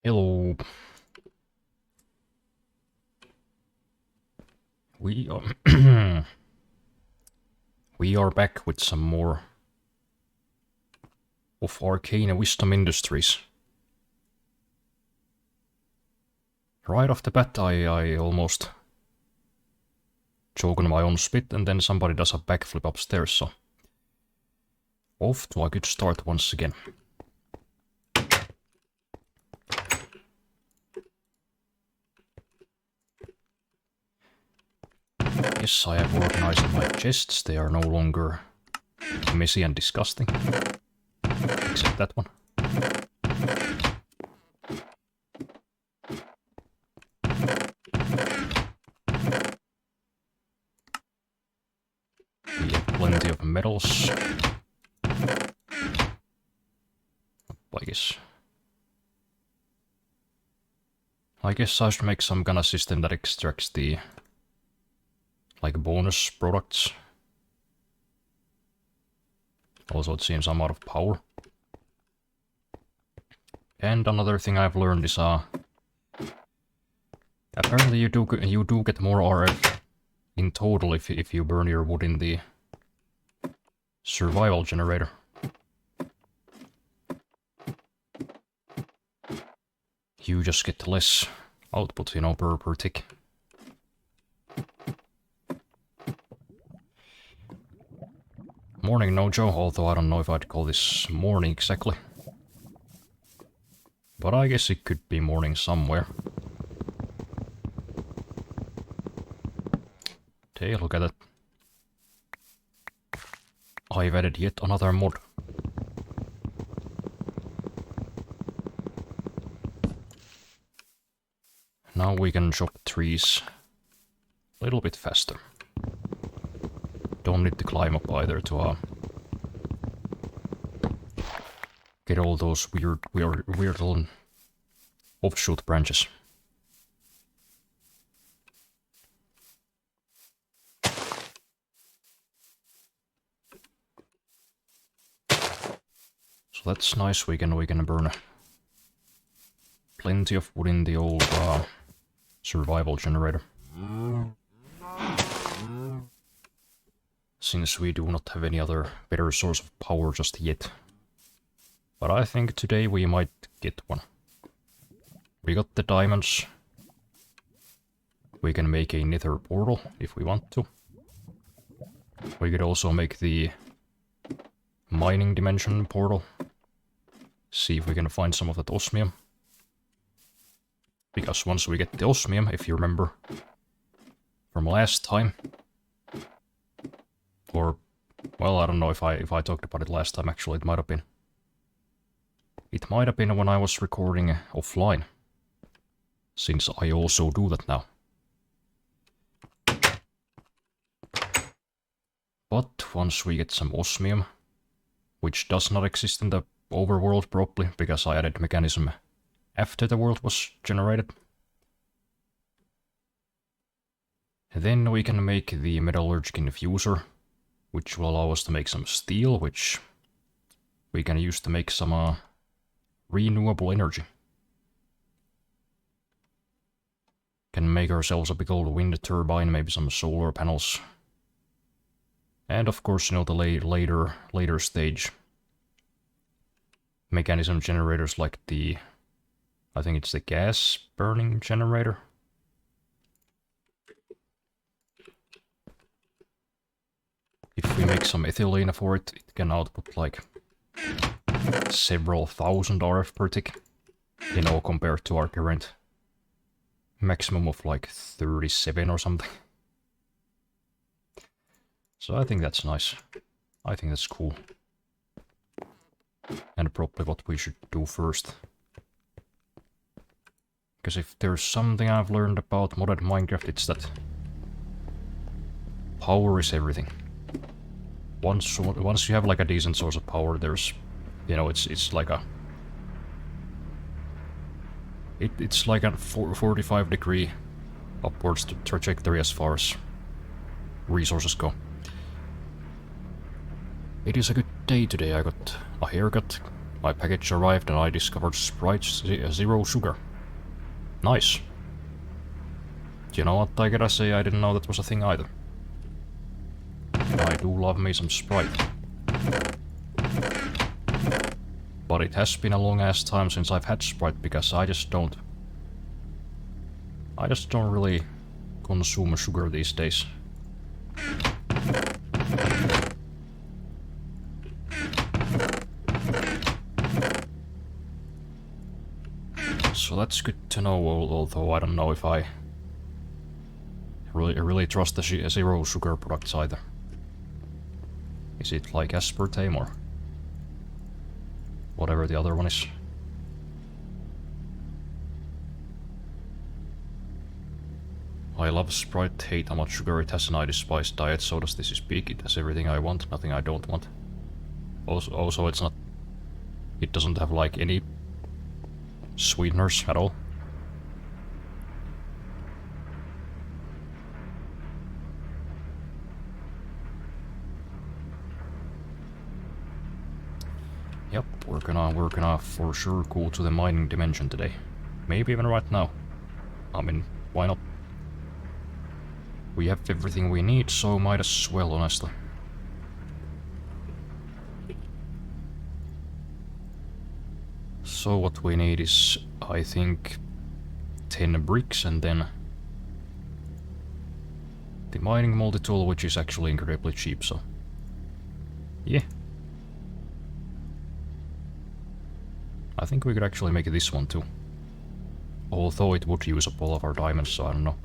Hello. We are we are back with some more of Arcane Wisdom Industries. Right off the bat, I almost choke on my own spit, and then somebody does a backflip upstairs, so off to a good start once again. Yes, I have organized my chests. They are no longer messy and disgusting. Except that one. We have plenty of metals. I guess I should make some kind of system that extracts the bonus products. Also, it seems I'm out of power. And another thing I've learned is apparently you do get more RF in total if you burn your wood in the survival generator. You just get less output, you know, per tick. Morning, Nojo, although I don't know if I'd call this morning exactly. But I guess it could be morning somewhere. Hey, look at that. I've added yet another mod. Now we can chop trees a little bit faster. Don't need to climb up either to get all those weird little offshoot branches. So that's nice. We can burn plenty of wood in the old survival generator. Since we do not have any other better source of power just yet. But I think today we might get one. We got the diamonds. We can make a nether portal if we want to. We could also make the mining dimension portal. See if we can find some of that osmium. Because once we get the osmium, if you remember from last time, or, well, I don't know if I talked about it last time, actually. It might have been. It might have been when I was recording offline, since I also do that now. But once we get some osmium, which does not exist in the overworld properly, because I added mechanism after the world was generated, then we can make the metallurgic infuser, which will allow us to make some steel, which we can use to make some renewable energy. Can make ourselves a big old wind turbine, maybe some solar panels. And of course, you know, the later stage mechanism generators like the, I think it's the gas burning generator. If we make some ethylene for it, it can output like several thousand RF per tick, you know, compared to our current maximum of like 37 or something. So I think that's nice. I think that's cool. And probably what we should do first. Because if there's something I've learned about modded Minecraft, it's that power is everything. Once you have like a decent source of power, there's, you know, it's like a it's like a 45-degree upwards trajectory as far as resources go. It is a good day today. I got a haircut, My package arrived and I discovered Sprite's zero sugar. Nice. You know what, I gotta say, I didn't know that was a thing either. I do love me some Sprite. But it has been a long ass time since I've had Sprite because I just don't really consume sugar these days. So that's good to know, although I don't know if I really trust the zero sugar products either. Is it like aspartame or whatever the other one is? I love Sprite, hate how much sugar it has, and I despise diet sodas. This is big, it has everything I want, nothing I don't want. Also it's not... It doesn't have like any sweeteners at all. Yep, we're gonna for sure go to the mining dimension today. Maybe even right now. I mean, why not? We have everything we need, so might as well, honestly. So what we need is, I think, 10 bricks and then the mining multi-tool, which is actually incredibly cheap, so yeah. I think we could actually make this one too. Although it would use up all of our diamonds, so I don't know.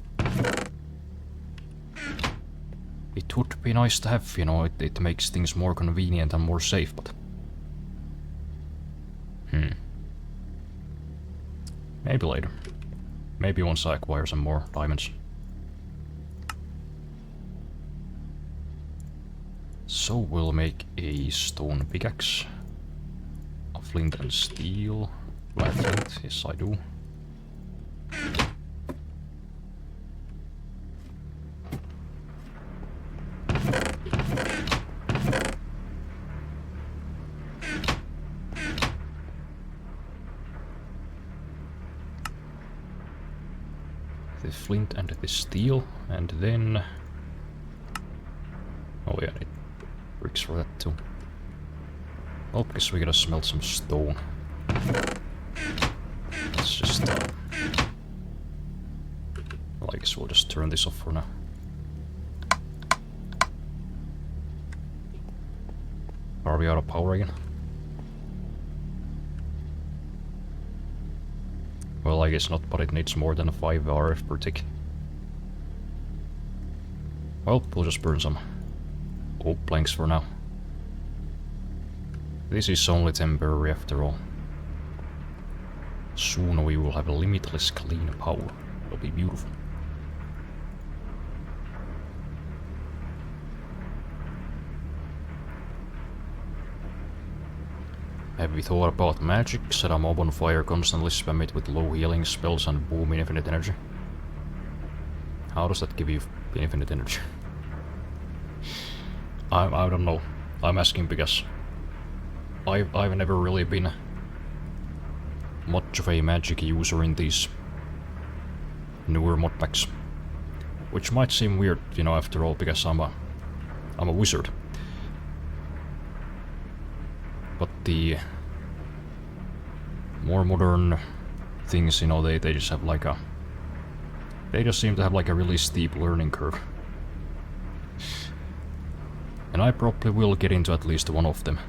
It would be nice to have, you know, it makes things more convenient and more safe, but... Maybe later. Maybe once I acquire some more diamonds. So we'll make a stone pickaxe. A flint and steel. Do I have flint? Yes, I do. The flint and the steel, and then... Oh yeah, I need bricks for that too. Well, because we gotta smelt some stone. Let's just... well, I guess we'll just turn this off for now. Are we out of power again? Well, I guess not, but it needs more than 5 RF per tick. Well, we'll just burn some oak planks for now. This is only temporary after all. Soon we will have limitless clean power. It'll be beautiful. Have you thought about magic? Set a mob on fire, constantly spam it with low healing spells and boom, infinite energy. How does that give you infinite energy? I don't know. I'm asking because I've never really been much of a magic user in these newer mod packs. Which might seem weird, you know, after all, because I'm a wizard. But the more modern things, you know, they just have like a... They just seem to have like a really steep learning curve. And I probably will get into at least one of them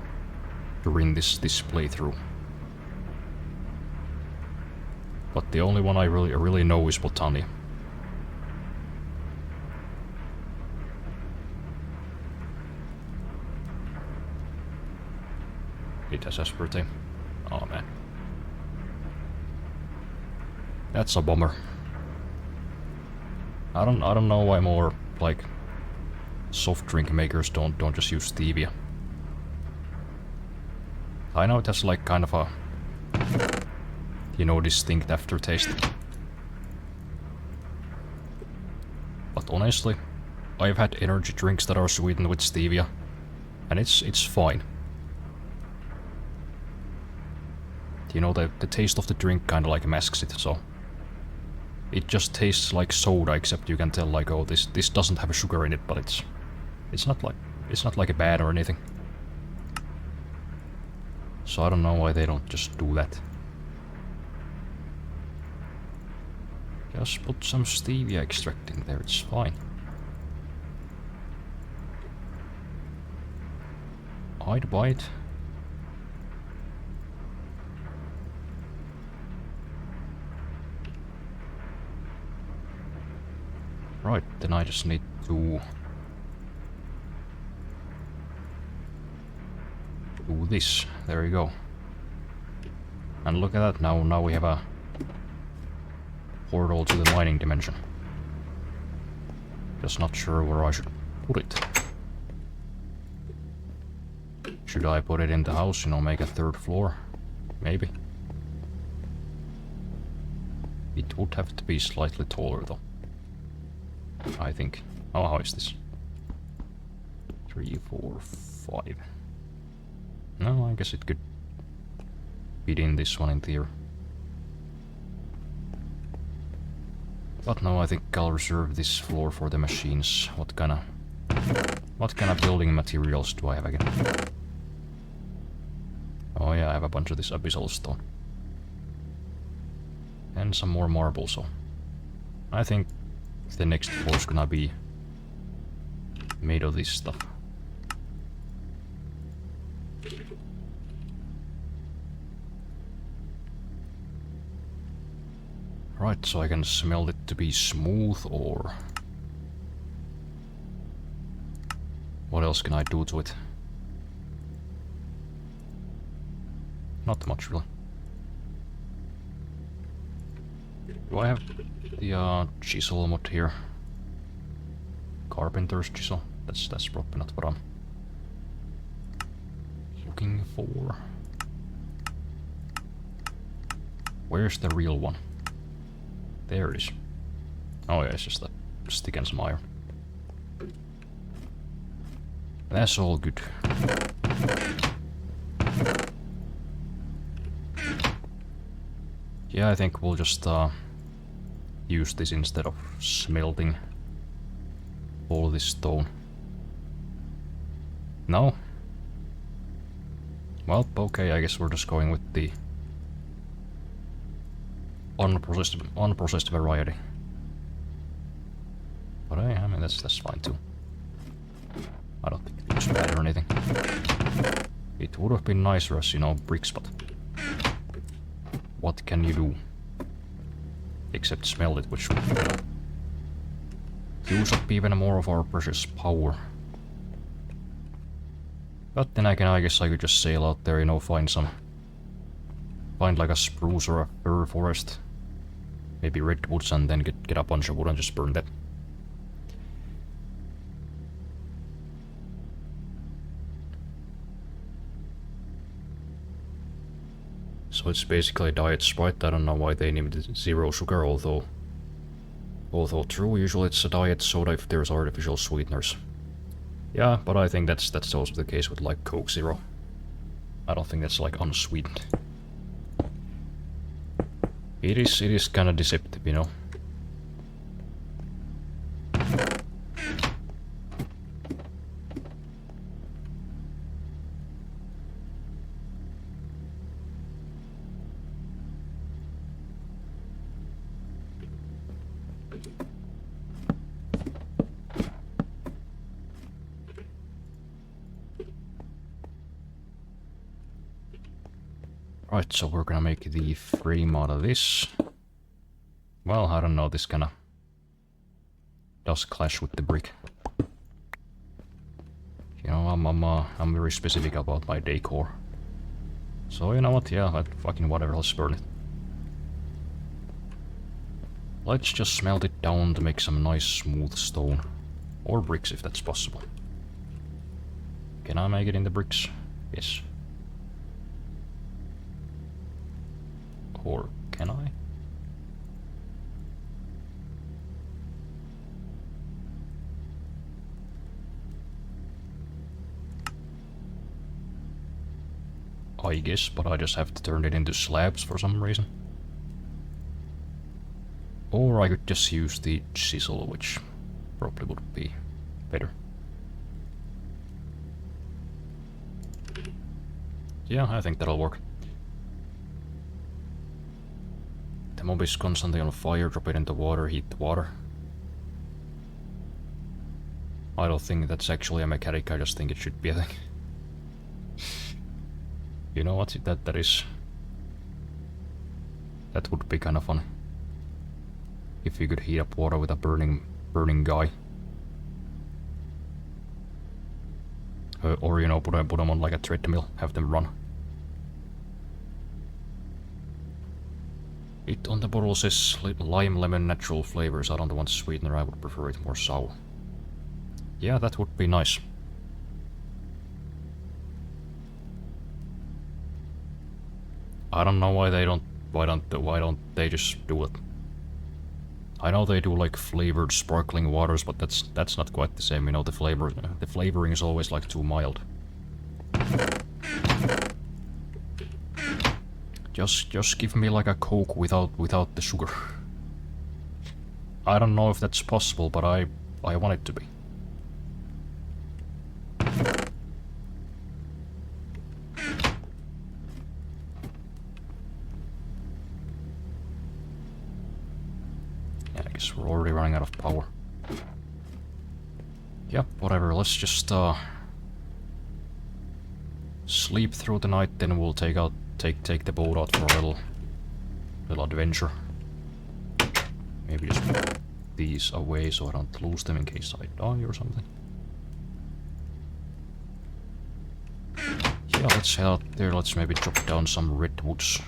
during this playthrough. But the only one I really know is Botania. It has aspartame. Oh man. That's a bummer. I don't know why more like soft drink makers don't just use stevia. I know it has like kind of a, you know, distinct aftertaste. But honestly, I've had energy drinks that are sweetened with stevia, and it's fine. You know, the taste of the drink kind of like masks it, so... It just tastes like soda, except you can tell like, oh, this doesn't have sugar in it, but it's not like a bad or anything. So I don't know why they don't just do that. Just put some stevia extract in there, it's fine. I'd buy it. Right, then I just need to do this. There you go. And look at that, now we have a portal to the mining dimension. Just not sure where I should put it. Should I put it in the house, you know, make a third floor? Maybe. It would have to be slightly taller though. I think. Oh, how is this? 3, 4, 5. No, I guess it could fit in this one in theory. But no, I think I'll reserve this floor for the machines. What kind of building materials do I have again? Oh yeah, I have a bunch of this abyssal stone. And some more marble, so... I think the next floor's gonna be made of this stuff. Right, so I can smelt it to be smooth, or... What else can I do to it? Not much, really. Do I have the chisel mod here? Carpenter's chisel? That's probably not what I'm looking for. Where's the real one? There it is. Oh yeah, it's just a stick and some iron. That's all good. Yeah, I think we'll just use this instead of smelting all this stone. No? Well, okay, I guess we're just going with the unprocessed variety. But I mean, that's fine too. I don't think it looks bad or anything. It would have been nicer as, you know, bricks, but what can you do? Except smell it, which would, you know, use up even more of our precious power. But then again, I guess I could just sail out there, you know, find like a spruce or a fir forest. Maybe redwoods, and then get a bunch of wood and just burn that. So it's basically a diet Sprite. I don't know why they named it zero sugar, although true, usually it's a diet soda if there's artificial sweeteners. Yeah, but I think that's also the case with like Coke Zero. I don't think that's like unsweetened. It is kind of deceptive, you know. Right, so we're gonna make the frame out of this. Well, I don't know, this kinda does clash with the brick. You know, I'm very specific about my decor. So you know what, yeah, fucking whatever, let's burn it. Let's just smelt it down to make some nice smooth stone. Or bricks if that's possible. Can I make it in the bricks? Yes. Or can I? I guess, but I just have to turn it into slabs for some reason. Or I could just use the chisel, which probably would be better. Yeah, I think that'll work. The mob is constantly on fire, drop it into water, heat the water. I don't think that's actually a mechanic, I just think it should be a thing. You know what, that is... That would be kind of fun. If you could heat up water with a burning guy. Or, you know, put them on like a treadmill, have them run. It on the bottle says lime, lemon, natural flavors. I don't want sweetener, I would prefer it more sour. Yeah, that would be nice. I don't know why don't they just do it? I know they do like flavored sparkling waters, but that's not quite the same. You know, the flavoring is always like too mild. Just give me like a Coke without the sugar. I don't know if that's possible, but I want it to be. Yeah, I guess we're already running out of power. Yep, whatever, let's just sleep through the night, then we'll take the boat out for a little adventure. Maybe just put these away so I don't lose them in case I die or something. Yeah, let's head out there, let's maybe chop down some redwoods.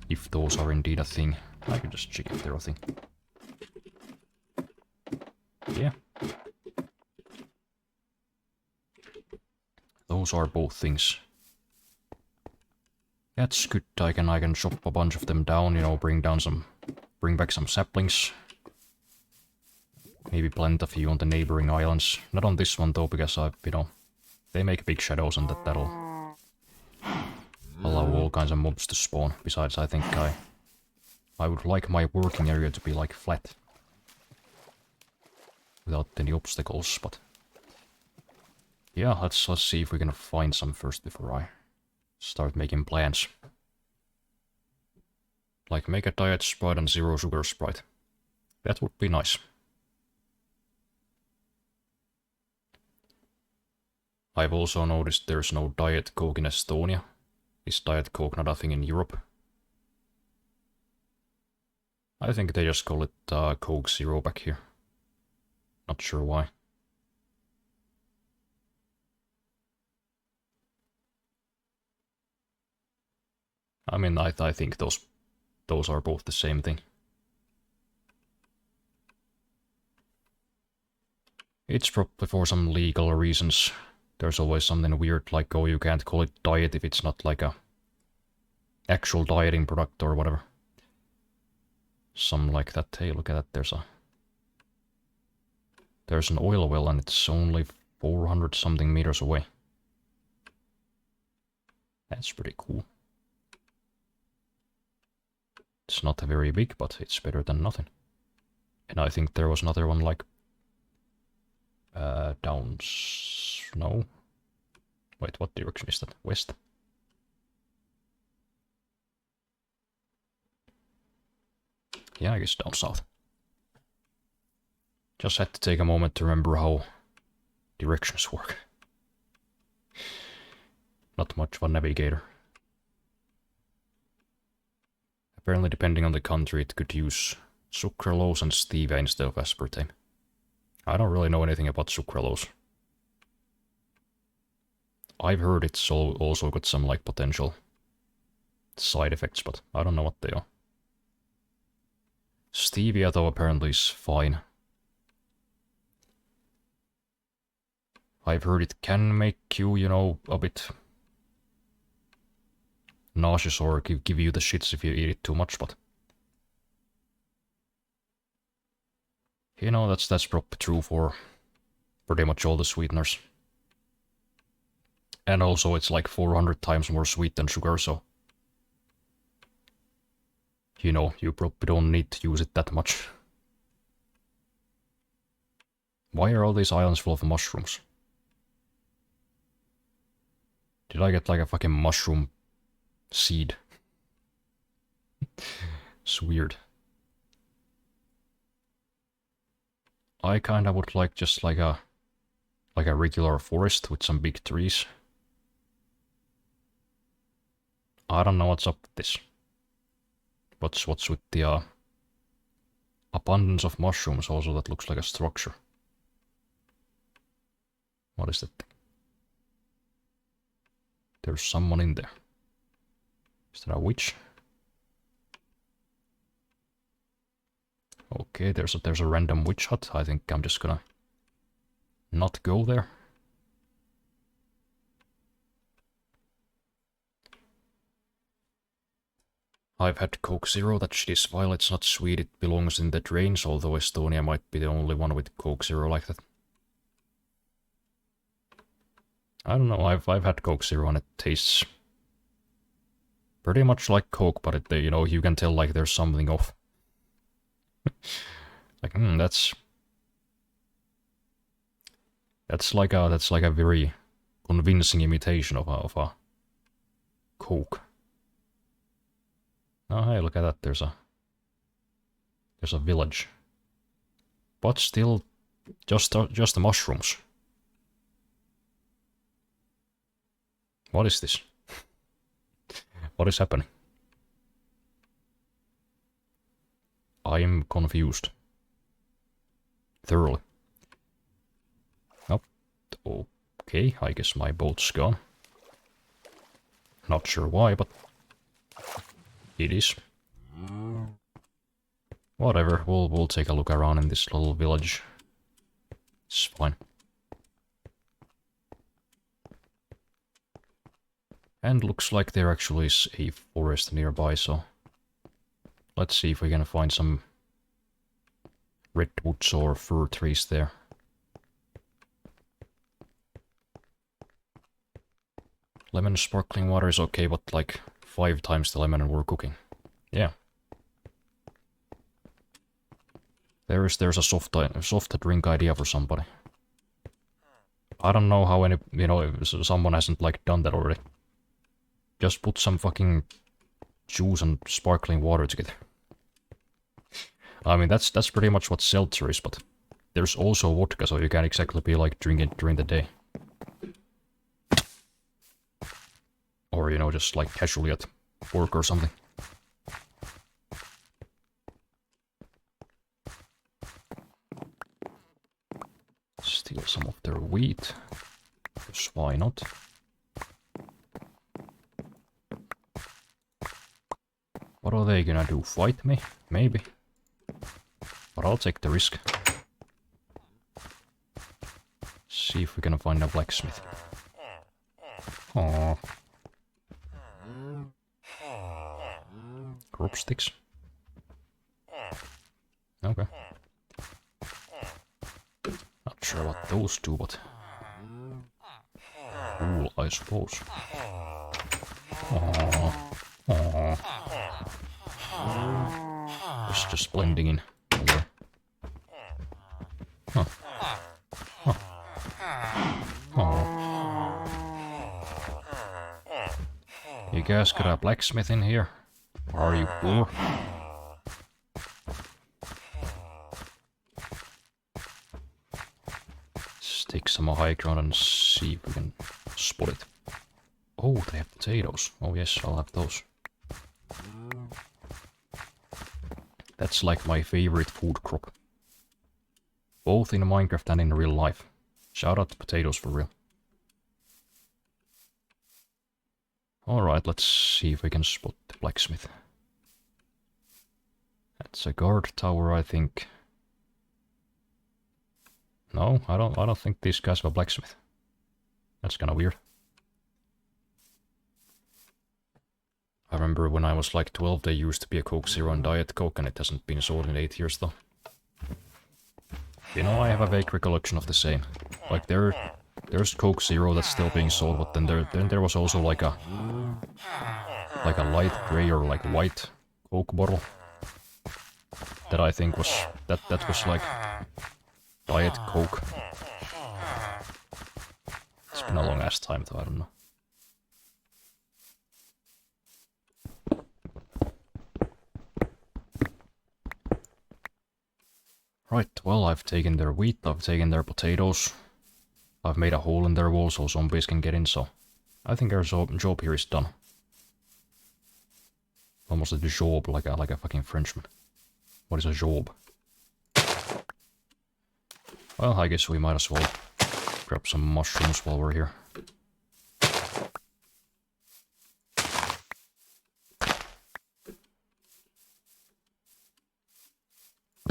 If those are indeed a thing. I can just check if they're a thing. Yeah. Those are both things. That's good. I can chop a bunch of them down, you know, bring back some saplings. Maybe plant a few on the neighboring islands. Not on this one though, because you know, they make big shadows and that'll allow all kinds of mobs to spawn. Besides, I think I would like my working area to be like flat. Without any obstacles, but... Yeah, let's see if we can find some first before I start making plans. Like make a diet sprite and zero sugar sprite. That would be nice. I've also noticed there's no Diet Coke in Estonia. Is Diet Coke not a thing in Europe? I think they just call it Coke Zero back here. Not sure why. I mean, I think those are both the same thing. It's probably for some legal reasons. There's always something weird like, oh, you can't call it diet if it's not like a actual dieting product or whatever. Something like that. Hey, look at that, there's an oil well and it's only 400 something meters away. That's pretty cool. It's not very big, but it's better than nothing. And I think there was another one like... No. Wait, what direction is that? West? Yeah, I guess down south. Just had to take a moment to remember how directions work. Not much of a navigator. Apparently, depending on the country, it could use sucralose and stevia instead of aspartame. I don't really know anything about sucralose. I've heard it's also got some like potential side effects, but I don't know what they are. Stevia, though, apparently is fine. I've heard it can make you, you know, a bit nauseous or give you the shits if you eat it too much, but... You know, that's probably true for pretty much all the sweeteners. And also it's like 400 times more sweet than sugar, so... You know, you probably don't need to use it that much. Why are all these islands full of mushrooms? Did I get like a fucking mushroom seed? It's weird. I kinda would like just like a regular forest with some big trees. I don't know what's up with this. What's with the abundance of mushrooms also that looks like a structure? What is that? There's someone in there. Is that a witch? Okay, there's a random witch hut. I think I'm just gonna not go there. I've had Coke Zero. That shit is vile. It's not sweet. It belongs in the drains, although Estonia might be the only one with Coke Zero like that. I don't know. I've had Coke Zero and it tastes pretty much like Coke, but it, you know, you can tell like there's something off. Like, that's like a very convincing imitation of a Coke. Oh hey, look at that. There's a village, but still just the mushrooms. What is this? What is happening? I am confused. Thoroughly. Oh, okay, I guess my boat's gone. Not sure why, but it is. Whatever, we'll take a look around in this little village. It's fine. And looks like there actually is a forest nearby, so let's see if we can find some redwoods or fir trees there. Lemon sparkling water is okay, but like 5 times the lemon we're cooking. Yeah. There's a soft drink idea for somebody. I don't know how any, you know, if someone hasn't like done that already. Just put some fucking juice and sparkling water together. I mean, that's pretty much what seltzer is, but there's also vodka, so you can't exactly be like drinking it during the day. Or, you know, just like casually at work or something. Steal some of their wheat. Because why not? What are they gonna do? Fight me? Maybe. But I'll take the risk. See if we can find a blacksmith. Aww. Crop sticks. Okay. Not sure what those do, but... Cool, I suppose. Aww. Aww. It's just blending in. Over. Huh. Huh. Aww. You guys got a blacksmith in here? Or are you poor? Let's take some high ground and see if we can spot it. Oh, they have potatoes. Oh yes, I'll have those. That's like my favorite food crop. Both in Minecraft and in real life. Shout out to potatoes for real. Alright, let's see if we can spot the blacksmith. That's a guard tower, I think. No, I don't think these guys have a blacksmith. That's kinda weird. I remember when I was like 12, there used to be a Coke Zero and Diet Coke, and it hasn't been sold in 8 years though. You know, I have a vague recollection of the same. Like, there There's Coke Zero that's still being sold, but then there was also like a light gray or like white Coke bottle that I think was that was like Diet Coke. It's been a long ass time though, I don't know. Right, well, I've taken their wheat, I've taken their potatoes. I've made a hole in their wall so zombies can get in, so I think our job here is done. Almost a job, like a fucking Frenchman. What is a job? Well, I guess we might as well grab some mushrooms while we're here.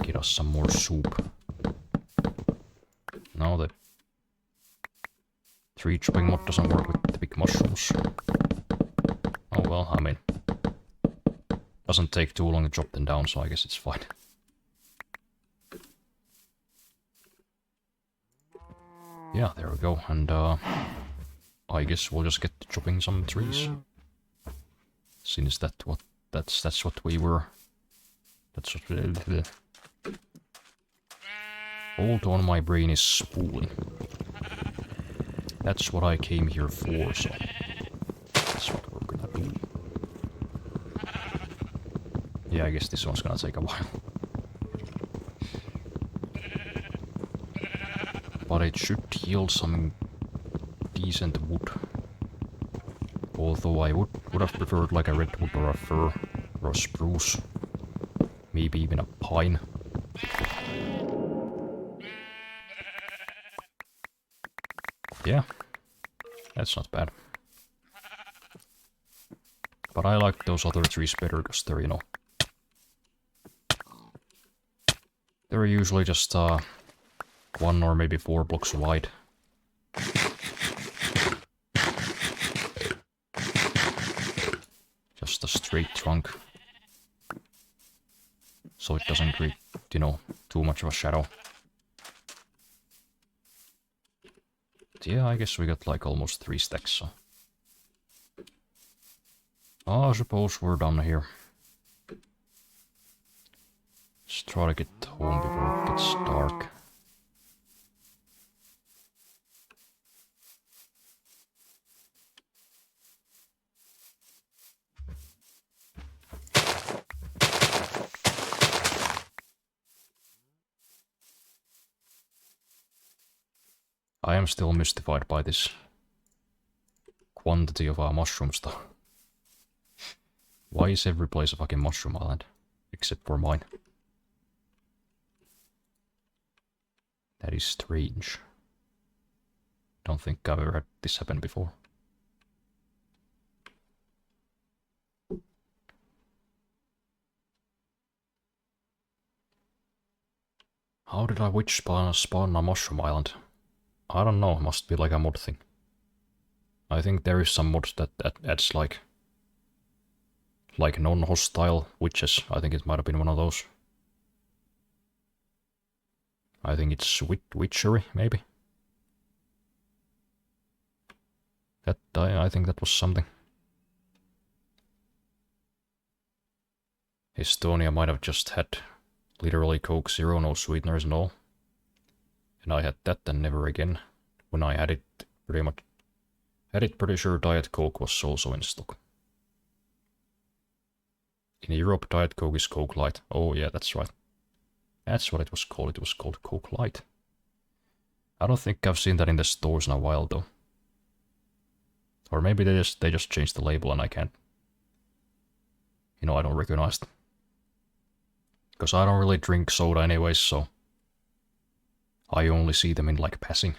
Get us some more soup. No, the tree chopping mod doesn't work with the big mushrooms. Oh well, I mean, doesn't take too long to chop them down, so I guess it's fine. Yeah, there we go, and I guess we'll just get to chopping some trees. Since that's what we were. That's what hold on, my brain is spooling. That's what I came here for, so that's what we're gonna do. Yeah, I guess this one's gonna take a while. But it should yield some decent wood. Although I would have preferred like a redwood or a fir or a spruce. Maybe even a pine. Yeah, that's not bad. But I like those other trees better because they're, you know, they're usually just 1 or maybe 4 blocks wide. Just a straight trunk. So it doesn't create, you know, too much of a shadow. But yeah, I guess we got like almost 3 stacks, so. I suppose we're done here. Let's try to get home before it gets dark. I am still mystified by this quantity of mushrooms though. Why is every place a fucking mushroom island? Except for mine. That is strange. Don't think I've ever had this happen before. How did I witch spawn a mushroom island? I don't know, must be like a mod thing. I think there is some mod that adds like non-hostile witches. I think it might have been one of those. I think it's witchery, maybe. That I think that was something. Estonia might have just had literally Coke Zero, no sweeteners and all. And I had that and never again. When I had it, pretty sure Diet Coke was also in stock. In Europe, Diet Coke is Coke Light. Oh yeah, that's right. That's what it was called. It was called Coke Light. I don't think I've seen that in the stores in a while though. Or maybe they just changed the label and I can't. You know, I don't recognize it. Because I don't really drink soda anyways, so I only see them in like passing.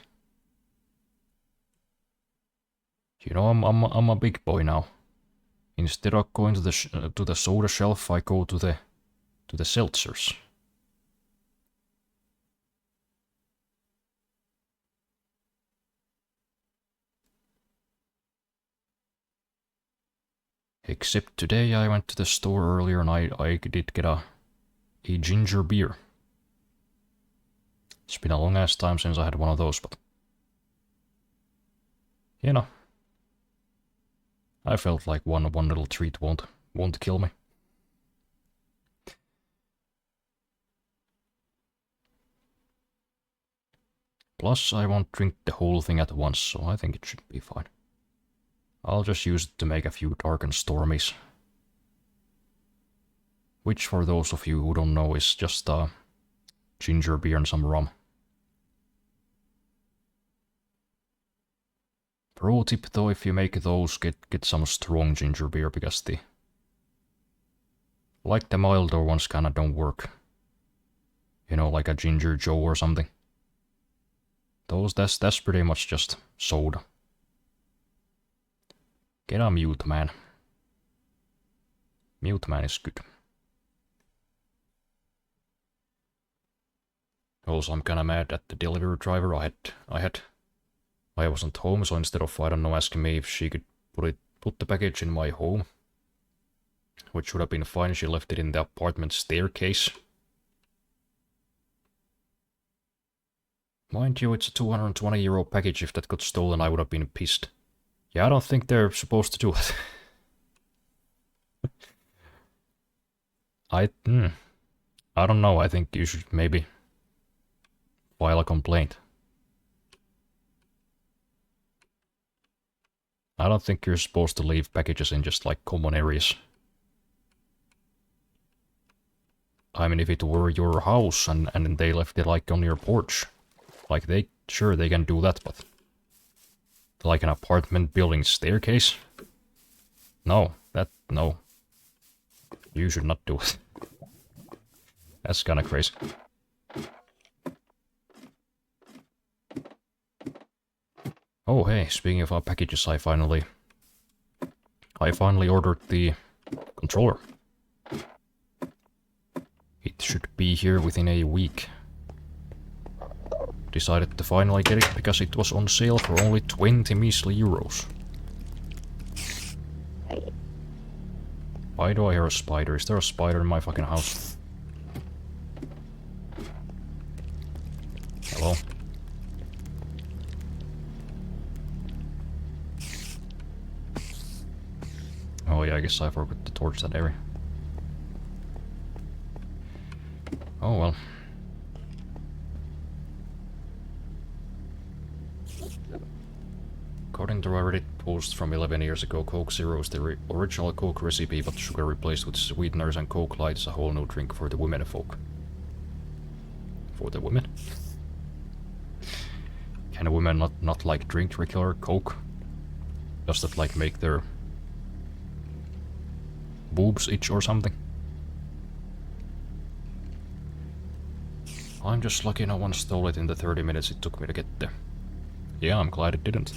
You know, I'm a big boy now. Instead of going to the soda shelf, I go to the seltzers. Except today I went to the store earlier and I did get a ginger beer. It's been a long ass time since I had one of those, but you know, I felt like one little treat won't kill me. Plus, I won't drink the whole thing at once, so I think it should be fine. I'll just use it to make a few dark and stormies. Which, for those of you who don't know, is just ginger beer and some rum. Pro tip though, if you make those, get some strong ginger beer, because the milder ones kinda don't work. You know, like a Ginger Joe or something. That's pretty much just soda. Get a mute, man. Mute man is good. Also, I'm kinda mad at the delivery driver. I wasn't home, so instead of, I don't know, asking me if she could put the package in my home, which would have been fine, she left it in the apartment staircase. Mind you, it's a €220 package. If that got stolen, I would have been pissed. Yeah, I don't think they're supposed to do it. I don't know, I think you should maybe file a complaint. I don't think you're supposed to leave packages in just like common areas. I mean, if it were your house and they left it like on your porch, like they can do that, but like an apartment building staircase? No. You should not do it. That's kinda crazy. Oh hey, speaking of our packages, I finally ordered the controller. It should be here within a week. Decided to finally get it because it was on sale for only 20 measly euros. Why do I hear a spider? Is there a spider in my fucking house? Hello? Oh yeah, I guess I forgot to torch that area. Oh well. According to a Reddit post from 11 years ago, Coke Zero is the original Coke recipe, but sugar replaced with sweeteners, and Coke Light is a whole new drink for the women folk. For the women? Can a woman not like drink regular Coke? Does that like make their boobs itch or something? I'm just lucky no one stole it in the 30 minutes it took me to get there. Yeah, I'm glad it didn't.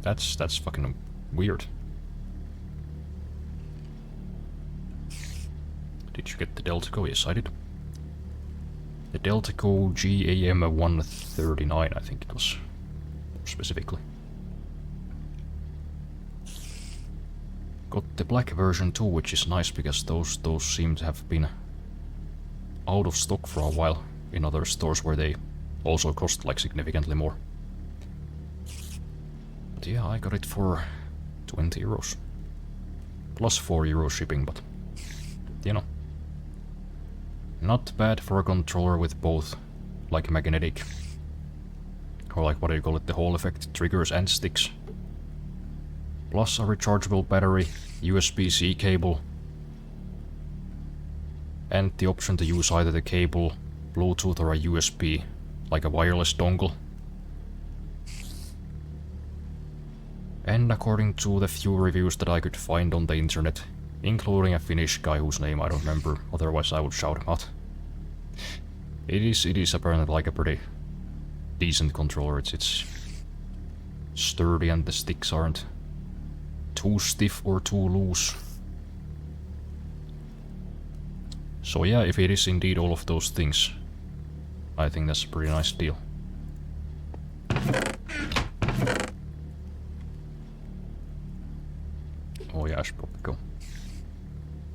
That's fucking weird. Did you get the Deltaco? Yes, I did. The Deltaco GAM139, I think it was, specifically. Got the black version too, which is nice because those seem to have been out of stock for a while in other stores where they also cost like significantly more. But yeah, I got it for 20 euros. Plus 4 euros shipping, but you know. Not bad for a controller with both like magnetic, or like what do you call it, the Hall effect triggers and sticks. Plus a rechargeable battery, USB-C cable, and the option to use either the cable, Bluetooth or a USB, like a wireless dongle. And according to the few reviews that I could find on the internet, including a Finnish guy whose name I don't remember, otherwise I would shout him out. It is apparently like a pretty decent controller. It's sturdy and the sticks aren't too stiff or too loose. So yeah, if it is indeed all of those things, I think that's a pretty nice deal. Oh yeah, I should probably go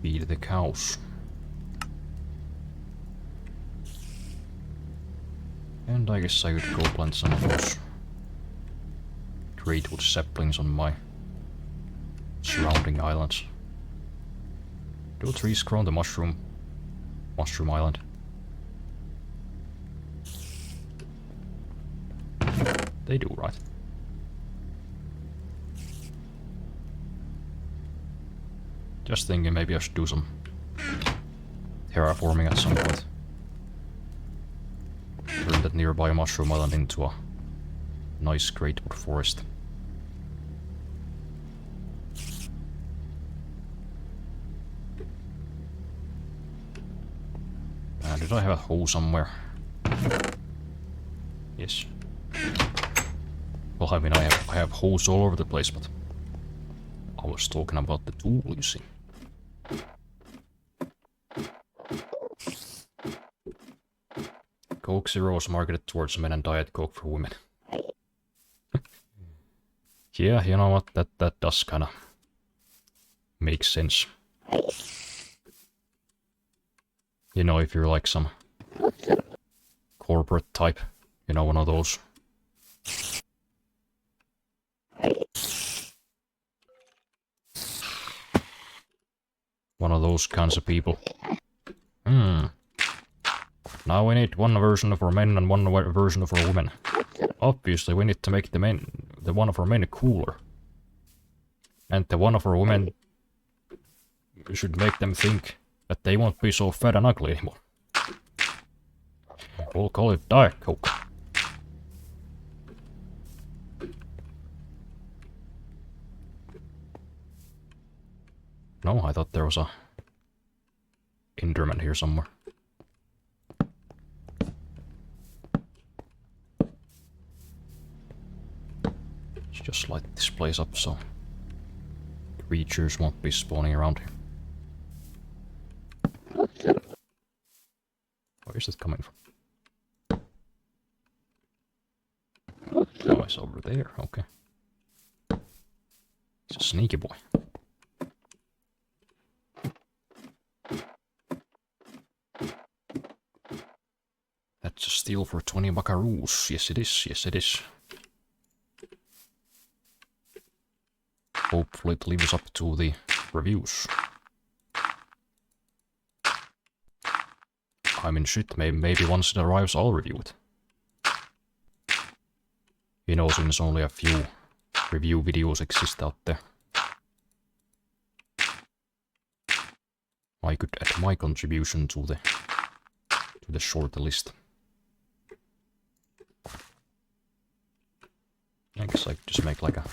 feed the cows. And I guess I could go plant some of those great wood saplings on my surrounding islands. Do trees grow on the mushroom island? They do, right? Just thinking maybe I should do some terraforming at some point. Turn that nearby mushroom island into a nice great wood forest. Did I have a hole somewhere? Yes. Well, I mean, I have holes all over the place, but I was talking about the tool, you see. Coke Zero is marketed towards men and Diet Coke for women. Yeah, you know what? That does kinda make sense. You know, if you're like some corporate type, you know, one of those. One of those kinds of people. Now we need one version for men and one version for women. Obviously, we need to make the one for men cooler. And the one for women, we should make them think that they won't be so fat and ugly anymore. We'll call it Diet Coke. No, I thought there was a Enderman here somewhere. Let's just light this place up so creatures won't be spawning around here. Where is it coming from? Oh, it's over there, okay. It's a sneaky boy. That's a steal for 20 buckaroos. Yes it is, yes it is. Hopefully it lives up to the reviews. I mean shit, maybe once it arrives I'll review it. You know, since only a few review videos exist out there. I could add my contribution to the short list. I guess I could just make like a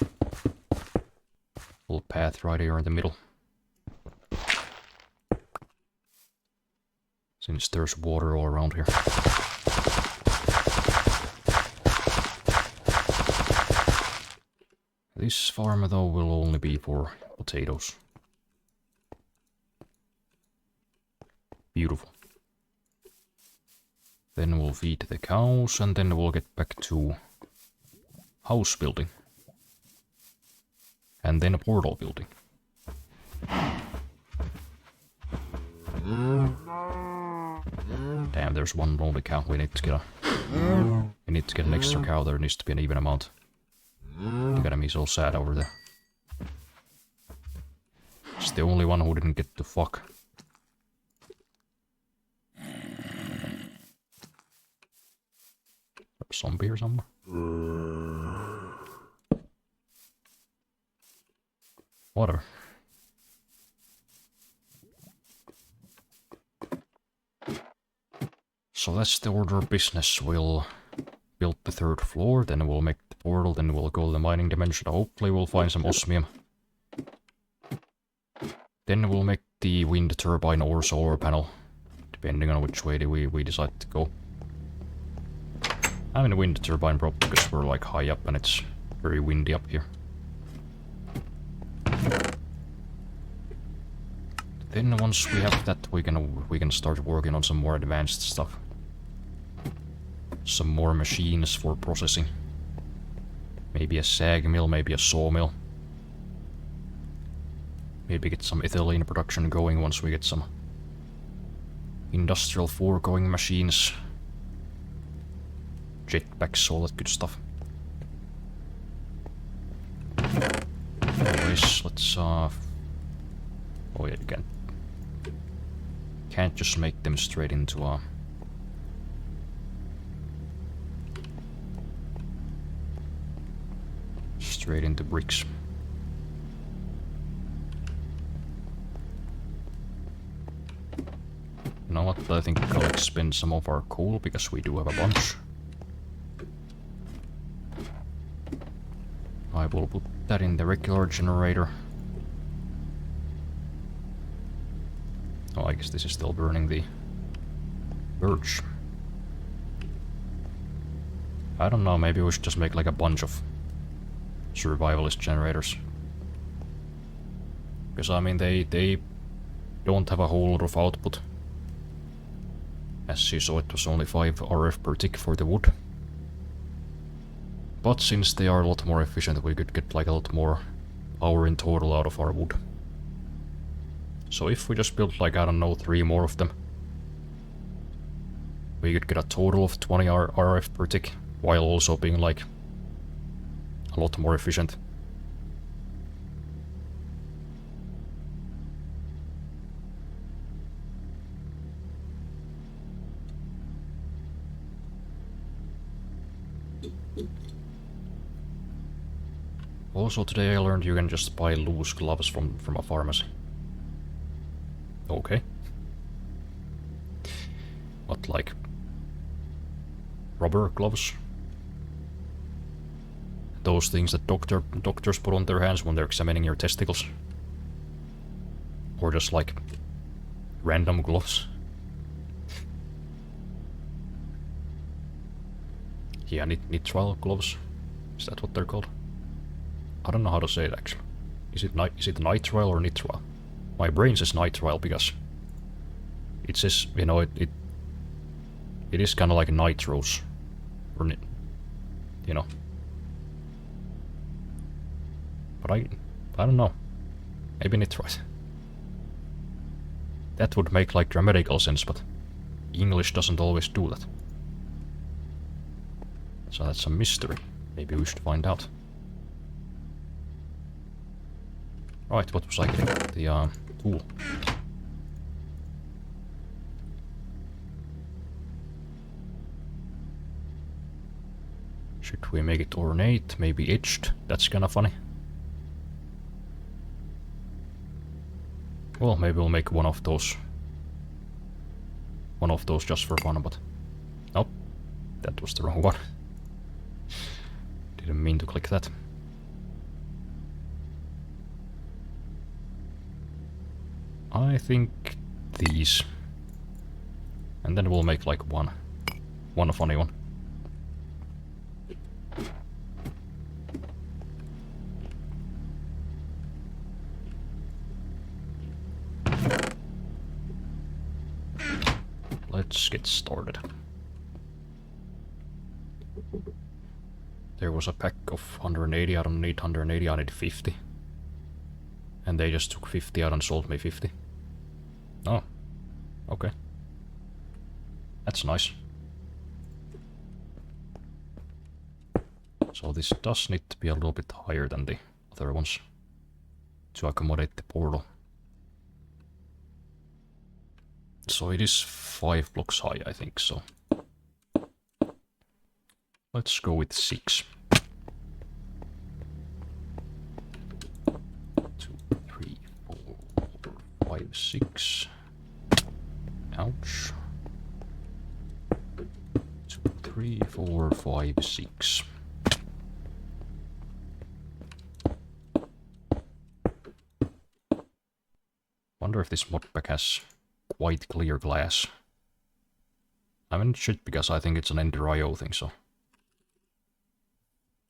little path right here in the middle. Since there's water all around here. This farm though will only be for potatoes. Beautiful. Then we'll feed the cows and then we'll get back to house building. And then a portal building. Damn, there's one lonely cow. We need to get an extra cow. There needs to be an even amount. Look at him, he's all sad over there. It's the only one who didn't get to fuck. A zombie or somewhere? Whatever. So that's the order of business. We'll build the third floor, then we'll make the portal, then we'll go to the mining dimension. Hopefully we'll find some osmium. Then we'll make the wind turbine or solar panel, depending on which way we decide to go. I mean, a wind turbine probably because we're like high up and it's very windy up here. Then once we have that, we can start working on some more advanced stuff. Some more machines for processing. Maybe a sag mill, maybe a sawmill. Maybe get some ethylene production going once we get some industrial 4 going machines. Jetpacks, all that good stuff. let's oh yeah, you can't just make them straight into straight into bricks. You know what, I think I'll expend some of our coal, because we do have a bunch. I will put that in the regular generator. Oh, I guess this is still burning the birch. I don't know, maybe we should just make like a bunch of survivalist generators. Because I mean, they don't have a whole lot of output. As you saw, it was only 5 RF per tick for the wood. But since they are a lot more efficient, we could get like a lot more power in total out of our wood. So if we just built like, I don't know, 3 more of them, we could get a total of 20 RF per tick, while also being like a lot more efficient. Also today I learned you can just buy loose gloves from a pharmacy. Okay. What, like rubber gloves? Those things that doctors put on their hands when they're examining your testicles? Or just like random gloves? Yeah, nitrile gloves? Is that what they're called? I don't know how to say it actually. Is it nitrile or nitrile? My brain says nitrile because it says, you know, it is kind of like nitros, or you know. But I don't know. Maybe nitrile. That would make like grammatical sense, but English doesn't always do that. So that's a mystery. Maybe we should find out. Right, what was I getting? The tool. Should we make it ornate? Maybe etched? That's kinda funny. Well, maybe we'll make one of those. One of those just for fun, but... Nope. That was the wrong one. Didn't mean to click that. I think these. And then we'll make like one funny one. Let's get started. There was a pack of 180, I don't need 180, I need 50. And they just took 50 out and sold me 50. Oh, okay. That's nice. So this does need to be a little bit higher than the other ones to accommodate the portal. So it is 5 blocks high, I think, so. Let's go with 6. 2, 3, 4, 5, 6. Ouch. 2, 3, 4, 5, 6. Wonder if this modpack has quite clear glass. I mean, it should, because I think it's an Ender IO thing, so.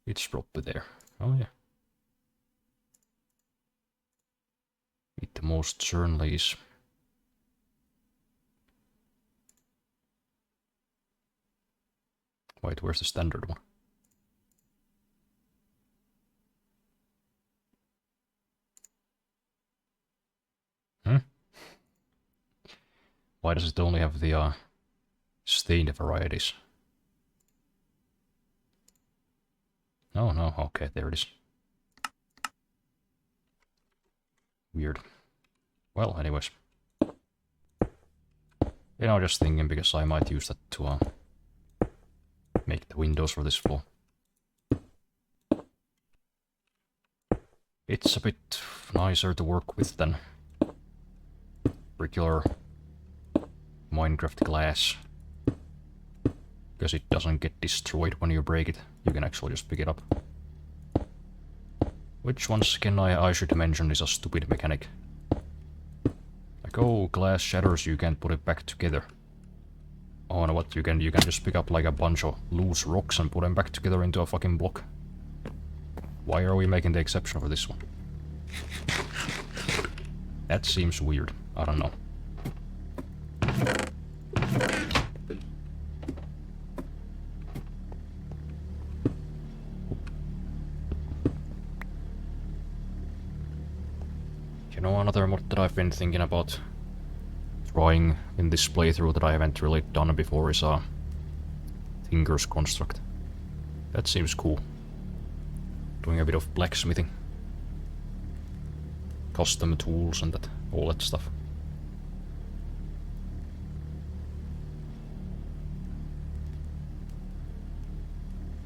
It's probably there. Oh yeah. It most certainly is. Wait, where's the standard one? Hmm? Why does it only have the stained varieties? Oh no, okay, there it is. Weird. Well, anyways. You know, just thinking because I might use that to make the windows for this floor. It's a bit nicer to work with than regular Minecraft glass. Because it doesn't get destroyed when you break it. You can actually just pick it up. Which, once again, I should mention is a stupid mechanic. Like, oh, glass shatters, you can't put it back together. Oh, no, what? You can just pick up like a bunch of loose rocks and put them back together into a fucking block. Why are we making the exception for this one? That seems weird. I don't know. You know, another mod that I've been thinking about trying in this playthrough that I haven't really done before is Tinker's Construct. That seems cool. Doing a bit of blacksmithing. Custom tools and all that stuff.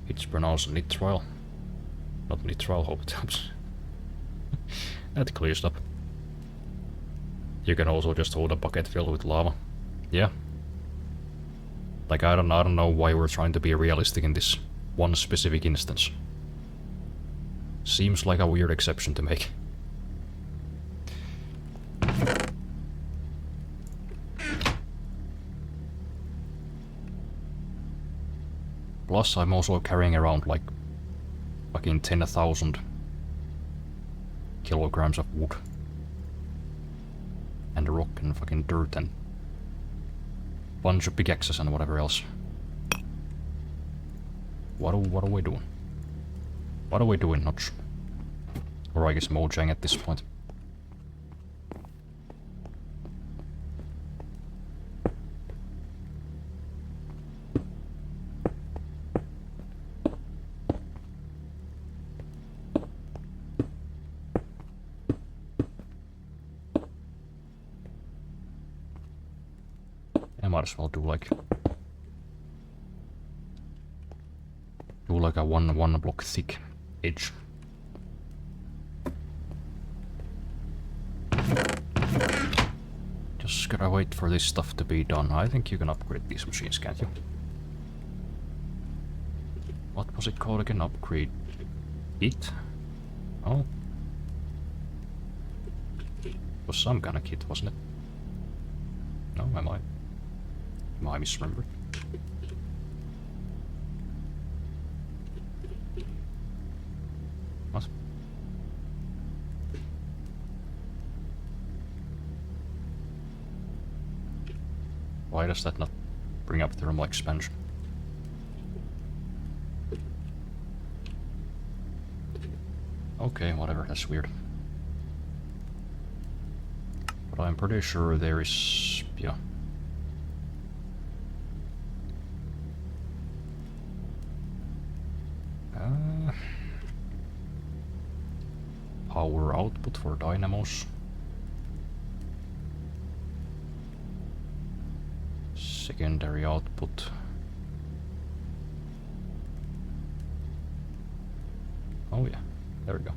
It's pronounced nitrile. Not nitrile, hope it helps. That clears up. You can also just hold a bucket filled with lava. Yeah. Like, I don't know why we're trying to be realistic in this one specific instance. Seems like a weird exception to make. Plus, I'm also carrying around like fucking 10,000 kilograms of wood. And rock and fucking dirt and bunch of pickaxes and whatever else. What are we doing? What are we doing, Notch? Or I guess Mojang at this point. I might as well do like a one block thick edge. Just gotta wait for this stuff to be done. I think you can upgrade these machines, can't you? What was it called again? Upgrade it? Oh. It was some kind of kit, wasn't it? No, am I misremembering? What? Why does that not bring up thermal expansion? Okay, whatever, that's weird. But I'm pretty sure there is... yeah. Power output for dynamos. Secondary output. Oh yeah, there we go.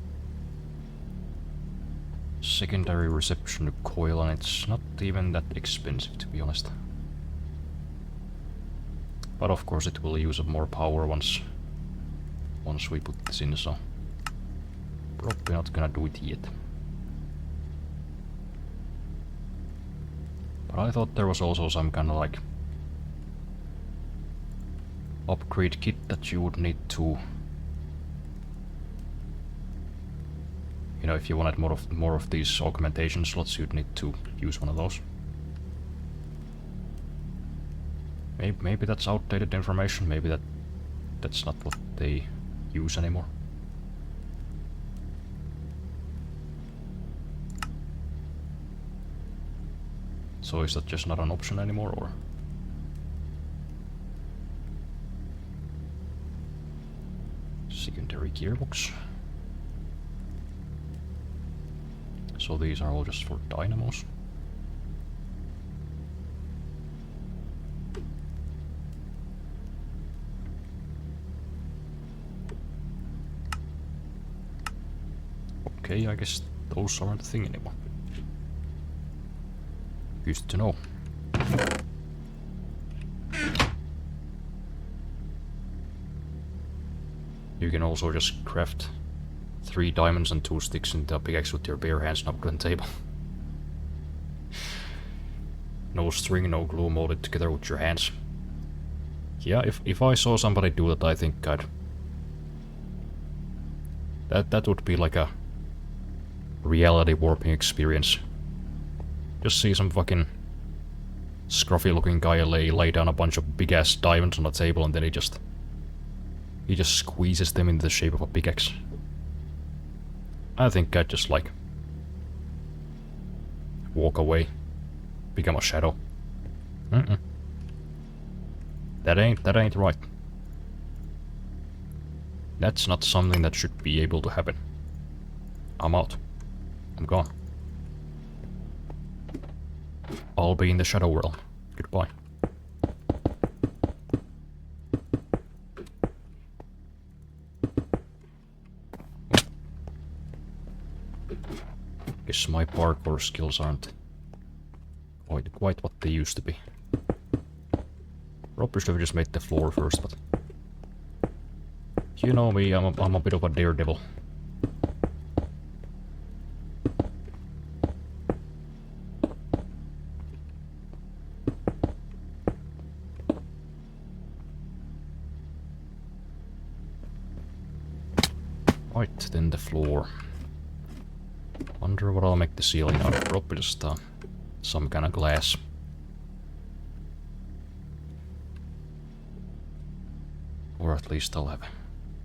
Secondary reception coil, and it's not even that expensive, to be honest. But of course it will use up more power once we put this in, so probably not gonna do it yet. But I thought there was also some kind of like upgrade kit that you would need to, you know, if you wanted more of these augmentation slots, you'd need to use one of those. Maybe that's outdated information. Maybe that's not what they use anymore. So is that just not an option anymore, or? Secondary gearbox. So these are all just for dynamos. Okay, I guess those aren't a thing anymore. Used to know. You can also just craft 3 diamonds and 2 sticks into a pickaxe with your bare hands and upgrade table. No string, no glue, mold it together with your hands. Yeah, if I saw somebody do that, I think I'd... That would be like a reality warping experience. Just see some fucking scruffy looking guy lay down a bunch of big ass diamonds on a table and then he just squeezes them into the shape of a pickaxe. I think I'd just like walk away, become a shadow. That ain't right. That's not something that should be able to happen. I'm out. I'm gone. I'll be in the shadow realm. Goodbye. Guess my parkour skills aren't quite what they used to be. Probably should have just made the floor first, but... You know me, I'm a bit of a daredevil. Right, then the floor. Wonder what I'll make the ceiling out of. Probably just some kind of glass. Or at least I'll have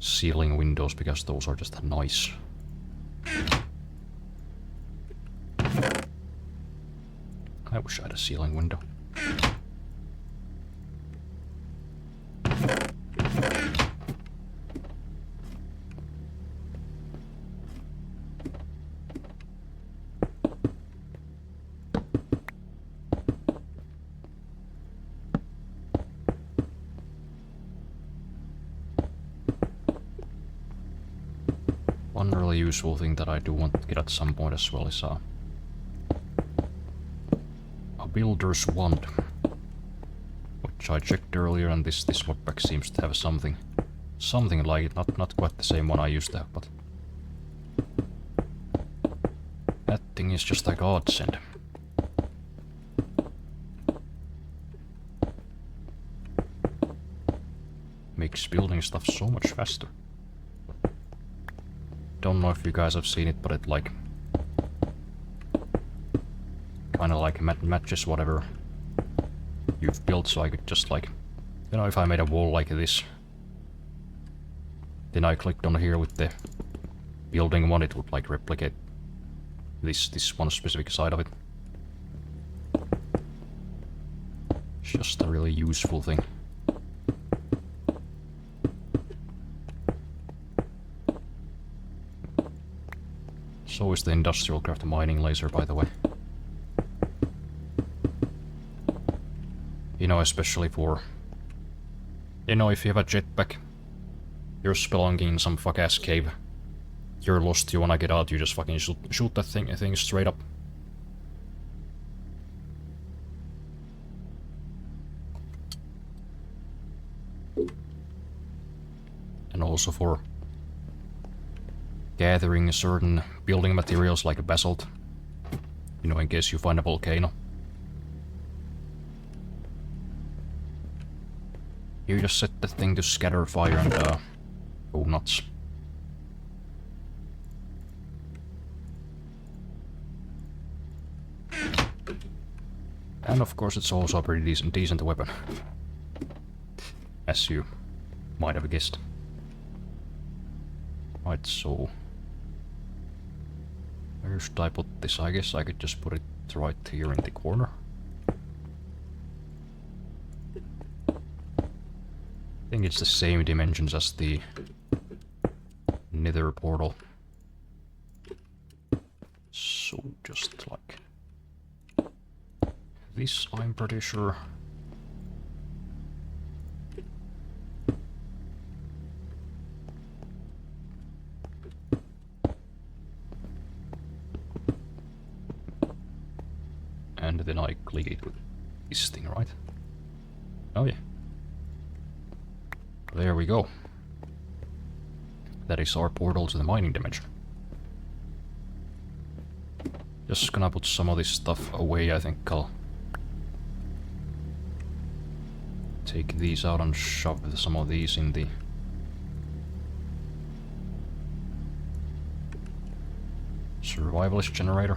ceiling windows because those are just nice. I wish I had a ceiling window. One really useful thing that I do want to get at some point as well is a builder's wand, which I checked earlier, and this mod pack seems to have something like it. Not quite the same one I used to have, but that thing is just a godsend. Makes building stuff so much faster. Don't know if you guys have seen it, but it like kind of like matches whatever you've built, so I could just like, you know, if I made a wall like this, then I clicked on here with the building one, it would like replicate this one specific side of it. It's just a really useful thing. So is the industrial craft mining laser, by the way. You know, especially for... You know, if you have a jetpack, you're spelunking in some fuck-ass cave, you're lost, you wanna get out, you just fucking shoot that thing straight up. And also for gathering certain building materials like basalt, you know, in case you find a volcano. You just set the thing to scatter fire and go nuts. And of course it's also a pretty decent weapon, as you might have guessed. Right, so where should I put this? I guess I could just put it right here in the corner. I think it's the same dimensions as the Nether portal. So So just like this, I'm pretty sure. And then I click it with this thing, right? Oh yeah. There we go. That is our portal to the mining dimension. Just gonna put some of this stuff away. I think I'll take these out and shove some of these in the survivalist generator.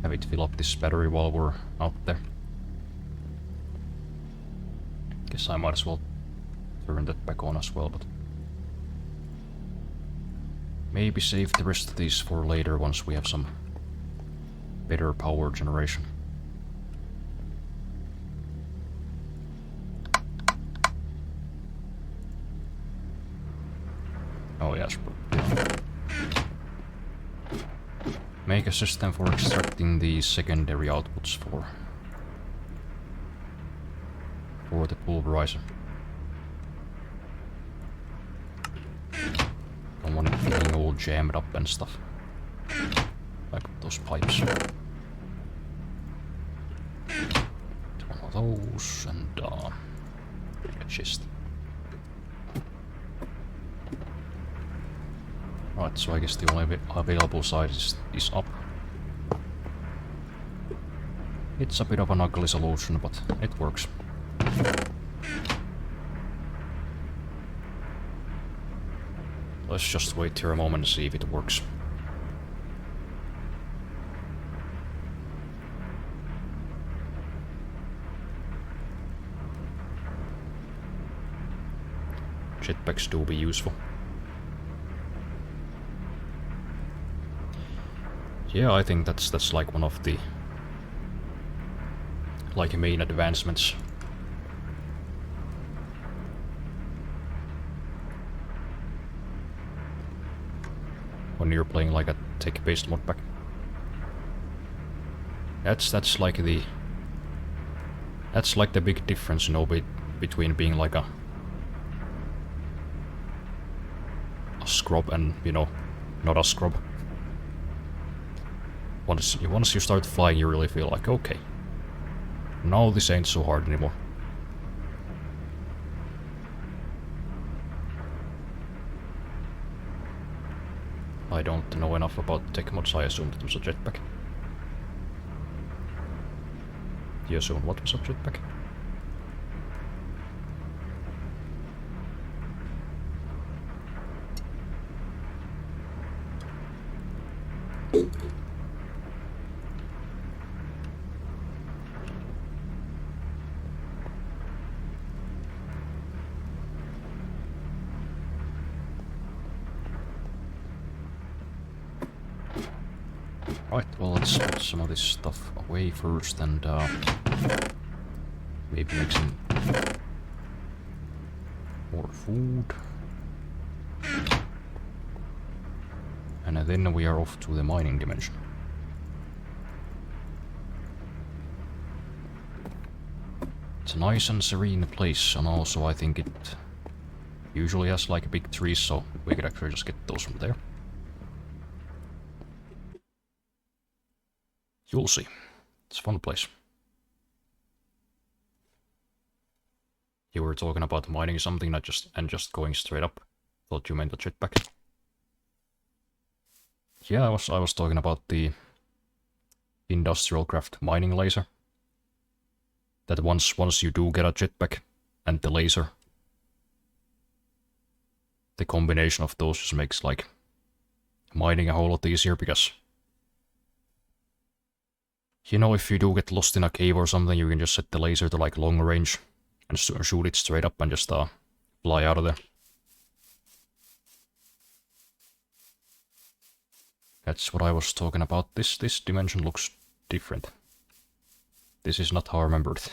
Have it fill up this battery while we're out there. Guess I might as well turn that back on as well, but maybe save the rest of these for later once we have some better power generation. Oh yes. Make a system for extracting the secondary outputs for the pulverizer. Don't want it getting all jammed up and stuff. Like those pipes. One of those and a chest. Right, so I guess the only available side is up. It's a bit of an ugly solution, but it works. Let's just wait here a moment and see if it works. Jetpacks do be useful. Yeah, I think that's like one of the main advancements. When you're playing like a tech-based modpack. That's like the big difference, you know, between being like a scrub and, you know, not a scrub. Once you start flying, you really feel like, okay, now this ain't so hard anymore. I don't know enough about tech mods. I assumed it was a jetpack. You assume what was a jetpack? Right, well, let's put some of this stuff away first and maybe make some more food. And then we are off to the mining dimension. It's a nice and serene place, and also I think it usually has like big trees, so we could actually just get those from there. You'll see. It's a fun place. You were talking about mining something, not just going straight up. Thought you meant a jetpack. Yeah, I was talking about the industrial craft mining laser. That once you do get a jetpack and the laser, the combination of those just makes like mining a whole lot easier, because you know, if you do get lost in a cave or something, you can just set the laser to like long range and shoot it straight up and just fly out of there. That's what I was talking about. This dimension looks different. This is not how I remembered it.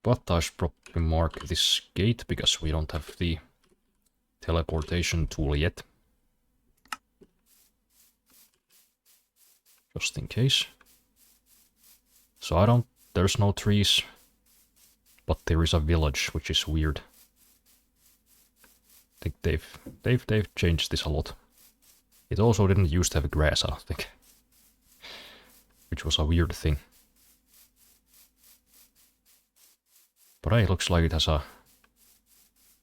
But I should probably mark this gate because we don't have the teleportation tool yet. Just in case. So I don't... There's no trees. But there is a village, which is weird. I think they've changed this a lot. It also didn't used to have grass, I don't think. Which was a weird thing. But hey, it looks like it has a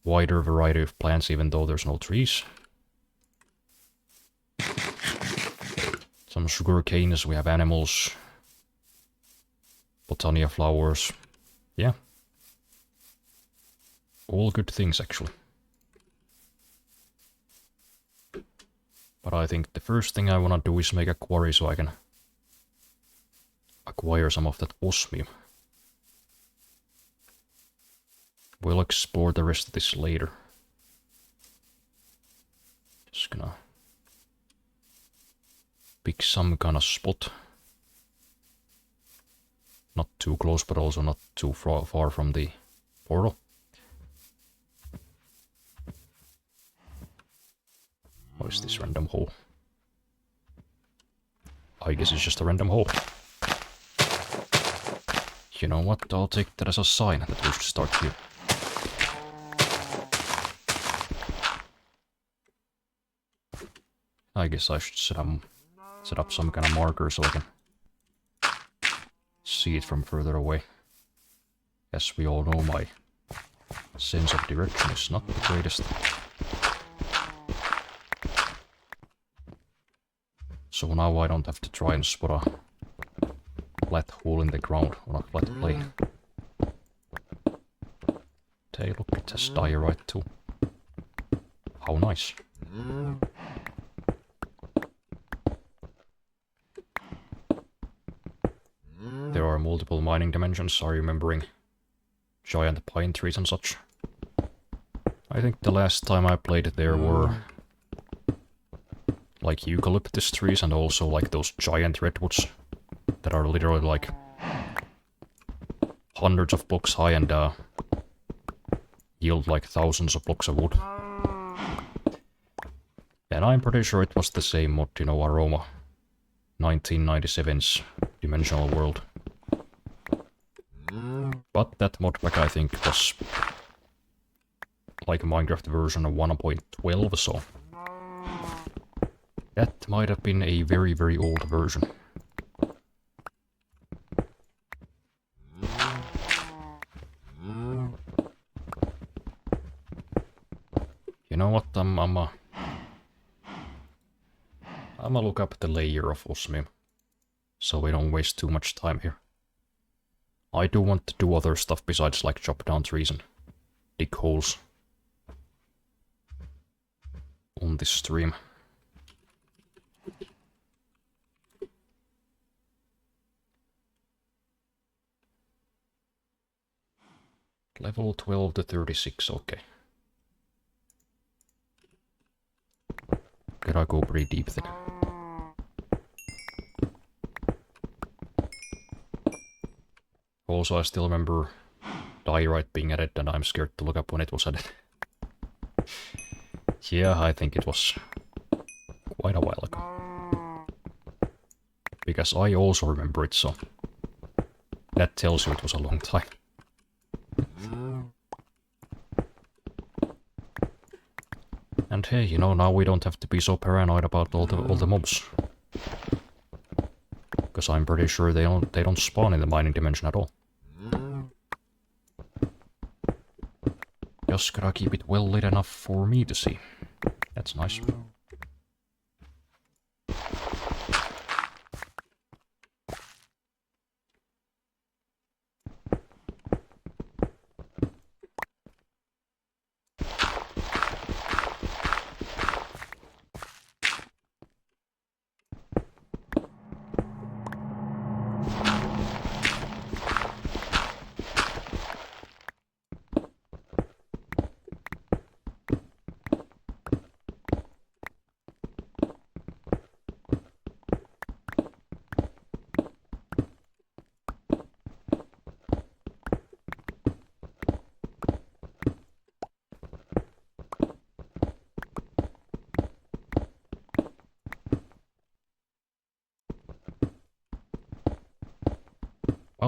wider variety of plants even though there's no trees. Some sugar canes, we have animals. Botania flowers. Yeah. All good things actually. But I think the first thing I wanna do is make a quarry so I can acquire some of that osmium. We'll explore the rest of this later. Just gonna pick some kind of spot. Not too close, but also not too far from the portal. What is this random hole? I guess it's just a random hole. You know what? I'll take that as a sign that we should start here. I guess I should set up some kind of marker so I can see it from further away. As we all know, my sense of direction is not the greatest. So now I don't have to try and spot a flat hole in the ground on a flat plane. Hey, look, it has diorite too. How nice. There are multiple mining dimensions, are you remembering giant pine trees and such? I think the last time I played there were like eucalyptus trees and also like those giant redwoods that are literally like hundreds of blocks high and yield like thousands of blocks of wood. And I'm pretty sure it was the same mod, you know, Aroma 1997's Dimensional World. But that mod pack I think was like a Minecraft version of 1.12, so that might have been a very, very old version. You know what, I'm gonna look up the layer of osmium, so we don't waste too much time here. I do want to do other stuff besides like chop down trees and dig holes on this stream. Level 12 to 36, okay. Gotta go pretty deep then. Also, I still remember diorite being added and I'm scared to look up when it was added. Yeah, I think it was quite a while ago. Because I also remember it, so that tells you it was a long time. And hey, you know, now we don't have to be so paranoid about all the mobs. Because I'm pretty sure they don't spawn in the mining dimension at all. Just gotta keep it well lit enough for me to see. That's nice.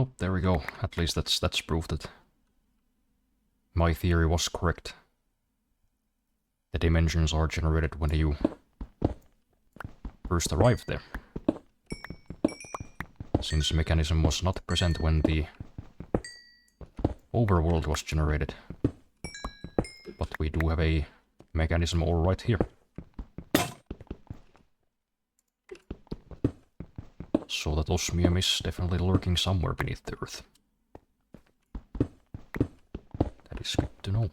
Oh, there we go. At least that's proof that my theory was correct. The dimensions are generated when you first arrived there. Since the mechanism was not present when the overworld was generated. But we do have a mechanism all right here. So that osmium is definitely lurking somewhere beneath the earth. That is good to know.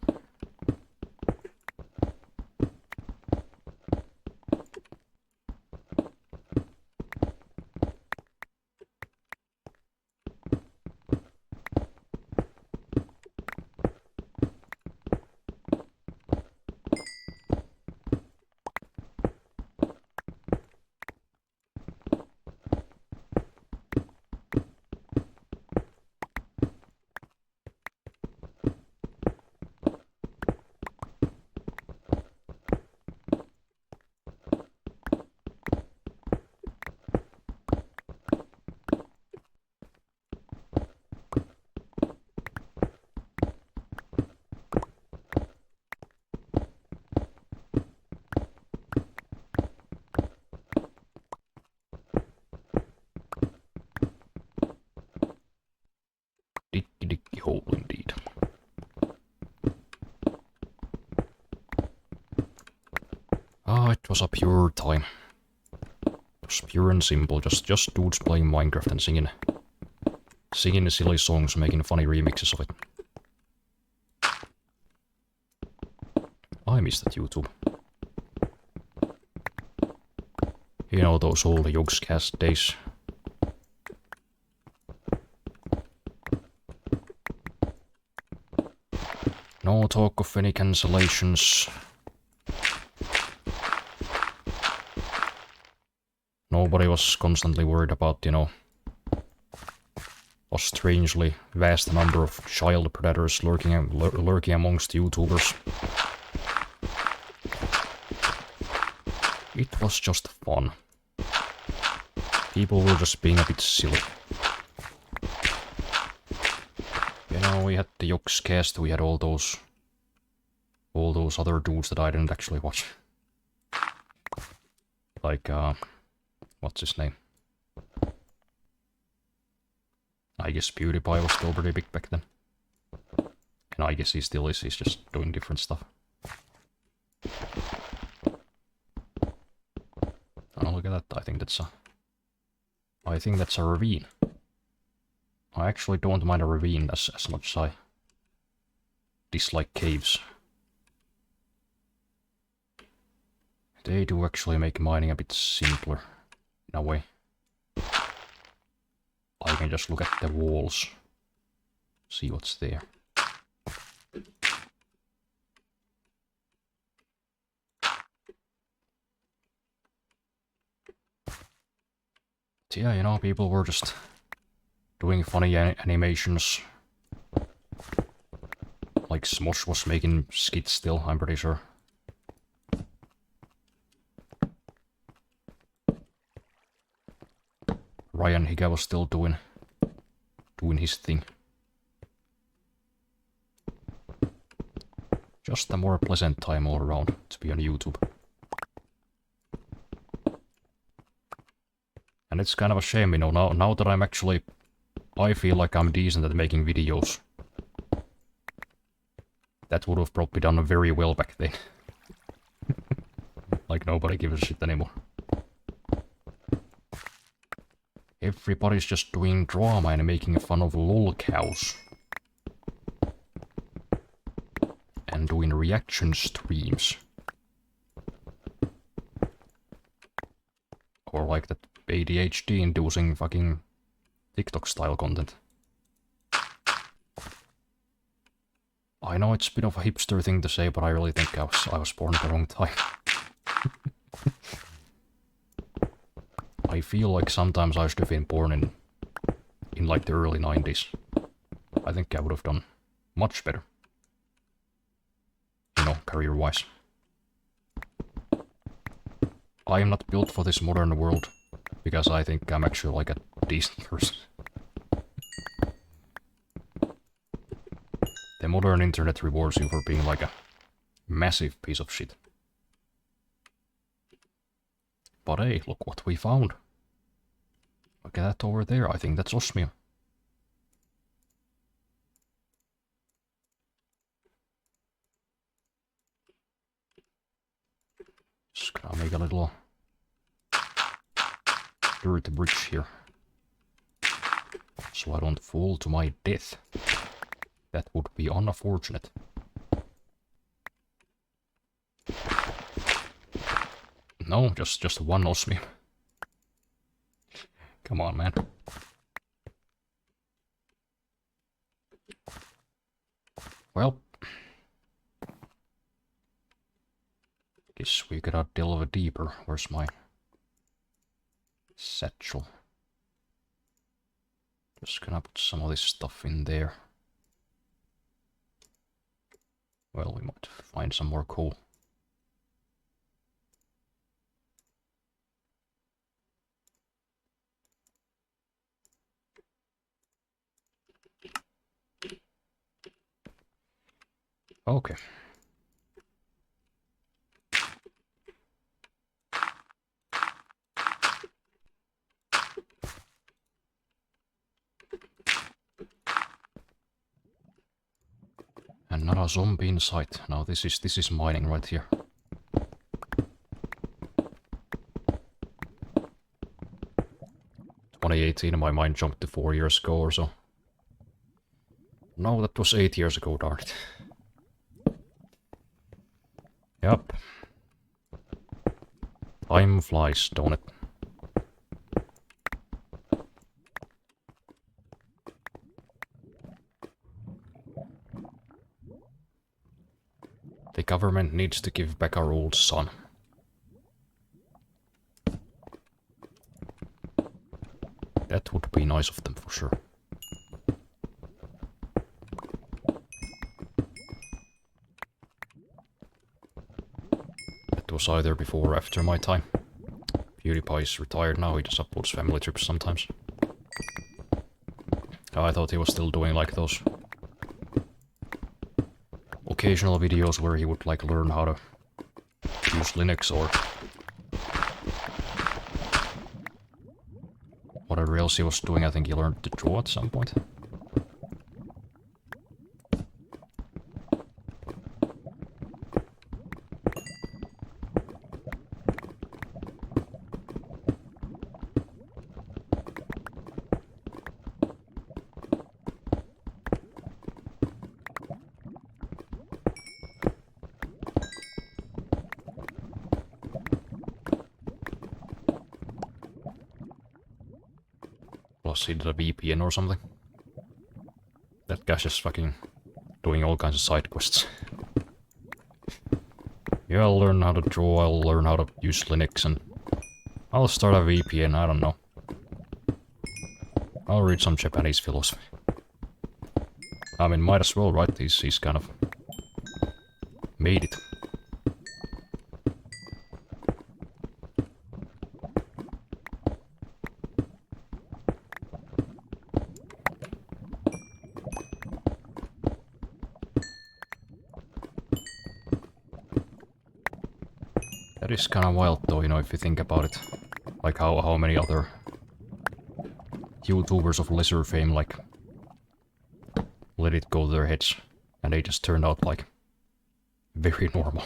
Dicky hole indeed. Ah, it was a pure time. It was pure and simple, just dudes playing Minecraft and singing silly songs, making funny remixes of it. I miss that YouTube. You know, those old Yogscast days. No talk of any cancellations. Nobody was constantly worried about, you know, a strangely vast number of child predators lurking amongst YouTubers. It was just fun. People were just being a bit silly. You know, we had the Yogscast, we had all those other dudes that I didn't actually watch. Like, what's his name? I guess PewDiePie was still pretty big back then. And I guess he still is, he's just doing different stuff. Oh, look at that, I think that's a ravine. I actually don't mind a ravine as much as I dislike caves. They do actually make mining a bit simpler, in a way. I can just look at the walls, see what's there. But yeah, you know, people were just doing funny animations. Like Smosh was making skits still, I'm pretty sure. Ryan Higa was still doing his thing. Just a more pleasant time all around to be on YouTube. And it's kind of a shame, you know, now that I'm actually... I feel like I'm decent at making videos. That would have probably done very well back then. Like nobody gives a shit anymore. Everybody's just doing drama and making fun of lol cows. And doing reaction streams. Or like that ADHD inducing fucking TikTok style content. I know it's a bit of a hipster thing to say, but I really think I was born at the wrong time. I feel like sometimes I should have been born in like the early 90s. I think I would have done much better. You know, career-wise. I am not built for this modern world, because I think I'm actually like a decent person. The modern internet rewards you for being like a massive piece of shit. But hey, look what we found. Look at that over there, I think that's osmium. Just gonna make a little dirt bridge here. So I don't fall to my death. That would be unfortunate. No, just one osmium. Come on, man. Well, guess we gotta delve deeper. Where's my satchel? Just gonna put some of this stuff in there. Well, we might find some more coal. Okay. And not a zombie in sight. Now this is mining right here. In 2018 my mind jumped to 4 years ago or so. No, that was 8 years ago, darn it. Yep. Time flies, don't it? The government needs to give back our old son. That would be nice of them for sure. That was either before or after my time. PewDiePie's retired now, he just uploads family trips sometimes. I thought he was still doing like those occasional videos where he would like learn how to use Linux or whatever else he was doing. I think he learned to draw at some point. Plus he did a VPN or something. That guy's just fucking doing all kinds of side quests. Yeah, I'll learn how to draw, I'll learn how to use Linux, and I'll start a VPN, I don't know. I'll read some Japanese philosophy. I mean, might as well, right? He's kind of made it. That is kind of wild though, you know, if you think about it. Like how many other YouTubers of lesser fame, like, let it go to their heads, and they just turned out, like, very normal.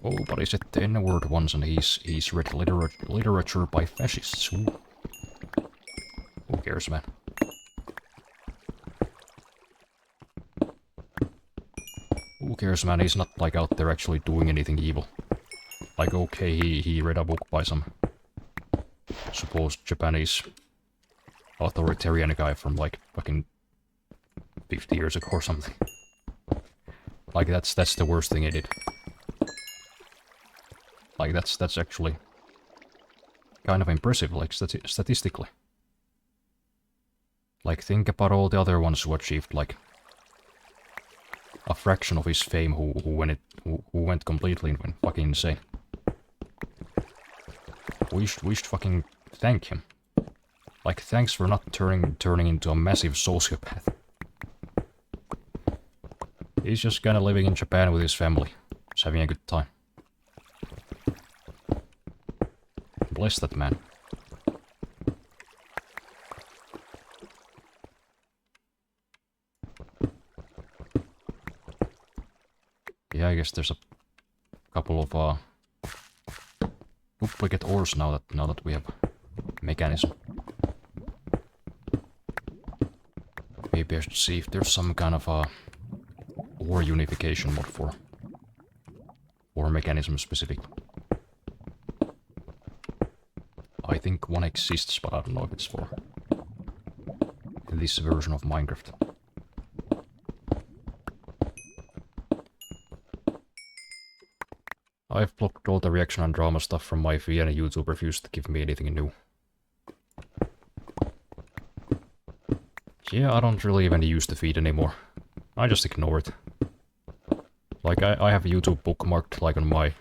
Oh, but he said the N-word once, and he's read literature by fascists. Who cares, man? Who cares, man? He's not, like, out there actually doing anything evil. Like, okay, he read a book by some supposed Japanese authoritarian guy from, like, fucking 50 years ago or something. Like, that's the worst thing he did. Like, that's actually kind of impressive, like, statistically. Like, think about all the other ones who achieved, like, a fraction of his fame, who went completely fucking insane. We should fucking thank him. Like, thanks for not turning into a massive sociopath. He's just kinda living in Japan with his family. He's having a good time. Bless that man. Yeah, I guess there's a couple of duplicate ores now that we have mechanism. Maybe I should see if there's some kind of ore unification mod for mechanism specific. I think one exists, but I don't know if it's for this version of Minecraft. I've blocked all the reaction and drama stuff from my feed, and YouTube refused to give me anything new. Yeah, I don't really even use the feed anymore. I just ignore it. Like, I have YouTube bookmarked, like, on my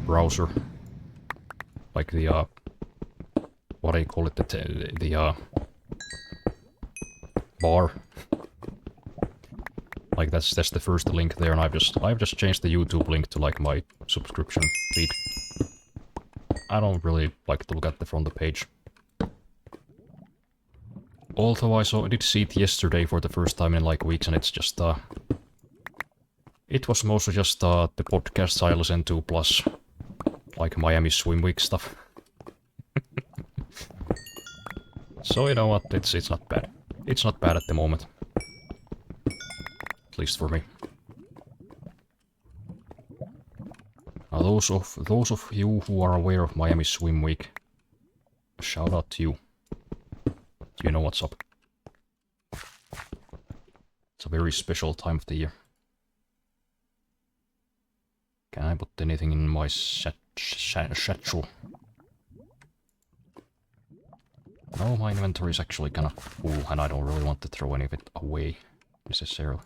browser. Like the, what do you call it? The bar. Like, that's the first link there, and I've just changed the YouTube link to, like, my subscription feed. I don't really like to look at the front of the page. Although I did see it yesterday for the first time in, like, weeks, and it's just, it was mostly just, the podcasts I listened to, plus, like, Miami Swim Week stuff. So, you know what, it's not bad. It's not bad at the moment. At least for me. Now, those of you who are aware of Miami Swim Week, shout out to you. You know what's up. It's a very special time of the year. Can I put anything in my satchel? No, my inventory is actually kind of full, and I don't really want to throw any of it away necessarily.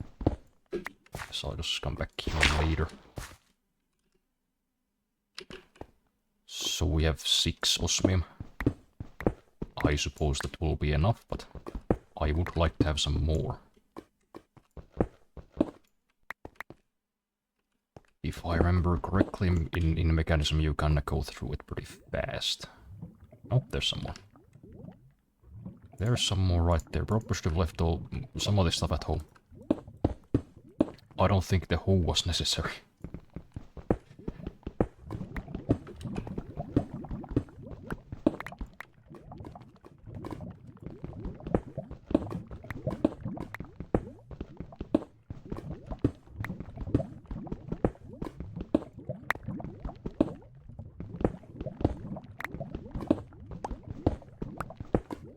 So I'll just come back here later. So we have 6 osmium. I suppose that will be enough, but I would like to have some more. If I remember correctly, in mechanism you can go through it pretty fast. Oh, there's some more. There's some more right there. Probably should have left some of this stuff at home. I don't think the hoe was necessary.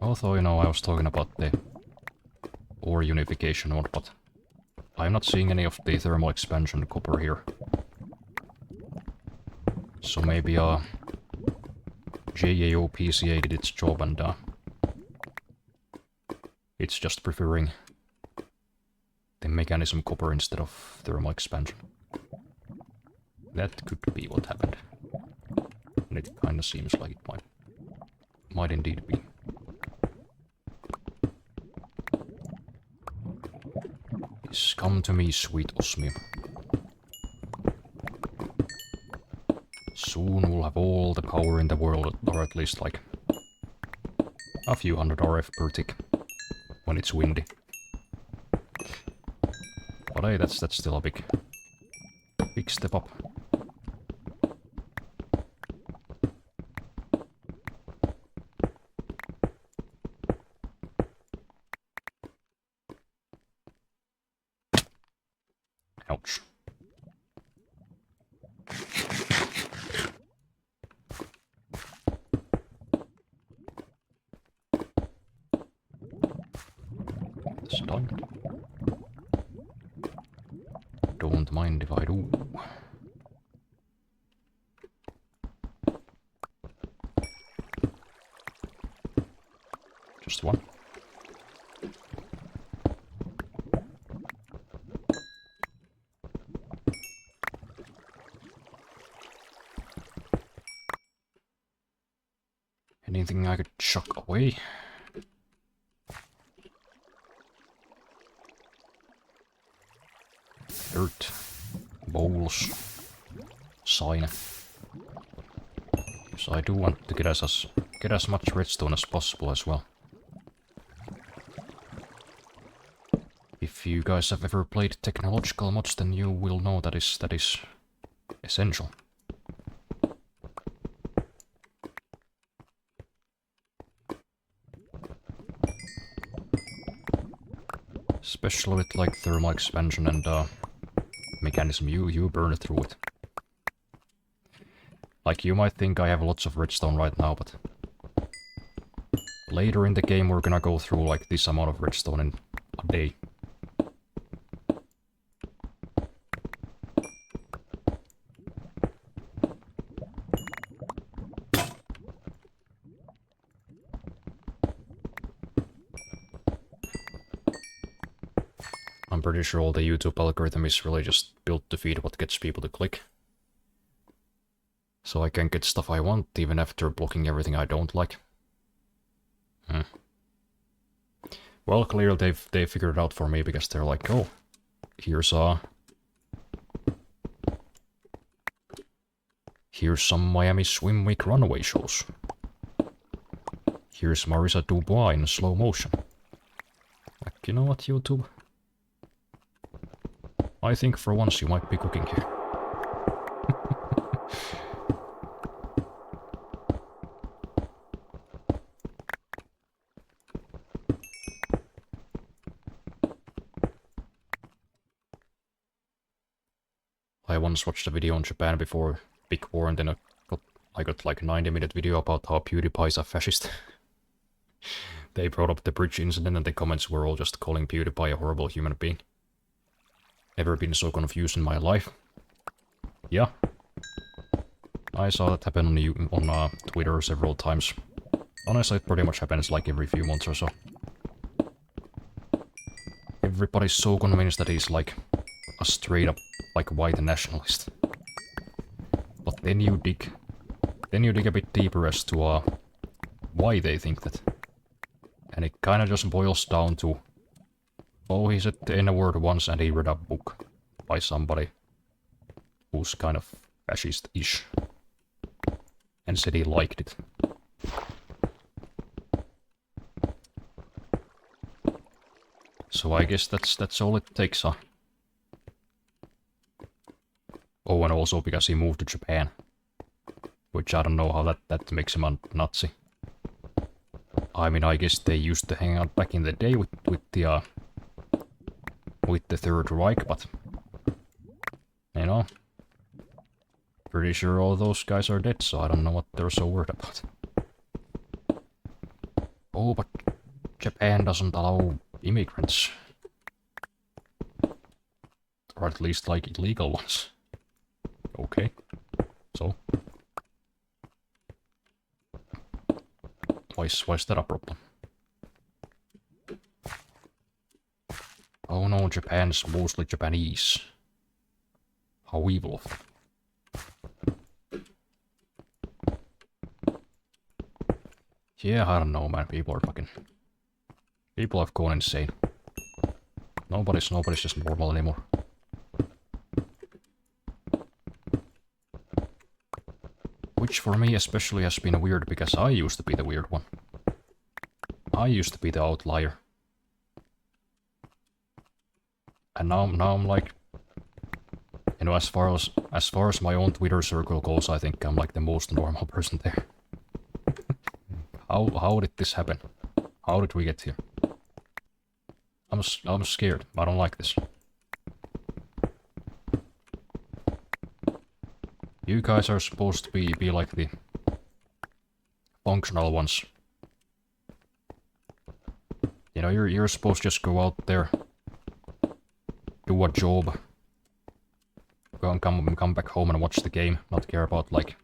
Although, you know, I was talking about the ore unification mod, but I'm not seeing any of the thermal expansion copper here. So maybe JAO PCA did its job, and it's just preferring the mechanism copper instead of thermal expansion. That could be what happened. And it kinda seems like it might indeed be. Please come to me, sweet osmium. Soon we'll have all the power in the world, or at least like a few hundred RF per tick when it's windy. But hey, that's still a big step up. Ouch. This done. Don't mind if I do. Just one. Anything I could chuck away? dirt, bowls, sign. So I do want to get as much redstone as possible as well. If you guys have ever played technological mods, then you will know that is essential. Especially with like thermal expansion and mechanism, you burn through it. Like, you might think I have lots of redstone right now, but later in the game we're gonna go through like this amount of redstone in a day. I'm pretty sure all the YouTube algorithm is really just built to feed what gets people to click. So I can get stuff I want even after blocking everything I don't like. Well, clearly they figured it out for me, because they're like, oh, here's some Miami Swim Week runaway shows. Here's Marissa Dubois in slow motion. Like, you know what, YouTube? I think for once you might be cooking here. I once watched a video on Japan before Big War, and then I got like a 90-minute video about how PewDiePie is a fascist. They brought up the bridge incident, and the comments were all just calling PewDiePie a horrible human being. Never been so confused in my life. Yeah. I saw that happen on Twitter several times. Honestly, it pretty much happens like every few months or so. Everybody's so convinced that he's like a straight up like white nationalist. But then you dig a bit deeper as to why they think that. And it kinda just boils down to, oh, he said the N-word once and he read a book by somebody who's kind of fascist-ish and said he liked it. So I guess that's all it takes, huh? Oh, and also because he moved to Japan. Which I don't know how that makes him a Nazi. I mean, I guess they used to hang out back in the day with the Third Reich, but you know, pretty sure all those guys are dead, so I don't know what they're so worried about. Oh, but Japan doesn't allow immigrants. Or at least like illegal ones. Okay, so why is that a problem? Oh no, Japan's mostly Japanese. How evil of them. Yeah, I don't know, man. People have gone insane. Nobody's just normal anymore. Which for me especially has been weird, because I used to be the weird one. I used to be the outlier. And now I'm like, you know, as far as my own Twitter circle goes, I think I'm like the most normal person there. How did this happen? How did we get here? I'm scared. I don't like this. You guys are supposed to be like the functional ones. You know, you're supposed to just go out there, do a job, go and come back home and watch the game, not care about like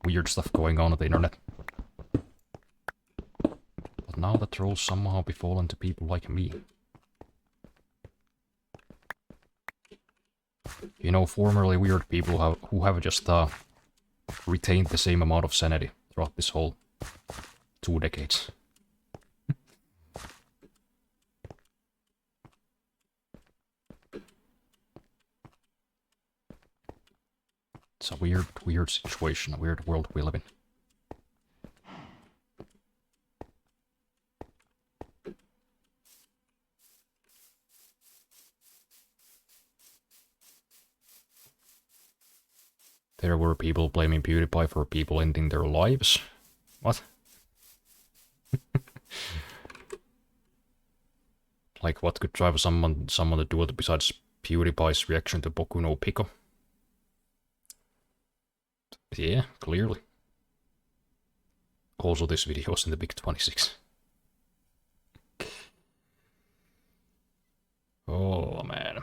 weird stuff going on the internet. But now that roles somehow befallen to people like me. You know, formerly weird people who have just retained the same amount of sanity throughout this whole 2 decades. It's a weird situation, a weird world we live in. There were people blaming PewDiePie for people ending their lives. What? Like, what could drive someone to do it besides PewDiePie's reaction to Boku no Pico? Yeah, clearly. Also, this video was in the Big 26. Oh, man.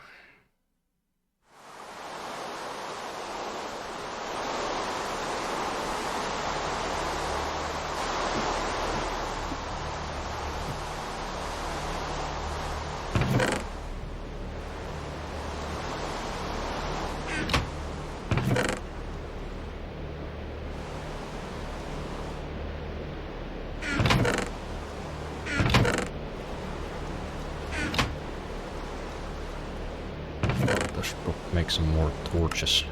Let's make some more torches.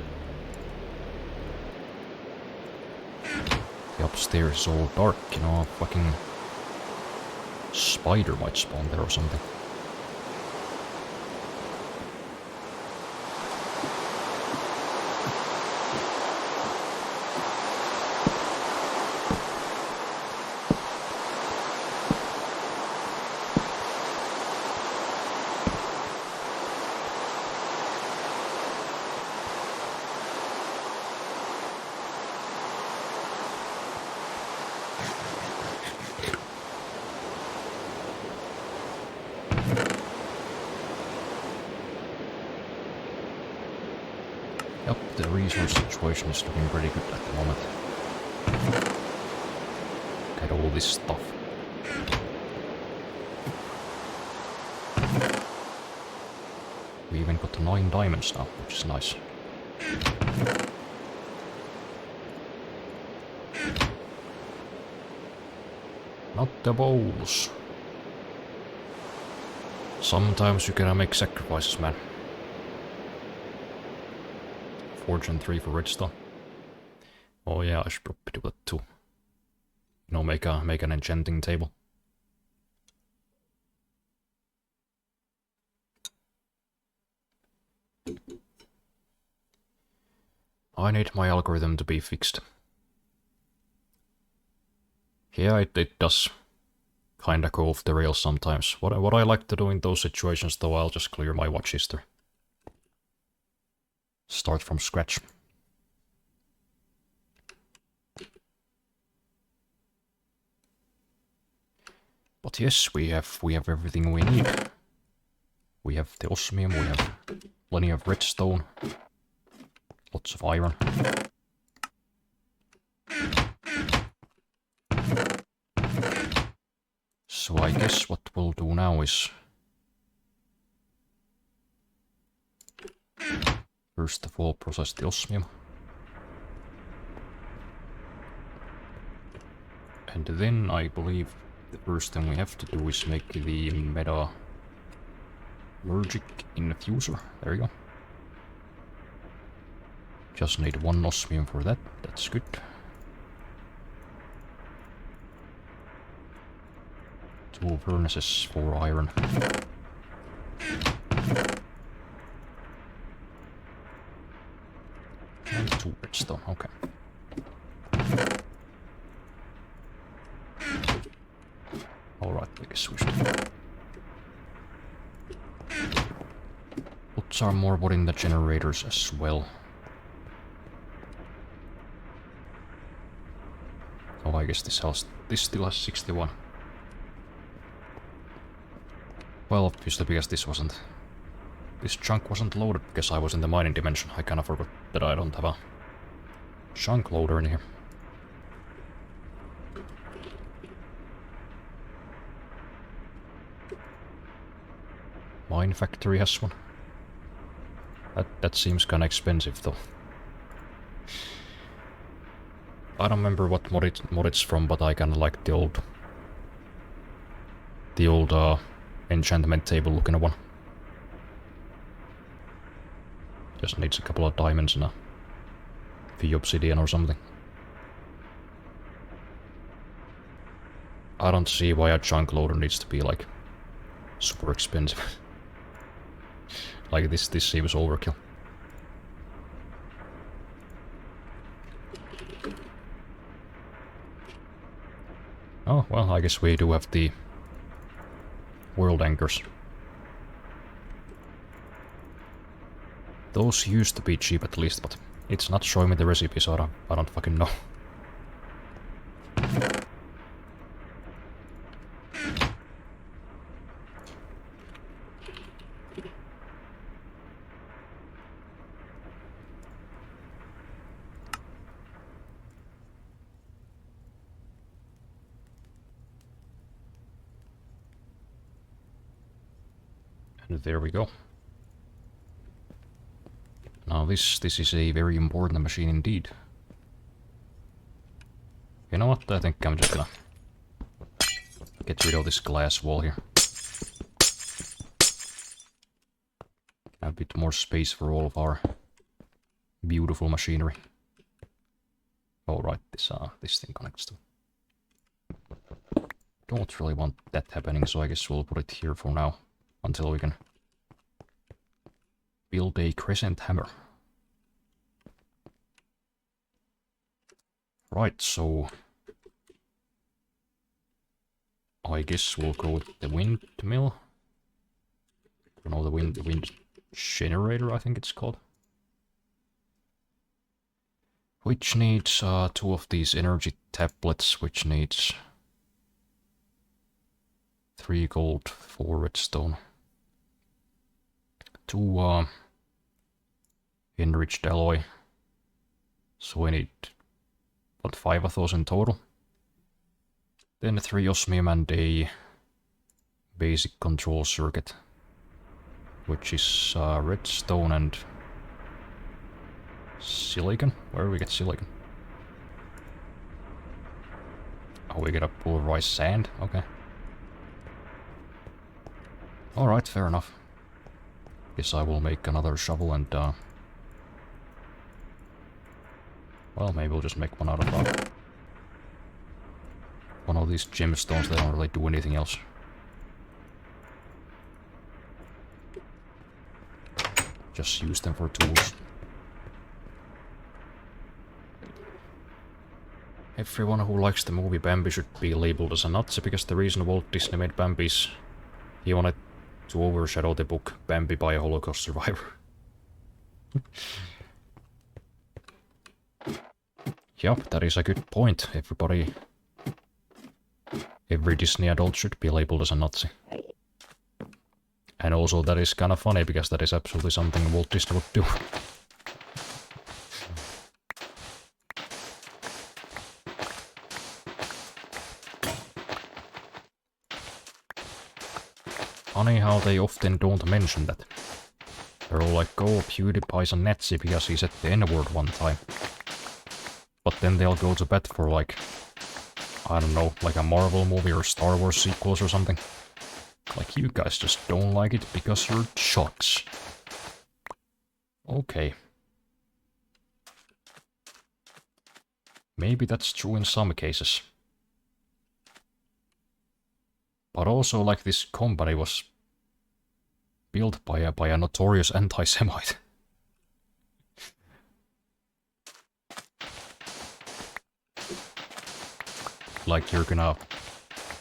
The upstairs is all dark, you know, a fucking spider might spawn there or something. Yep, the resource situation is looking pretty good at the moment. Get all this stuff. We even got 9 diamonds now, which is nice. Not the bowls. Sometimes you gotta make sacrifices, man. Fortune 3 for redstone. Oh yeah, I should probably do that too. You know, make an enchanting table. I need my algorithm to be fixed. Yeah, it does kinda go off the rails sometimes. What I like to do in those situations, though, I'll just clear my watch history. Start from scratch. But yes, we have everything we need. We have the osmium, we have plenty of redstone, lots of iron. So I guess what we'll do now is first of all process the osmium. And then I believe the first thing we have to do is make the metallurgic infuser. There you go. Just need 1 osmium for that. That's good. 2 furnaces for iron. And 2 redstone, okay. Alright, I guess we should put some more wood in the generators as well. Oh, I guess this still has 61. Well, obviously because this chunk wasn't loaded because I was in the mining dimension. I kinda forgot that I don't have a chunk loader in here. Mine factory has one. That seems kinda expensive though. I don't remember what mod it's from, but I kinda like the old enchantment table looking one. Just needs a couple of diamonds and a the obsidian or something. I don't see why a chunk loader needs to be like super expensive. Like this seems overkill. Oh, well, I guess we do have the world anchors. Those used to be cheap at least, but it's not showing me the recipe, so I don't fucking know. And there we go. Now this is a very important machine indeed. You know what? I think I'm just gonna get rid of this glass wall here. A bit more space for all of our beautiful machinery. Oh right, this thing connects to. Don't really want that happening, so I guess we'll put it here for now. Until we can build a crescent hammer. Right, so I guess we'll go with the windmill. I don't know, the wind generator, I think it's called. Which needs 2 of these energy tablets, which needs 3 gold, 4 redstone. 2 enriched alloy. So we need, what, 5 of those in total? Then 3 osmium and a basic control circuit, which is redstone and silicon. Where do we get silicon? Oh, we get a pulverized sand? Okay. Alright, fair enough. Guess I will make another shovel and well, maybe we'll just make one out of one of these gemstones. They don't really do anything else. Just use them for tools. Everyone who likes the movie Bambi should be labeled as a Nazi, because the reason Walt Disney made Bambi is he wanted to overshadow the book Bambi by a Holocaust survivor. Yup, that is a good point. Every Disney adult should be labeled as a Nazi. And also that is kind of funny, because that is absolutely something Walt Disney would do. Funny how they often don't mention that. They're all like, oh, PewDiePie's a Nazi because he said the N-word one time. But then they'll go to bat for like, I don't know, like a Marvel movie or Star Wars sequels or something. Like, you guys just don't like it because you're jocks. Okay. Maybe that's true in some cases. But also, like, this company was built by a notorious anti-Semite. Like, you're gonna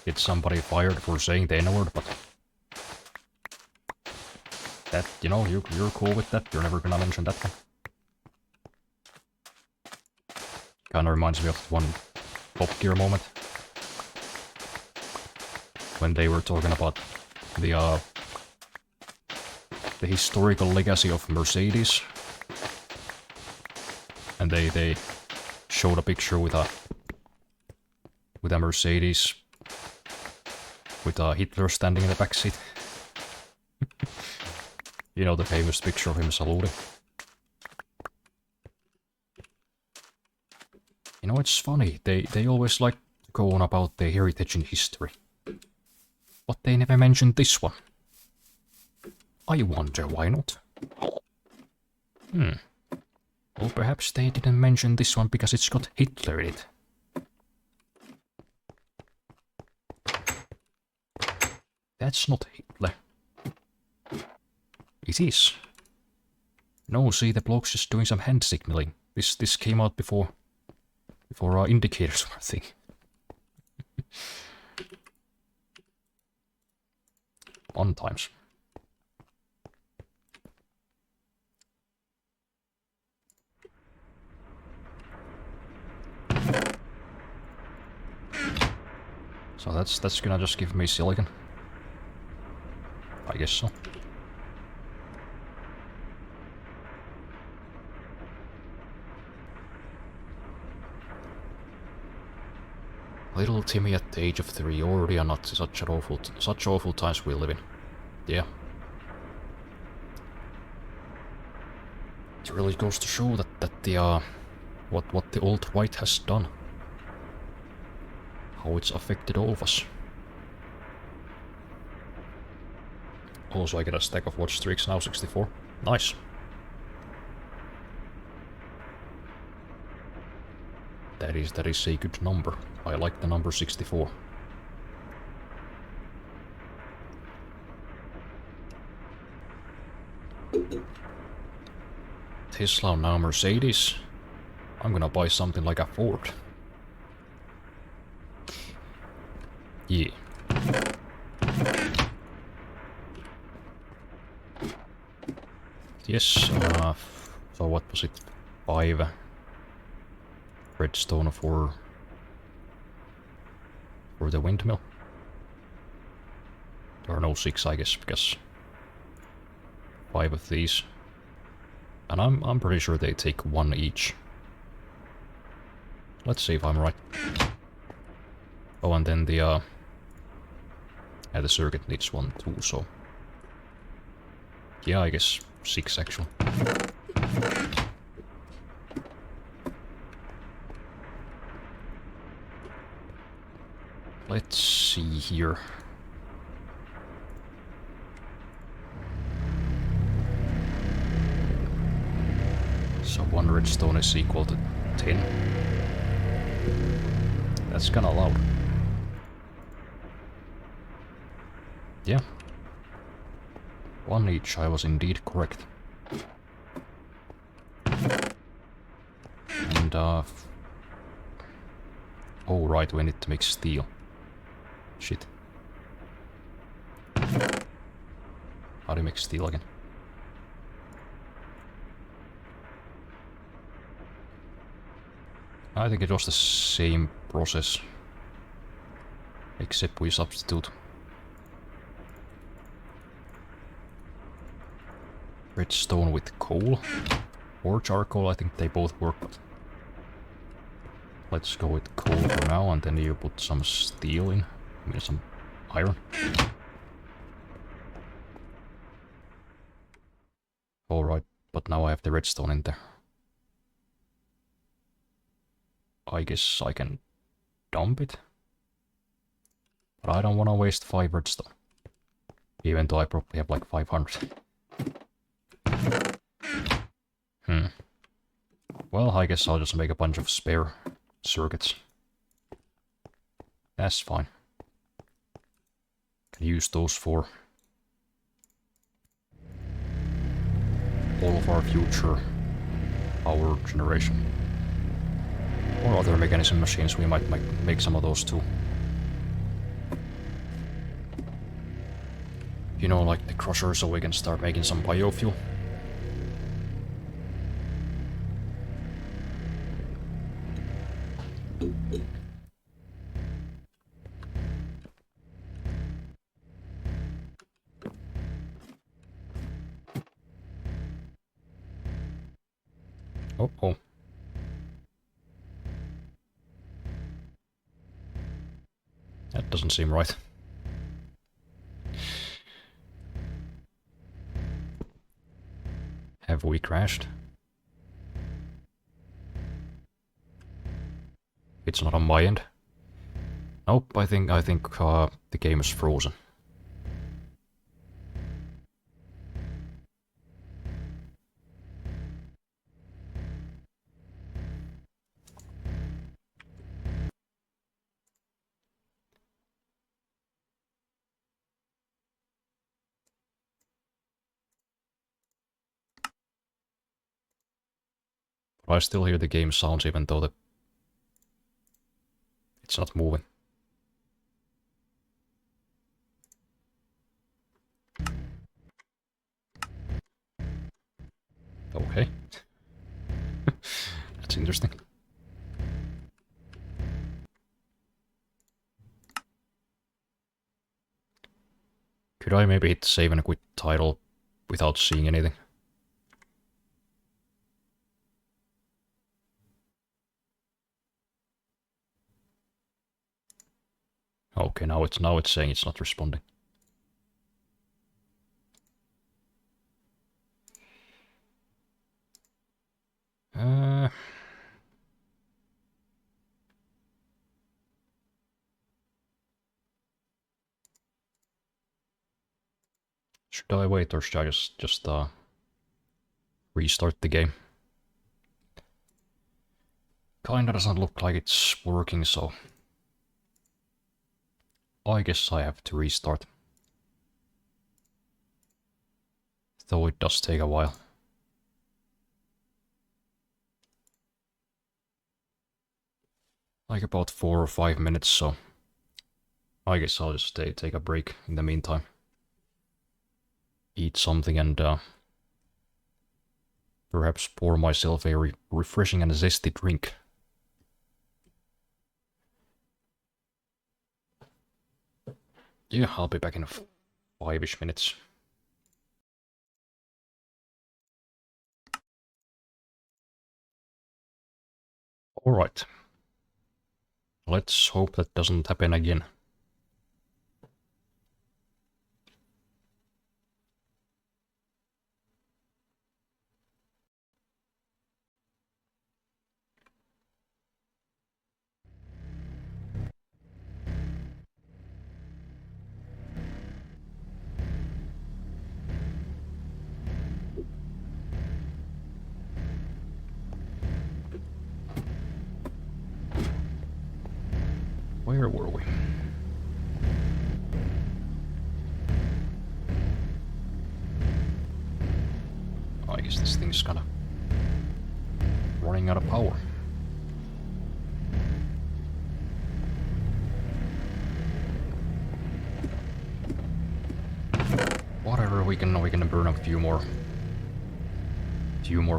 get somebody fired for saying the N-word, but that, you know, you're cool with that. You're never gonna mention that one. Kinda reminds me of one Top Gear moment. When they were talking about the historical legacy of Mercedes. And they showed a picture with a Mercedes with Hitler standing in the backseat. You know, the famous picture of him saluting. You know, it's funny, they always like to go on about their heritage and history. But they never mentioned this one. I wonder why not. Or perhaps they didn't mention this one because it's got Hitler in it. That's not Hitler. It is. No, see, the bloke's just doing some hand signaling. This came out before our indicators were a thing. On times. So that's gonna just give me silicon. I guess so. Little Timmy at the age of 3 already are not such awful times we live in. Yeah. It really goes to show that the what the alt-right has done. How it's affected all of us. Also, I get a stack of watch streaks now, 64. Nice. That is a good number. I like the number 64. Tesla, now Mercedes. I'm gonna buy something like a Ford. Yeah. Yes, so what was it? 5 redstone for the windmill? There are no 6, I guess, because 5 of these. And I'm pretty sure they take 1 each. Let's see if I'm right. Oh, and then the circuit needs 1 too, so yeah, I guess 6 actually. Let's see here. So 1 redstone is equal to 10. That's kinda loud. Yeah. 1 each, I was indeed correct. And oh right, we need to make steel. Shit. How do you make steel again? I think it was the same process, except we substitute redstone with coal or charcoal. I think they both work, but let's go with coal for now, and then you put some steel in. I mean, some iron. Alright, but now I have the redstone in there. I guess I can dump it. But I don't want to waste 5 redstone. Even though I probably have like 500. Well, I guess I'll just make a bunch of spare circuits. That's fine. Can use those for all of our future power generation. Or other mechanism machines, we might make some of those too. You know, like the crusher, so we can start making some biofuel. Oh. That doesn't seem right. Have we crashed? It's not on my end. Nope, I think the game is frozen. But I still hear the game sounds even though it's not moving. Okay. That's interesting. Could I maybe hit save and quit title without seeing anything? Okay, now it's saying it's not responding. Should I wait or should I just restart the game? Kinda doesn't look like it's working, so I guess I have to restart. Though it does take a while. Like about 4 or 5 minutes, so I guess I'll just take a break in the meantime. Eat something and perhaps pour myself a refreshing and zesty drink. Yeah, I'll be back in 5-ish minutes. Alright. Let's hope that doesn't happen again. Where were we? I guess this thing's kinda running out of power. Whatever, we can burn a few more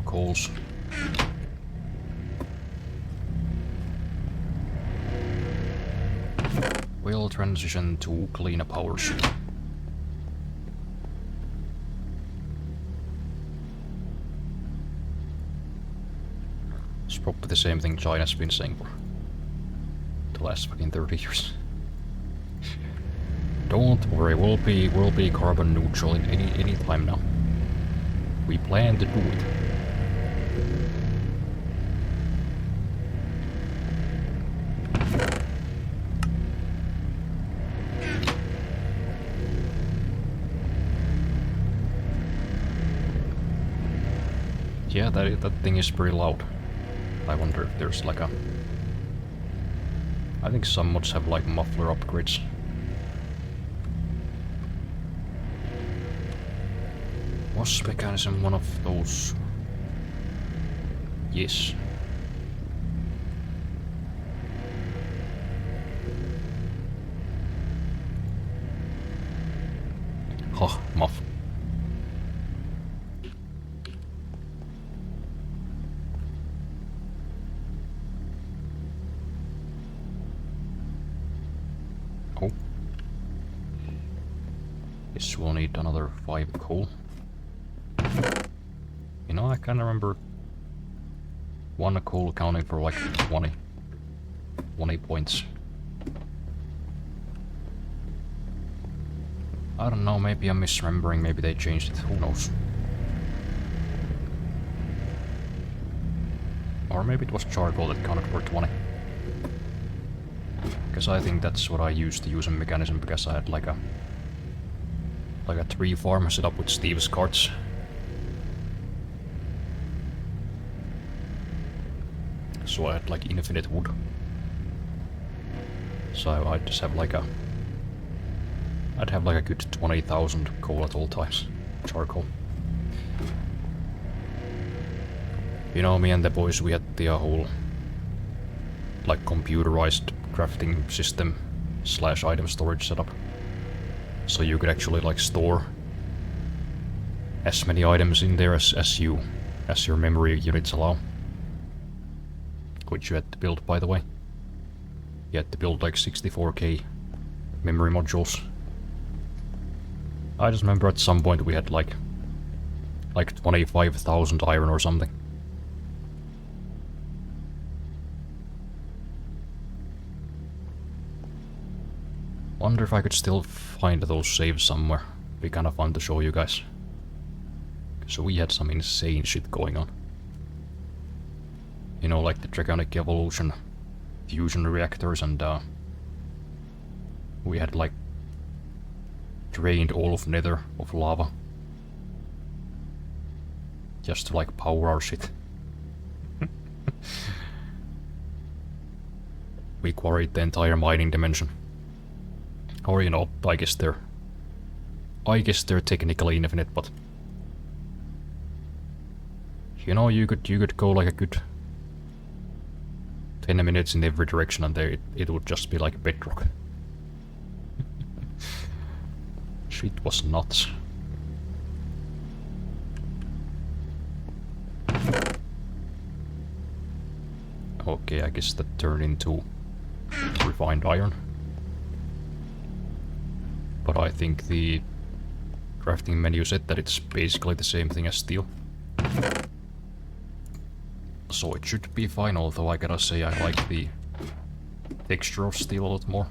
coals. We'll transition to cleaner powers. It's probably the same thing China's been saying for the last fucking 30 years. Don't worry, we'll be carbon neutral in any time now. We plan to do it. Yeah, that thing is pretty loud. I wonder if there's like a... I think some mods have like muffler upgrades. Was mechanism one of those? Yes. Huh, muff. Oh. Guess we'll need another 5 coal. You know, I can't remember one coal accounting for like 20 points. I don't know, maybe I'm misremembering, maybe they changed it, who knows. Or maybe it was charcoal that counted for 20. Because I think that's what I used to use a mechanism, because I had like a tree farm set up with Steve's carts. So I had like infinite wood. So I'd just have like I'd have like a good 20,000 coal at all times. Charcoal. You know, me and the boys, we had the whole, like, computerized crafting system slash item storage setup. So you could actually, like, store as many items in there as your memory units allow. Which you had to build, by the way. You had to build like 64K memory modules. I just remember at some point we had like 25,000 iron or something. Wonder if I could still find those saves somewhere. Be kind of fun to show you guys. So we had some insane shit going on. You know, like the Draconic Evolution fusion reactors, and we had like drained all of Nether of lava just to like power our shit. We quarried the entire mining dimension. Or, you know, I guess they're technically infinite, but you know, you could go like a good 10 minutes in every direction and there it would just be like bedrock. Shit was nuts. Okay, I guess that turned into refined iron. But I think the crafting menu said that it's basically the same thing as steel. So it should be fine, although I gotta say I like the texture of steel a lot more.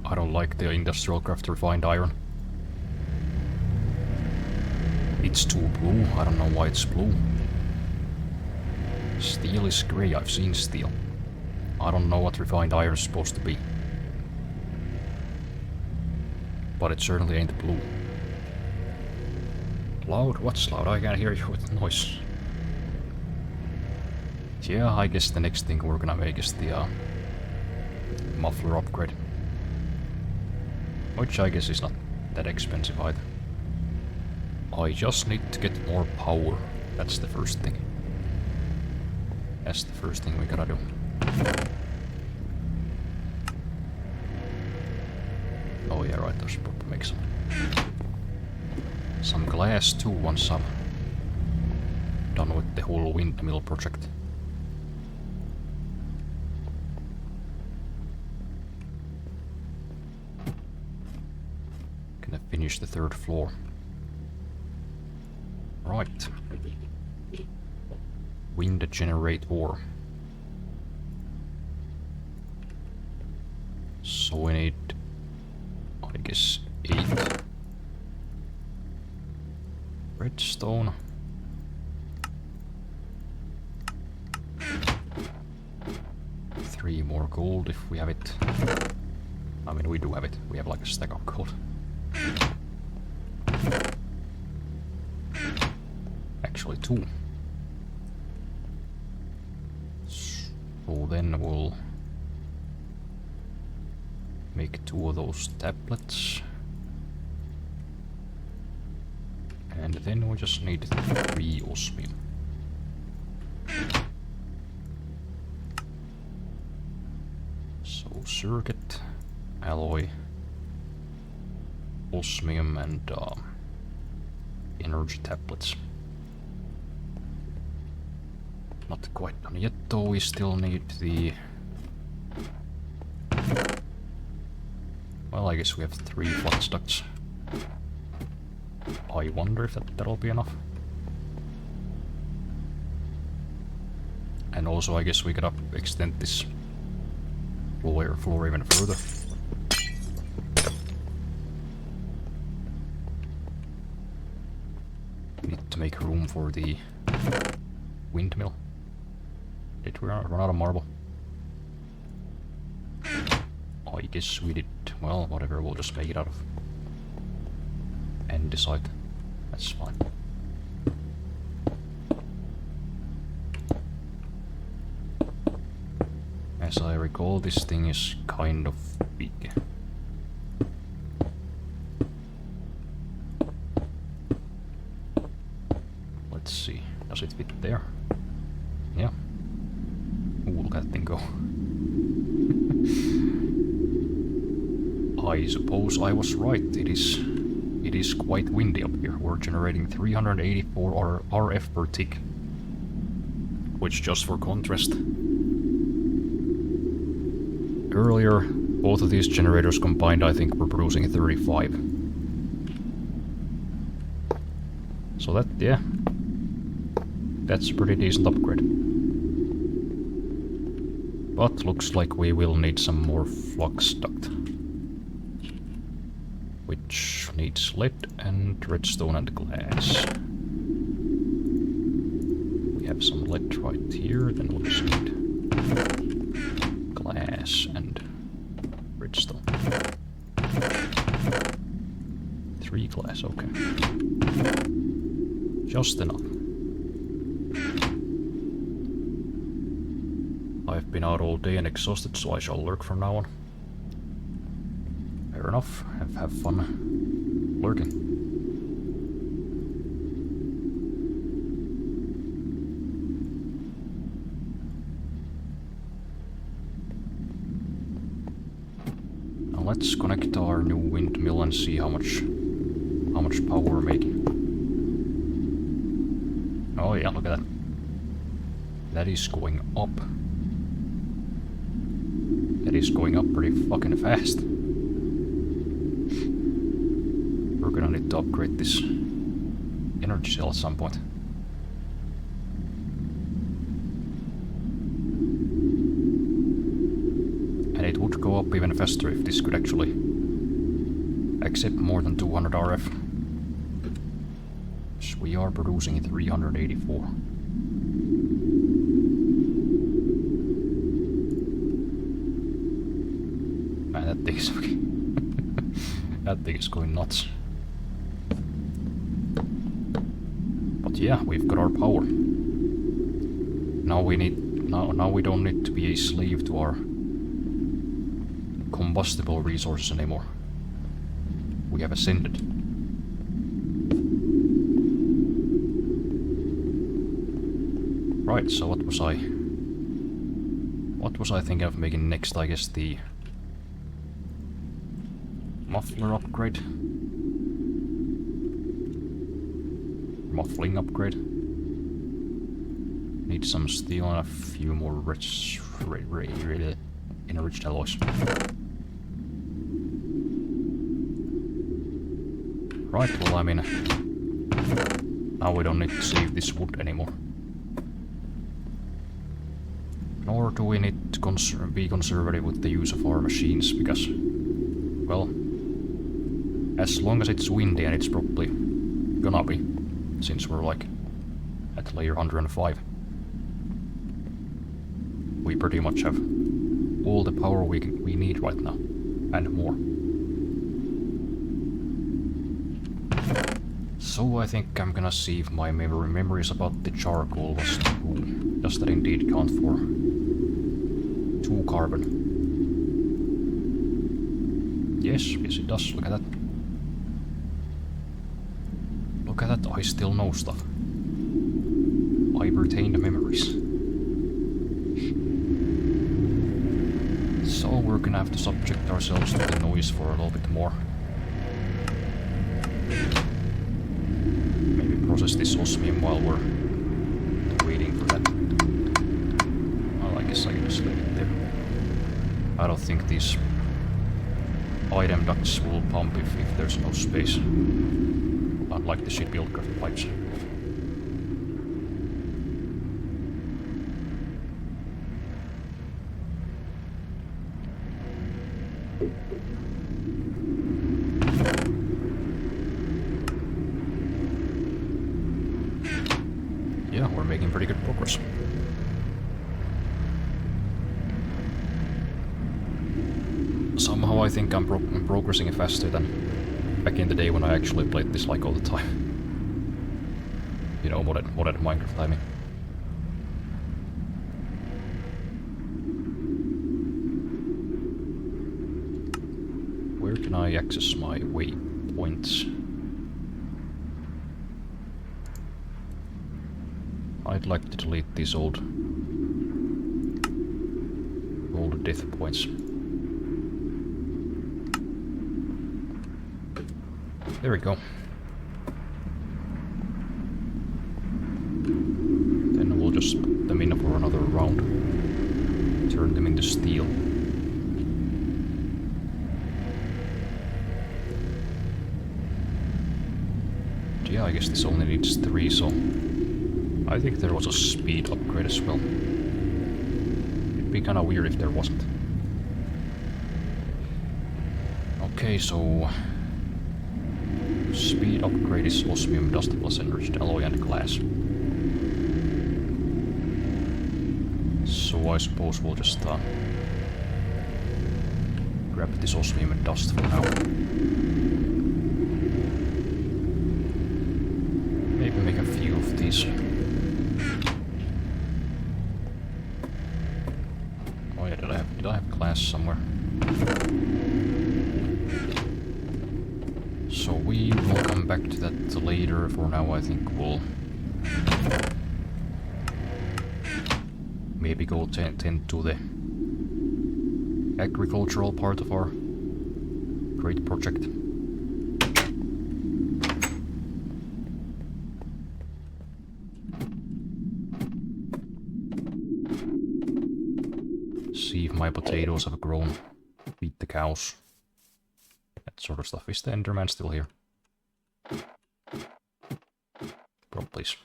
I don't like the industrial craft refined iron. It's too blue, I don't know why it's blue. Steel is grey, I've seen steel. I don't know what refined iron is supposed to be. But it certainly ain't blue. Loud? What's loud? I can't hear you with noise. Yeah, I guess the next thing we're gonna make is the muffler upgrade. Which I guess is not that expensive either. I just need to get more power. That's the first thing. That's the first thing we gotta do. Oh yeah, right, I should probably make some glass too once I'm done with the whole windmill project. Gonna finish the third floor. Right. Wind generator. So we need, I guess, 8 redstone. Three more gold if we have it. I mean, we do have it. We have like a stack of gold. Actually 2. So then we'll make 2 of those tablets. And then we just need 3 osmium. So circuit, alloy, osmium, and energy tablets. Not quite done yet though, we still need the... Well, I guess we have 3 flux ducts. I wonder if that'll be enough. And also I guess we gotta extend this floor even further. Need to make room for the windmill. Did we run out of marble? I guess we did. Well, whatever, we'll just make it out of andesite. That's fine. As I recall, this thing is kind of big. Let's see. Yeah. Ooh, look at that thing go. I suppose I was right. It is quite windy up here. We're generating 384 RF per tick. Which, just for contrast, earlier both of these generators combined I think were producing 35. So that, yeah, that's a pretty decent upgrade. But looks like we will need some more flux duct. Which needs lead and redstone and glass. We have some lead right here, then we'll just need glass and redstone. 3 glass, okay. Just enough. I've been out all day and exhausted, so I shall lurk from now on. Fair enough. Have fun lurking. Now let's connect our new windmill and see how much power we're making. Oh yeah, look at that. That is going up. That is going up pretty fucking fast. We're gonna need to upgrade this energy cell at some point. And it would go up even faster if this could actually accept more than 200 RF. So we are producing 384. Man, that thing is that thing is going nuts. But yeah, we've got our power. Now we don't need to be a slave to our combustible resources anymore. We have ascended. Right, so what was I thinking of making next? I guess the muffler upgrade. Muffling upgrade. Need some steel and a few more rich enriched alloys. Right, well, I mean, now we don't need to save this wood anymore. Nor do we need to be conservative with the use of our machines, because, well, as long as it's windy, and it's probably gonna be, since we're like at layer 105, we pretty much have all the power we need right now, and more. So I think I'm gonna see if my memories about the charcoal was true. Does that indeed count for 2 carbon? Yes, it does. Look at that. Look at that, I still know stuff. I retain the memories. So we're gonna have to subject ourselves to the noise for a little bit more. Maybe process this osmium while we're waiting for that. Well, I guess I can just leave it there. I don't think these item ducts will pump if there's no space. Unlike the shipbuild pipes. Yeah, we're making pretty good progress. Somehow I think I'm progressing faster than back in the day when I actually played this like all the time. You know, modded Minecraft, I mean. Where can I access my waypoints? I'd like to delete these old all the death points. There we go. Then we'll just put them in for another round. Turn them into steel. Yeah, I guess this only needs 3, so I think there was a speed upgrade as well. It'd be kinda weird if there wasn't. Okay, so speed upgrade is osmium dust plus enriched alloy and glass. So I suppose we'll just grab this osmium and dust for now. Maybe make a few of these. Oh yeah, did I have glass somewhere? So we will come back to that later. For now, I think we'll maybe go tend to the agricultural part of our great project. See if my potatoes have grown. Feed the cows. That sort of stuff. Is the Enderman still here? Bro, please.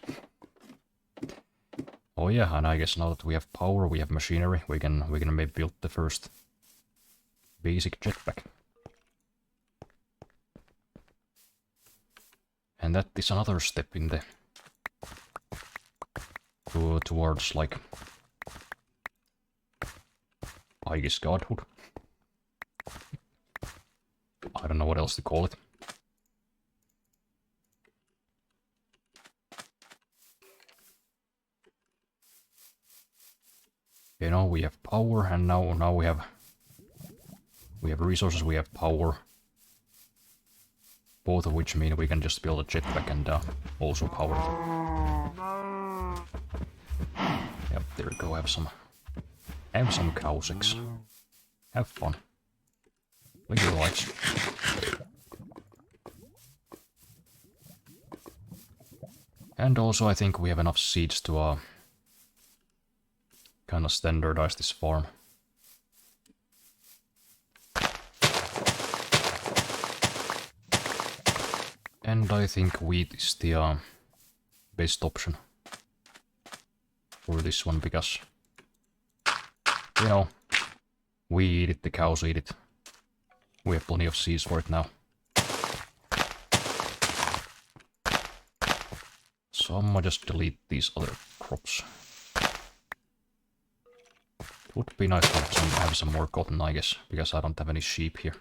Oh yeah, and I guess now that we have power, we have machinery, we can maybe build the first basic jetpack. And that is another step in the towards, like, I guess godhood. I don't know what else to call it. You know, we have power, and now we have resources, we have power. Both of which mean we can just build a jetpack and also power it. Yep, there we go. Have some cow sex. Have fun. Lick your lights. And also, I think we have enough seeds to kind of standardize this farm. And I think wheat is the best option for this one, because, you know, we eat it, the cows eat it. We have plenty of seeds for it now. So I might just delete these other crops. It would be nice to have some more cotton, I guess, because I don't have any sheep here.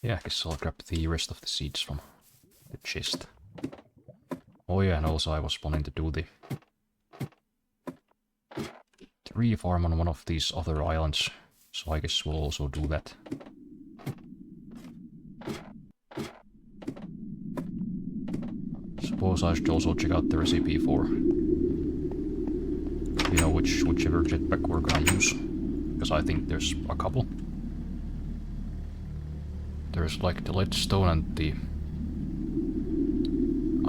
Yeah, I guess I'll grab the rest of the seeds from the chest. Oh yeah, and also I was planning to do the tree farm on one of these other islands, so I guess we'll also do that. Suppose I should also check out the recipe for, you know, whichever jetpack we're gonna use, because I think there's a couple. There's like the leadstone and the,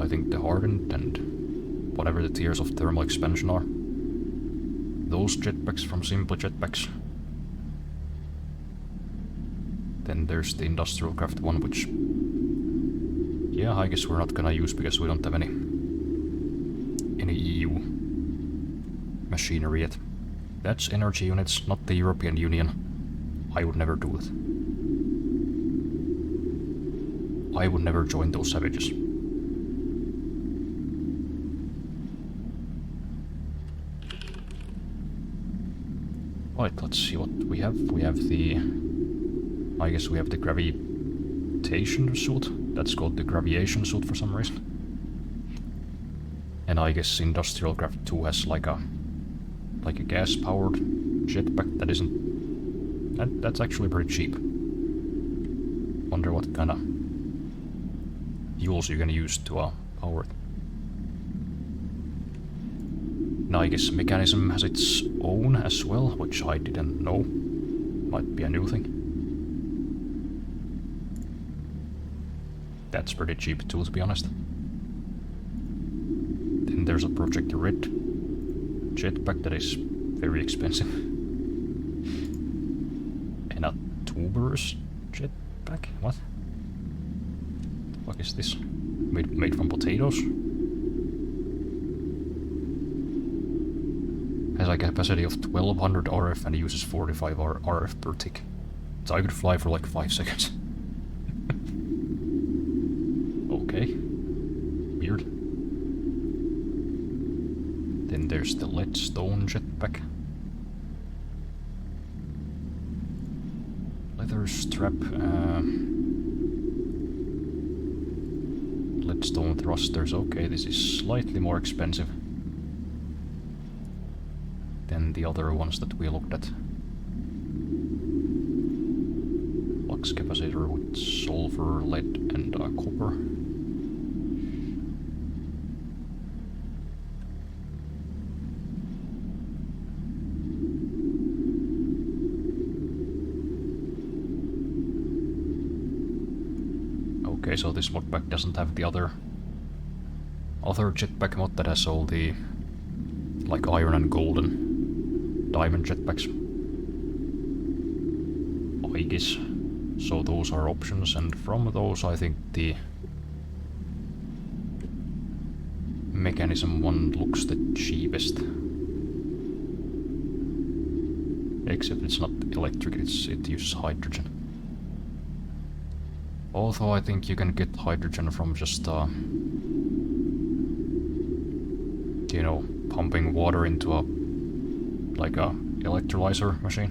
I think the hardened and whatever the tiers of thermal expansion are. Those jetpacks from Simple Jetpacks. Then there's the industrial craft one, which, yeah, I guess we're not gonna use because we don't have any EU machinery yet. That's energy units, not the European Union. I would never do it. I would never join those savages. Right, let's see what we have. We have the, I guess we have the gravitation suit. That's called the graviation suit for some reason. And I guess Industrial Craft 2 has like a gas-powered jetpack that isn't... That's actually pretty cheap. Wonder what kind of fuels you can use to power it. Now I guess mechanism has its own as well, which I didn't know. Might be a new thing. That's pretty cheap too, to be honest. Then there's a Project Red jetpack that is very expensive. And a tuberous jetpack? What? The fuck is this? Made from potatoes? Has a capacity of 1200 RF and uses 45 RF per tick. So I could fly for like 5 seconds. Okay. Weird. Then there's the leadstone jetpack. Leather strap. Leadstone thrusters. Okay, this is slightly more expensive than the other ones that we looked at. Flux capacitor with sulfur, lead, and copper. Okay, so this mod pack doesn't have the other jetpack mod that has all the like iron and gold and diamond jetpacks. I guess. So those are options, and from those I think the mechanism one looks the cheapest. Except it's not electric, it uses hydrogen. Although I think you can get hydrogen from just you know, pumping water into a like a electrolyzer machine,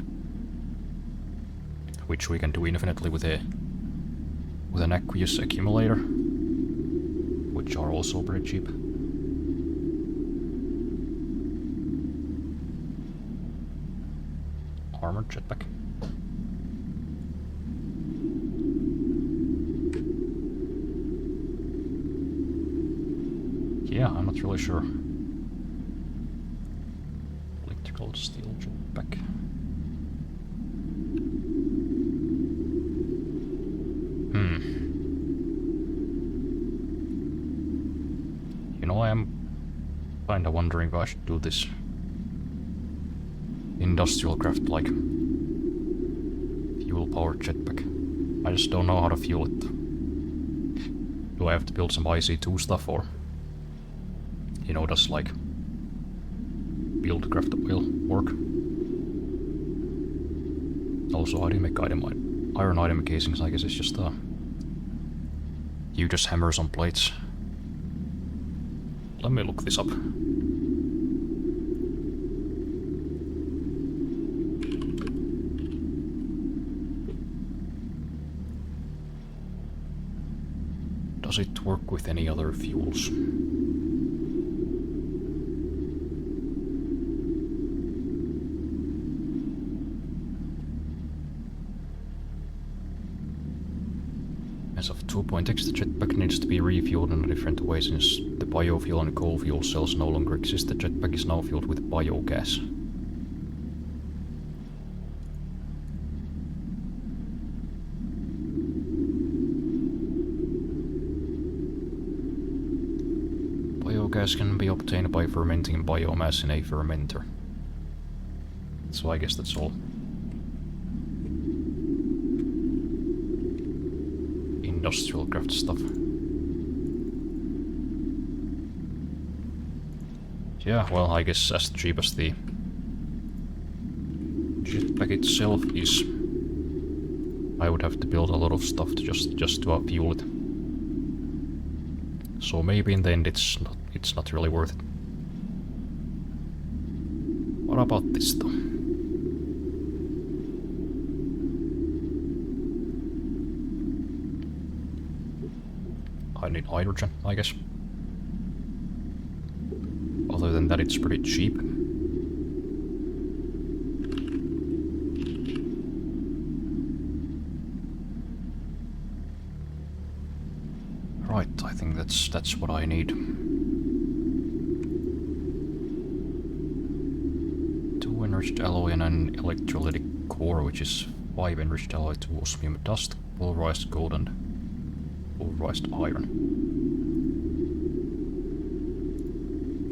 which we can do infinitely with an aqueous accumulator, which are also pretty cheap. Armored jetpack. Yeah, I'm not really sure. Electrical steel jetpack. You know, I am kinda wondering if I should do this industrial craft like fuel powered jetpack. I just don't know how to fuel it. Do I have to build some IC2 stuff, or you know, does like build craft oil work? Also, how do you make iron item casings? I guess it's just you just hammer some plates. Let me look this up. Does it work with any other fuels? As of 2.x, the jetpack needs to be refueled in a different way since the biofuel and coal fuel cells no longer exist. The jetpack is now fueled with biogas. Biogas can be obtained by fermenting biomass in a fermenter. So I guess that's all. Industrial craft stuff. Yeah, well, I guess as cheap as the jetpack itself is, I would have to build a lot of stuff to just to fuel it. So maybe in the end it's not really worth it. What about this though? I need hydrogen, I guess. Other than that, it's pretty cheap. Right, I think that's what I need. 2 enriched alloy and an electrolytic core, which is 5 enriched alloy to osmium dust, pulverized gold and pulverized iron.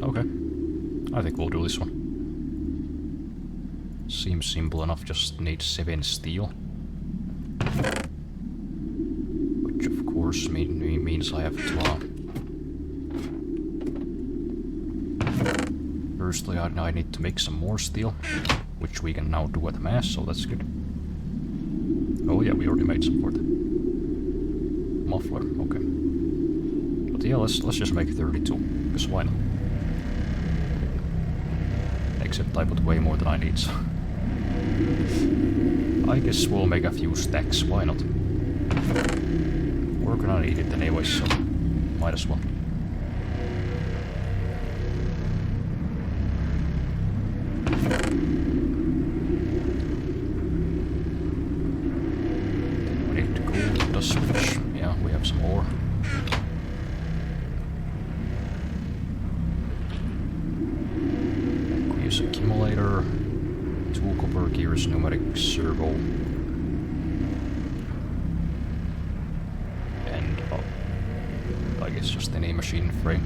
Okay, I think we'll do this one. Seems simple enough, just need 7 steel. Which of course means I have to... Firstly, I need to make some more steel, which we can now do at mass, so that's good. Oh yeah, we already made some for the muffler, okay. But yeah, let's just make 32, because why not? Except I put way more than I need, so... I guess we'll make a few stacks, why not? We're gonna need it anyway, so might as well. We need to go with the switch. Yeah, we have some ore. Aqueous accumulator, 2 copper gears, pneumatic servo. And I guess just any machine frame.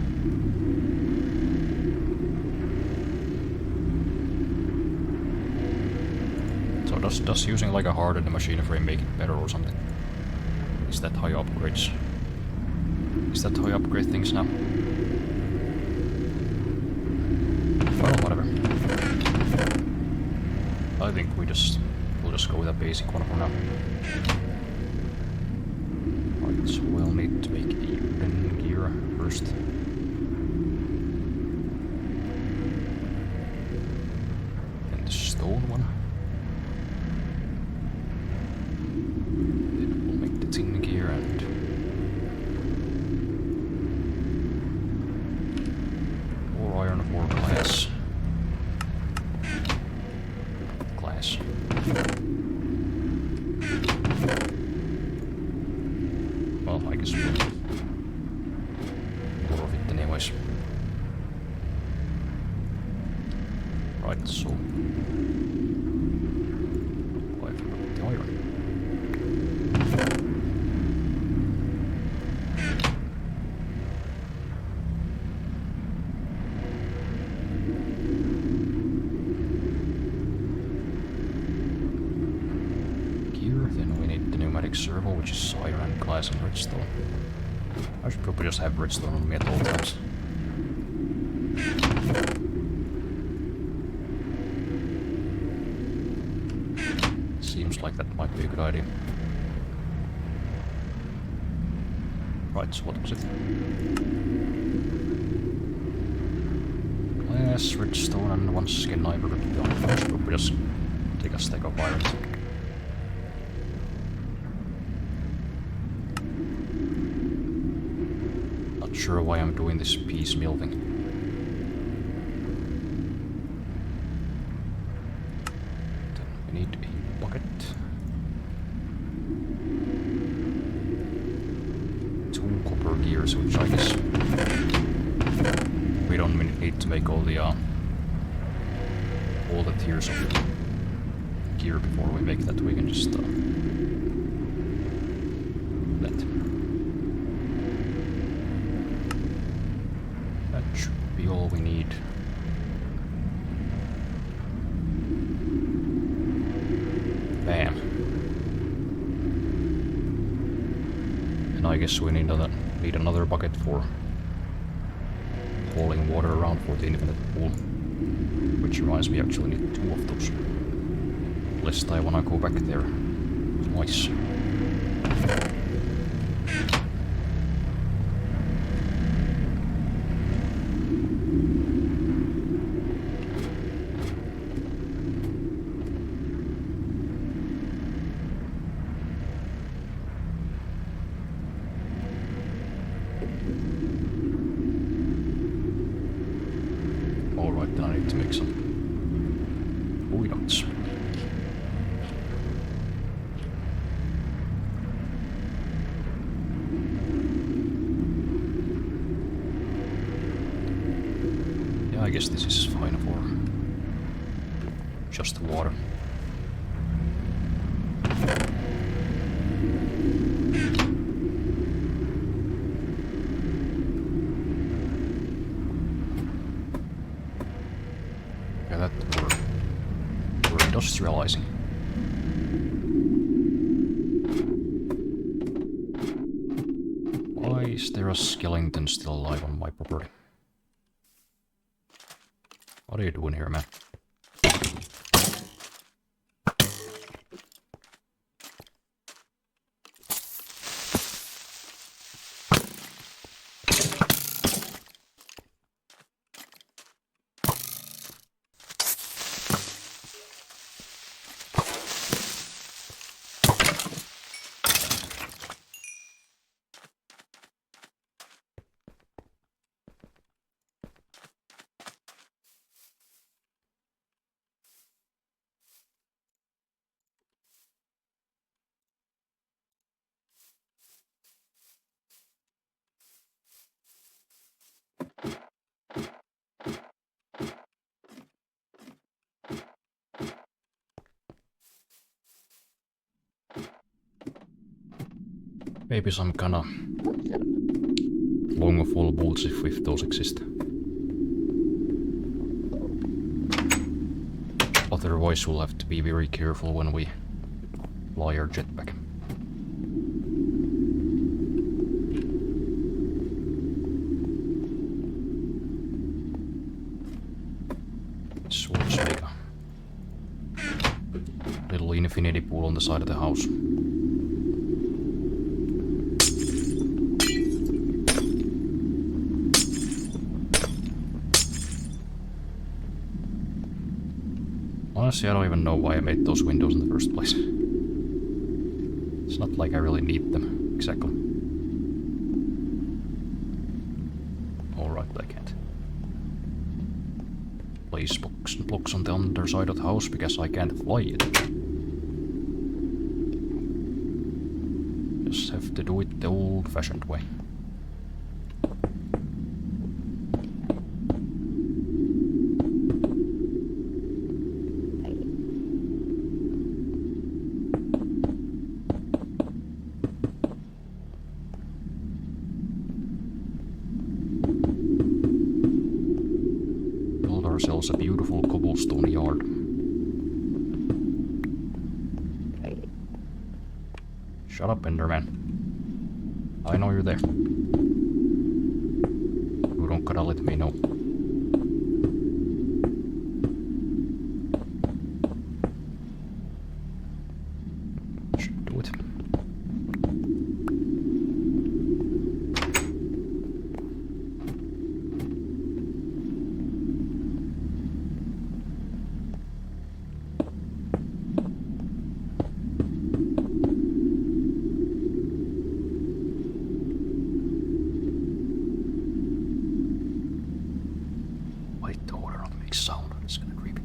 So does using like a hardened machine frame make it better or something? Is that how you upgrade things now? Well, whatever. I think we'll just go with a basic one for now. Right, so we'll need to make even gear first. Then the stone one. Then we'll make the tin gear and more iron for glass. Well, I guess we'll more of it anyways. Right, so I forgot the iron. Then we need the pneumatic servo, which is iron, glass, and redstone. I should probably just have redstone on me at all times. Seems like that might be a good idea. Right, so what was it? Glass, redstone, and once again I forgot the iron. I should probably just take a stack of iron. Not sure why I'm doing this piecemeal thing. Then we need a bucket. 2 copper gears, which I guess we don't need to make all the tiers of gear before we make that. We can just that. That should be all we need. Bam. And I guess we need another bucket for hauling water around for the infinite pool. Which reminds me, I actually need 2 of those. Lest I wanna go back there. Nice. Alright, then I need to make some buoyants. guess this is fine for just water. Yeah, that we're industrializing. Why is there a skeleton still alive on my property? What are you doing here, man? Maybe some kinda long full bolts if those exist. Otherwise we'll have to be very careful when we fly our jetpack. So let's make a little infinity pool on the side of the house. Honestly, I don't even know why I made those windows in the first place. It's not like I really need them, exactly. Alright, I can't place blocks on the underside of the house because I can't fly it. Just have to do it the old-fashioned way. Ourselves a beautiful cobblestone yard. Shut up, Enderman. I know you're there. You don't gotta let me know. Should do it. Sound. It's kind of creepy.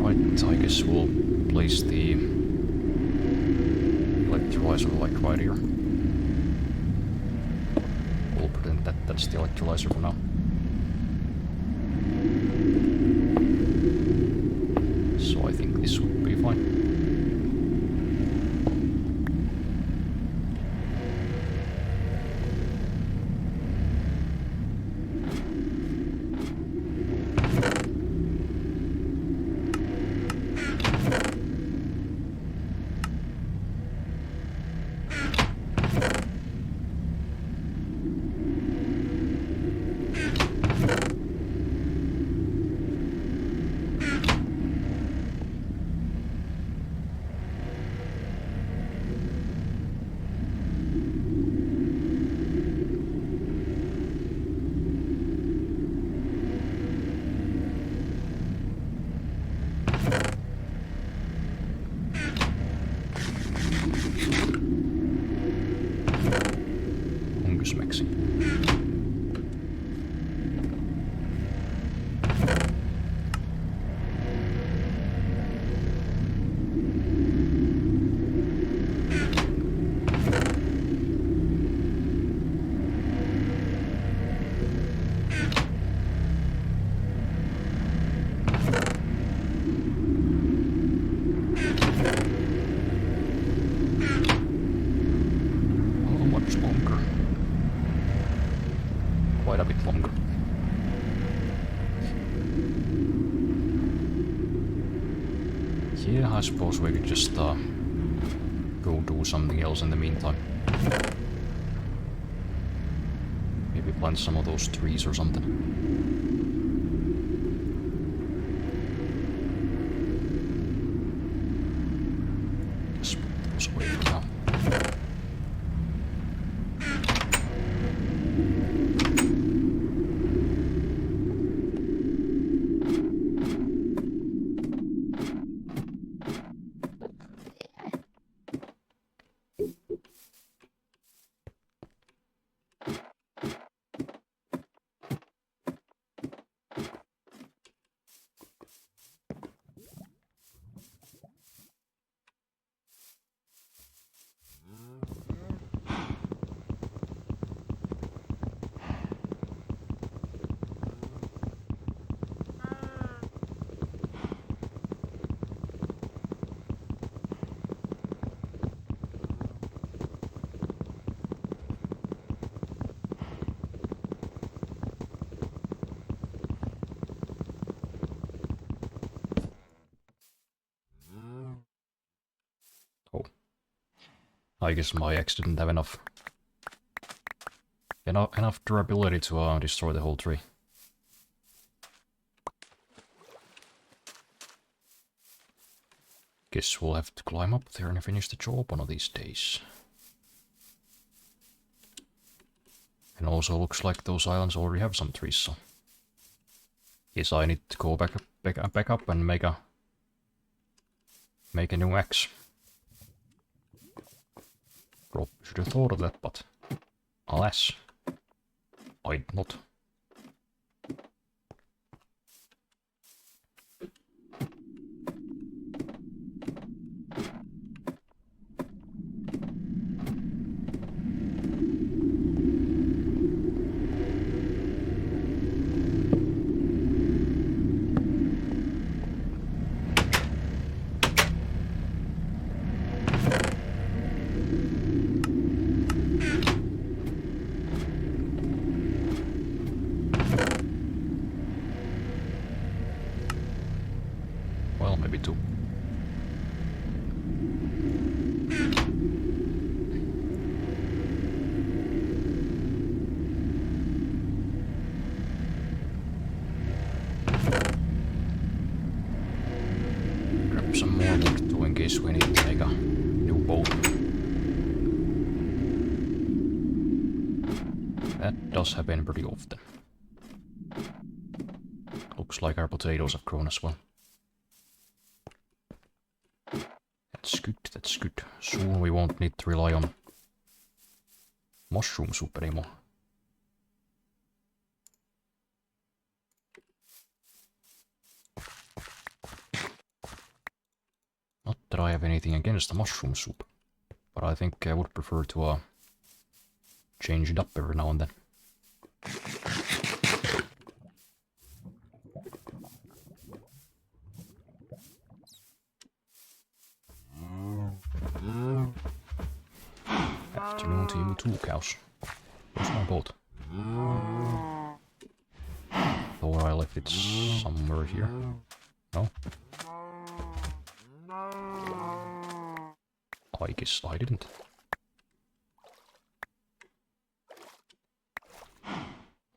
Right, I guess we'll place the electrolyzer like right here. We'll pretend that that's the electrolyzer for now. So I think this would be fine. I suppose we could just go do something else in the meantime. Maybe plant some of those trees or something. Just put those away for now. I guess my axe didn't have enough durability to destroy the whole tree. Guess we'll have to climb up there and finish the job one of these days. And also looks like those islands already have some trees, so guess I need to go back up and make a new axe. Probably should have thought of that, but alas, I did not. Well, maybe two. Grab some more wood too in case we need to make a new bow. That does happen pretty often. Looks like our potatoes have grown as well. That's good, that's good. Soon we won't need to rely on mushroom soup anymore. Not that I have anything against the mushroom soup, but I think I would prefer to change it up every now and then. Afternoon to you too, cows. Where's my boat? Thought I left it somewhere here. No? I guess I didn't.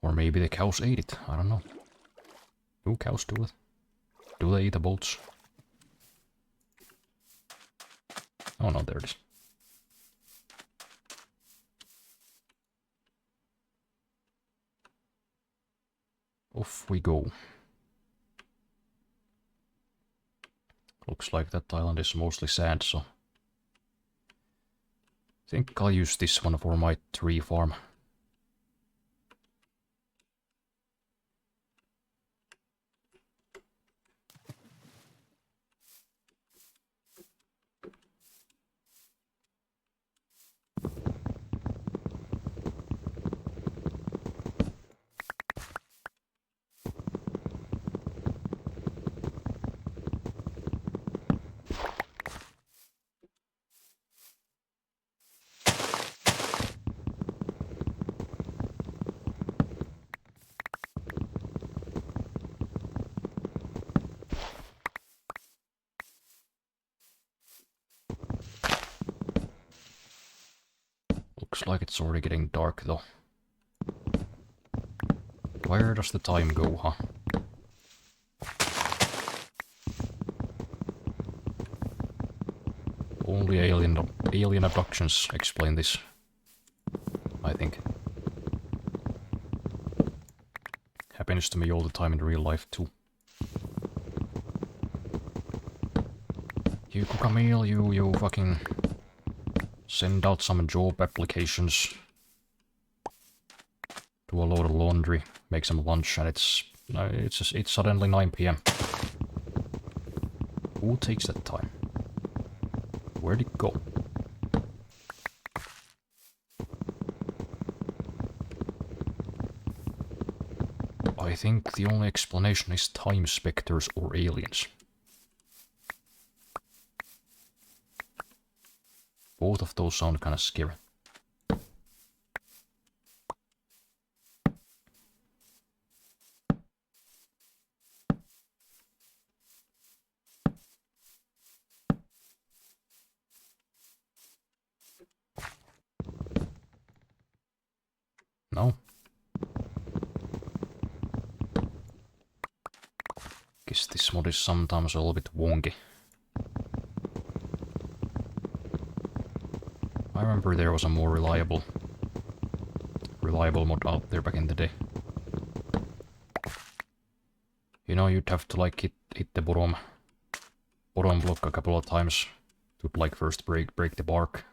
Or maybe the cows ate it, I don't know. Do cows do it? Do they eat the boats? Oh no, there it is. Off we go. Looks like that island is mostly sand, so I think I'll use this one for my tree farm. Looks like it's already getting dark though. Where does the time go, huh? Only alien abductions explain this, I think. Happens to me all the time in real life too. You Camille, you fucking send out some job applications, do a load of laundry, make some lunch, and it's suddenly 9 PM. Who takes that time? Where'd it go? I think the only explanation is time specters or aliens. Both of those sound kinda scary. No? Guess this mod is sometimes a little bit wonky. I remember there was a more reliable mod out there back in the day. You know, you'd have to like hit the bottom block a couple of times to like first break the bark.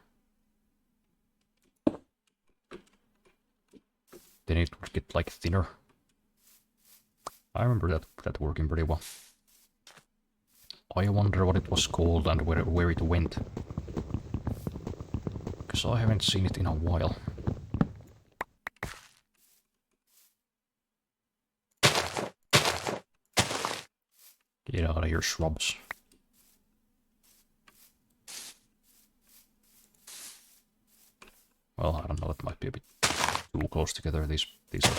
Then it would get like thinner. I remember that working pretty well. I wonder what it was called and where it went. Because I haven't seen it in a while. Get out of here, shrubs. Well, I don't know, it might be a bit too close together. These are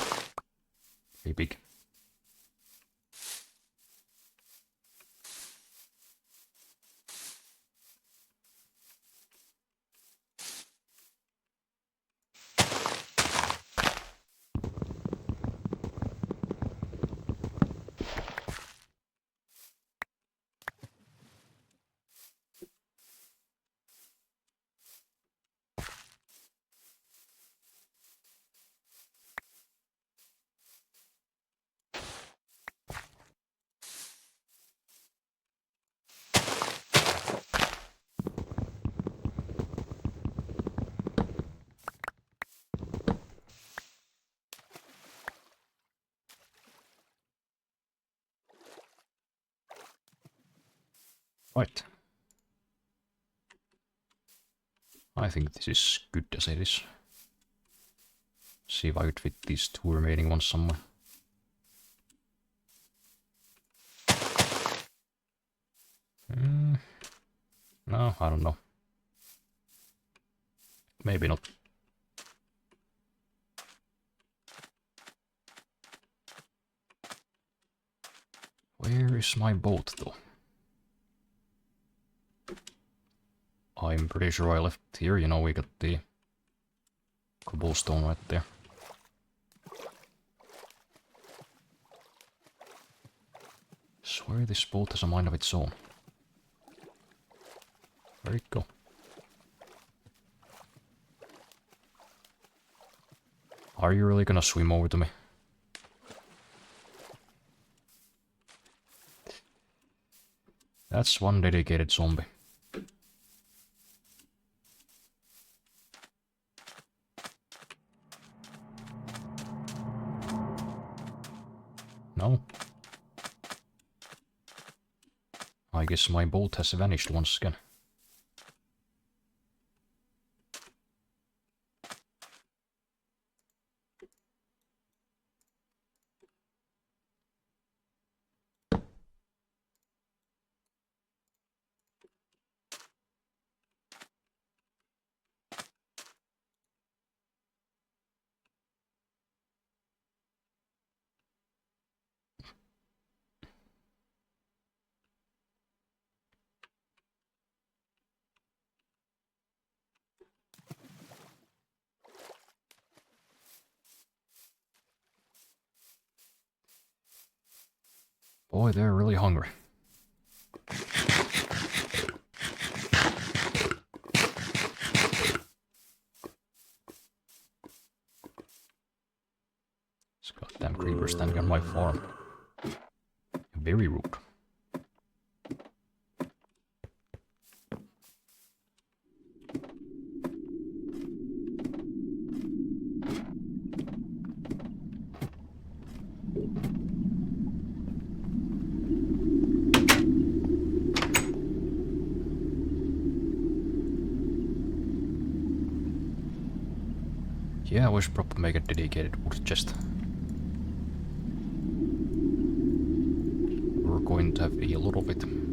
pretty big. Right. I think this is good as it is. See if I could fit these two remaining ones somewhere. No, I don't know. Maybe not. Where is my boat, though? I'm pretty sure I left here. You know, we got the cobblestone right there. Swear this boat has a mind of its own. Where'd it go? Are you really gonna swim over to me? That's one dedicated zombie. No. I guess my boat has vanished once again. Boy, they're really hungry. This goddamn creeper standing on my farm. Very rude. Yeah, we should probably make a dedicated wood chest. We're going to have a lot of it. And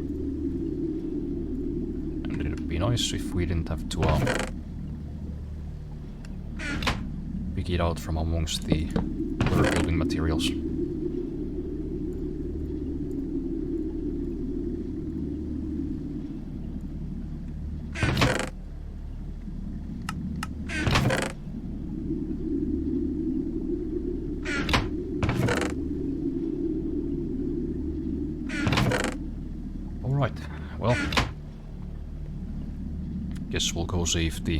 it'd be nice if we didn't have to pick it out from amongst the other building materials. Alright, well, guess we'll go see if the...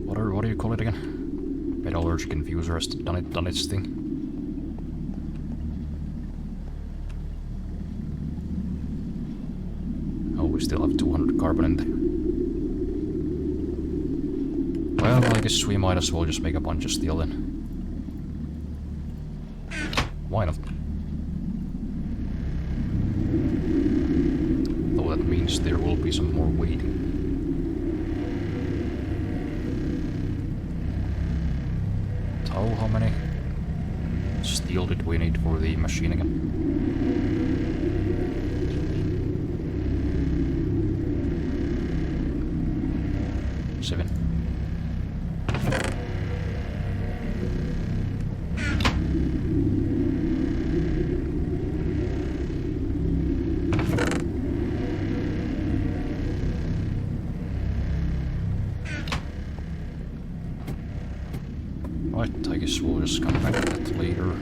What do you call it again? Metallurgic infuser has done its thing. Oh, we still have 200 carbon in there. Well, I guess we might as well just make a bunch of steel then. Why not? Though that means there will be some more waiting. How many steel did we need for the machine again? Seven. Right, I guess we'll just come back to that later.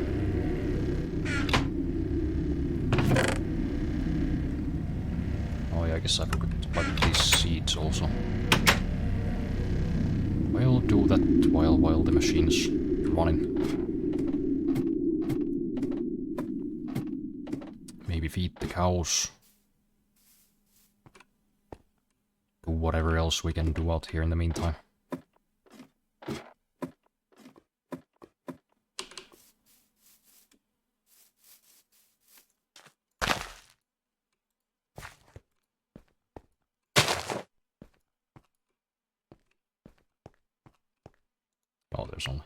Oh yeah, I guess I forgot to buy these seeds also. I'll do that while the machine's running. Maybe feed the cows. Do whatever else we can do out here in the meantime. Oh, there's only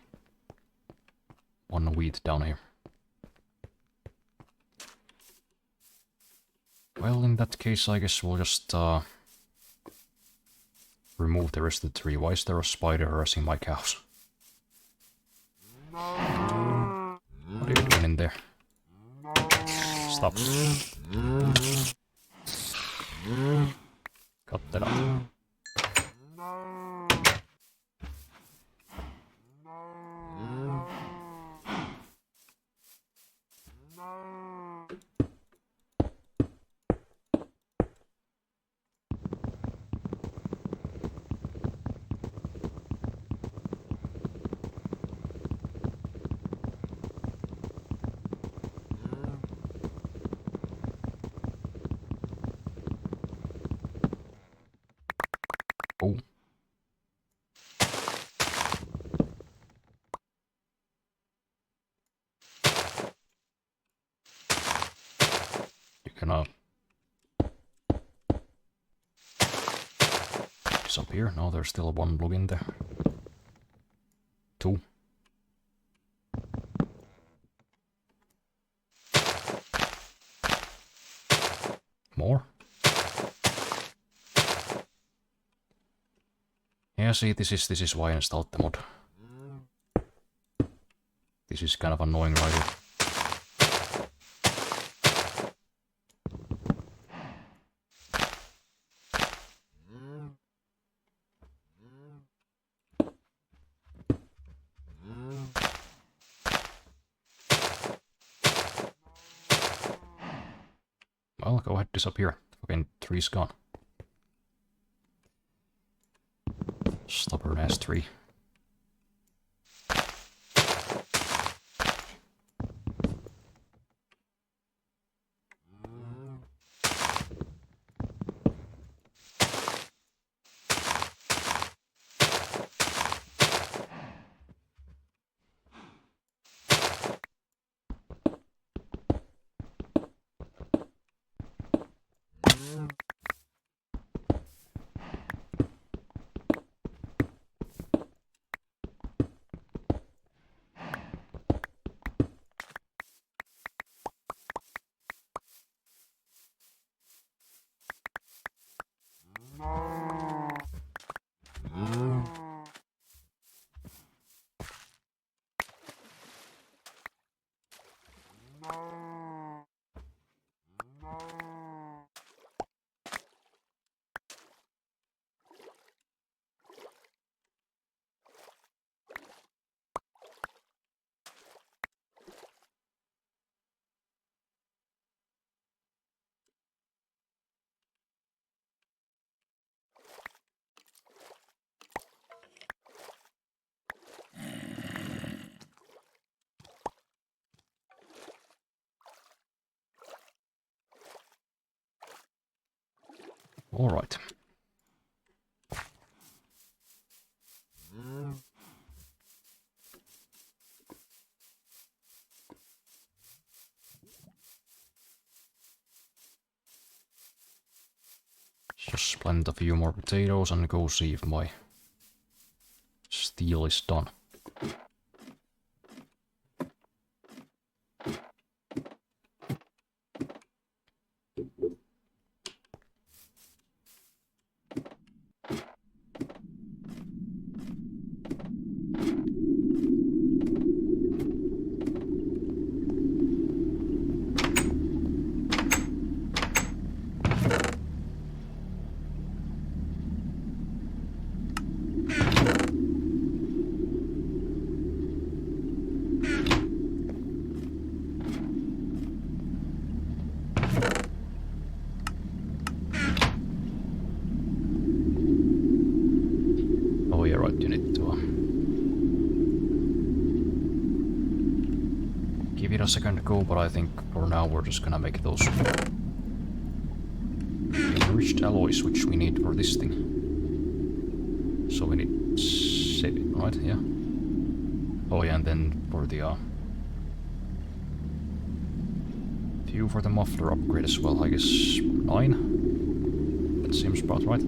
one wheat down here. Well, in that case, I guess we'll just remove the rest of the tree. Why is there a spider harassing my cows? What are you doing in there? Stop. Cut that out. Oh. You can disappear? No, there's still one block in there. Two. More. Yeah, see, this is why I installed the mod. This is kind of annoying right here. Well, go ahead, disappear. Fucking tree's gone. Stubborn ass tree. Alright. Just plant a few more potatoes and go see if my steel is done. Oh yeah, right, you need to give it a second go, but I think for now we're just gonna make those enriched alloys which we need for this thing. So we need 7, right? Yeah. Oh yeah, and then for the few for the muffler upgrade as well, I guess 9? That seems about right.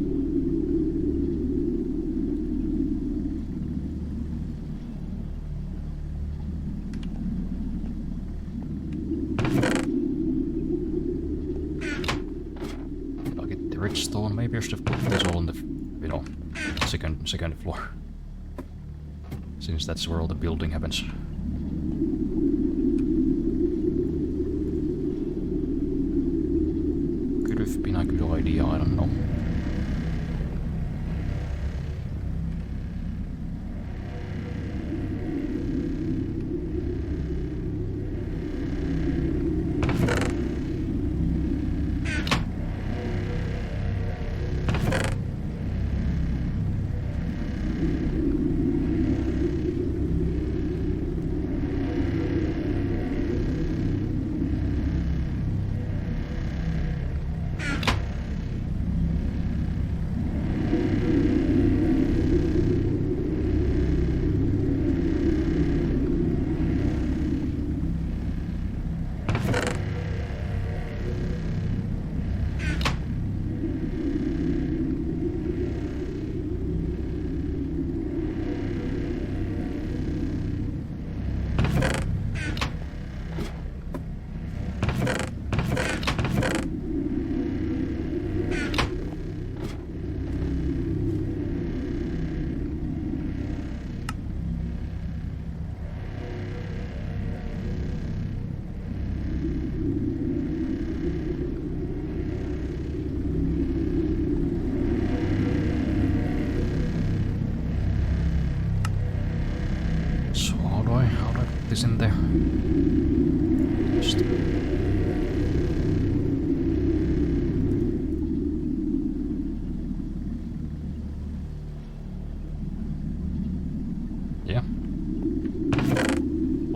I'll get the redstone, maybe I should have put this all on the, you know, second floor. Since that's where all the building happens. Could have been a good idea, I don't know.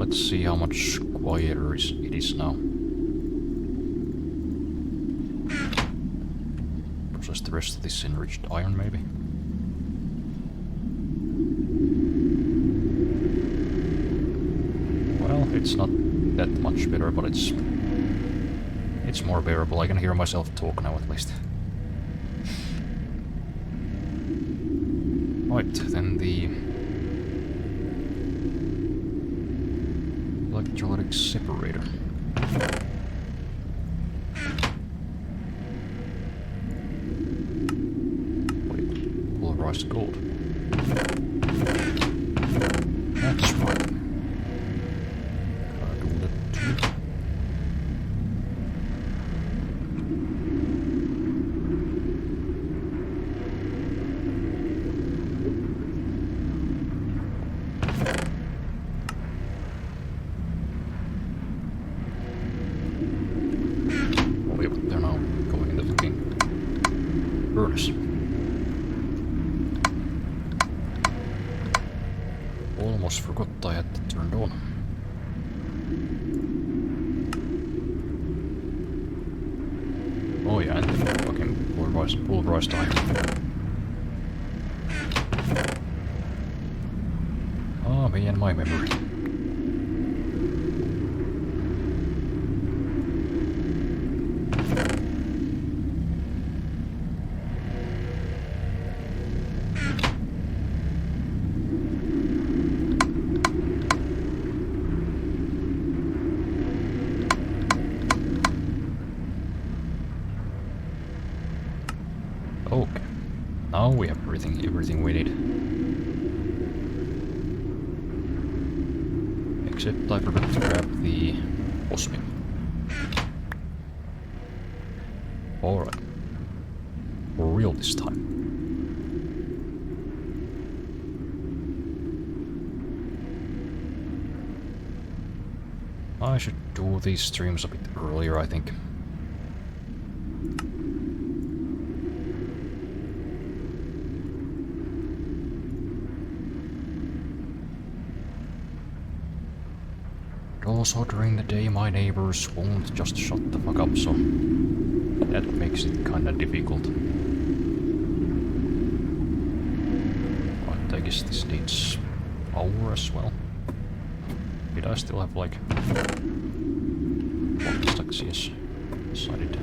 Let's see how much quieter it is now. Process the rest of this enriched iron, maybe? Well, it's not that much better, but it's more bearable. I can hear myself talk now at least. Right, then the electrolytic separator. Wait, polarized gold. That's right. Gotta do that too. They're now going in the fucking furnace. Almost forgot I had it turned on. Oh yeah, and the fucking pulverized iron. Ah, me and my memory. Okay, now we have everything we need. Except I forgot to grab the osmium. Alright. For real this time. I should do these streams a bit earlier, I think. Also, during the day, my neighbors won't just shut the fuck up, so that makes it kinda difficult. But I guess this needs power as well. Did I still have, like, stacks? Yes, I did.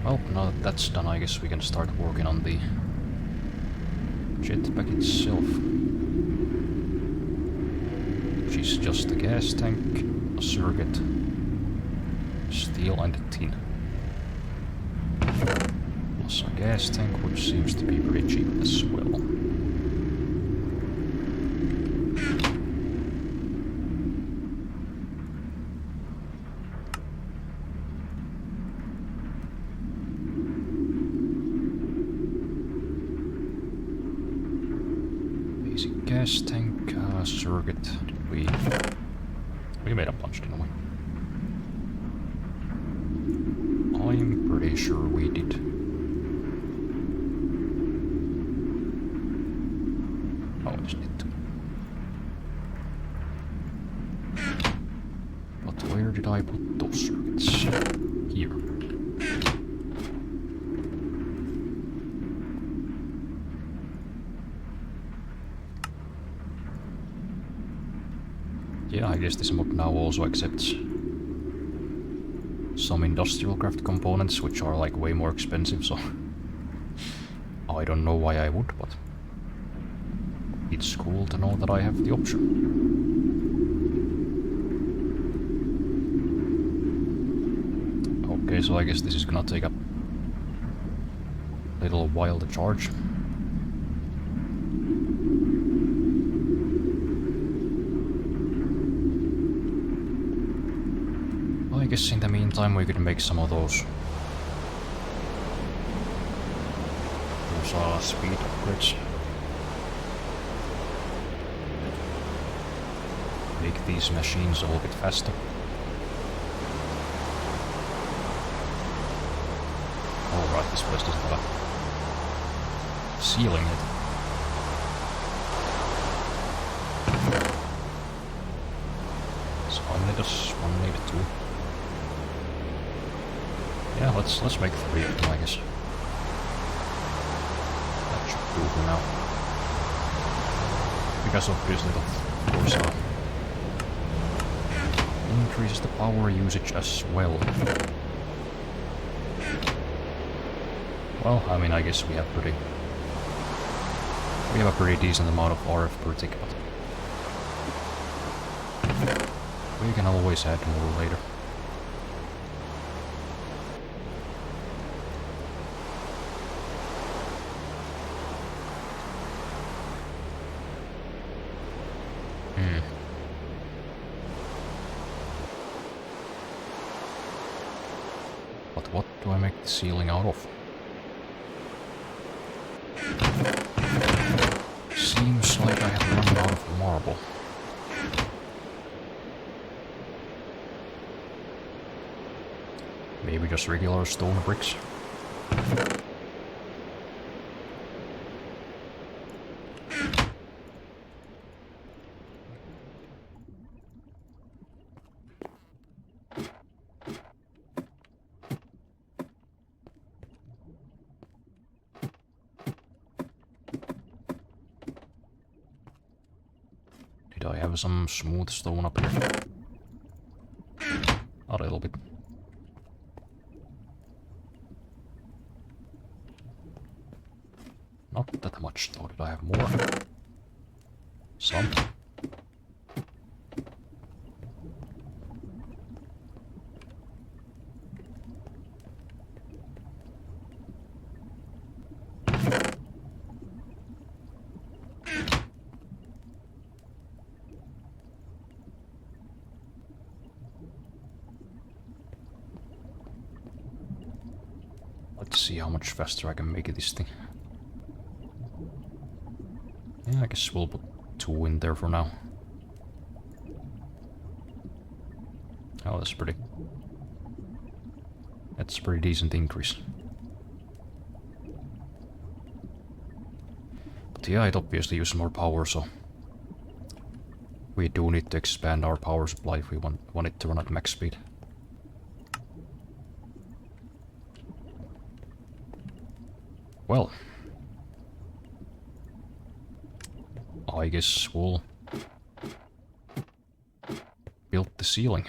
Well, now that that's done, I guess we can start working on the jetpack itself. Which is just a gas tank, a circuit, steel and a tin. Plus a gas tank, which seems to be pretty cheap as well. Gas tank, circuit. Did we made a bunch, didn't we? I'm pretty sure we did. Oh, I just need to. But where did I put those circuits? Here. Yeah, I guess this mod now also accepts some industrial craft components, which are like way more expensive, so I don't know why I would, but it's cool to know that I have the option. Okay, so I guess this is gonna take a little while to charge. I guess in the meantime we could make some of those speed upgrades. make these machines a little bit faster. Alright, this place doesn't have a ceiling yet. So one needed us, one needed two. Yeah, let's make 3 of them, I guess. That should do for now. Because obviously that, of course, increases the power usage as well. Well, I mean, I guess we have a pretty decent amount of RF per tick, but we can always add more later. But what do I make the ceiling out of? Seems like I have run out of marble. Maybe just regular stone bricks? Did I have some smooth stone up here? A little bit. Not that much though. Did I have more? Some. Let's see how much faster I can make this thing. Yeah, I guess we'll put 2 in there for now. Oh, that's pretty... That's a pretty decent increase. But yeah, it obviously uses more power, so... we do need to expand our power supply if we want it to run at max speed. Well... I guess we'll build the ceiling.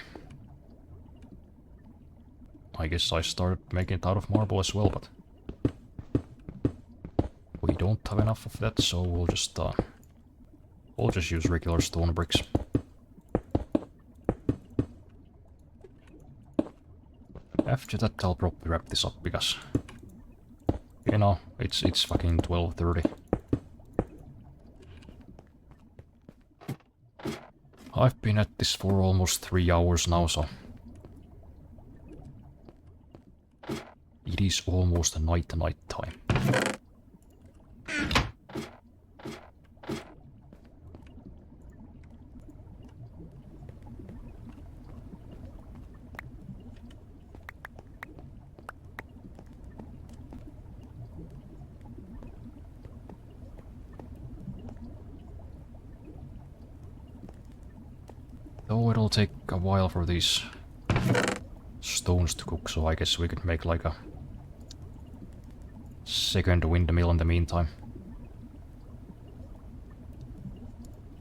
I guess I started making it out of marble as well, but we don't have enough of that, so we'll just use regular stone bricks. After that, I'll probably wrap this up because, you know, it's fucking 12:30. I've been at this for almost 3 hours now, so it is almost night time. Though it'll take a while for these stones to cook, so I guess we could make like a second windmill in the meantime.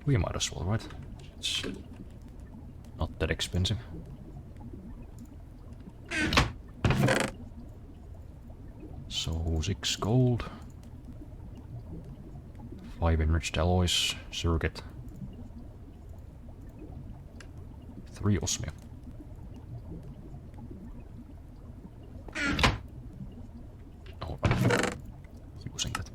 We might as well, right? It's not that expensive. So 6 gold, 5 enriched alloys, circuit, 3 osmium. Alright, using that.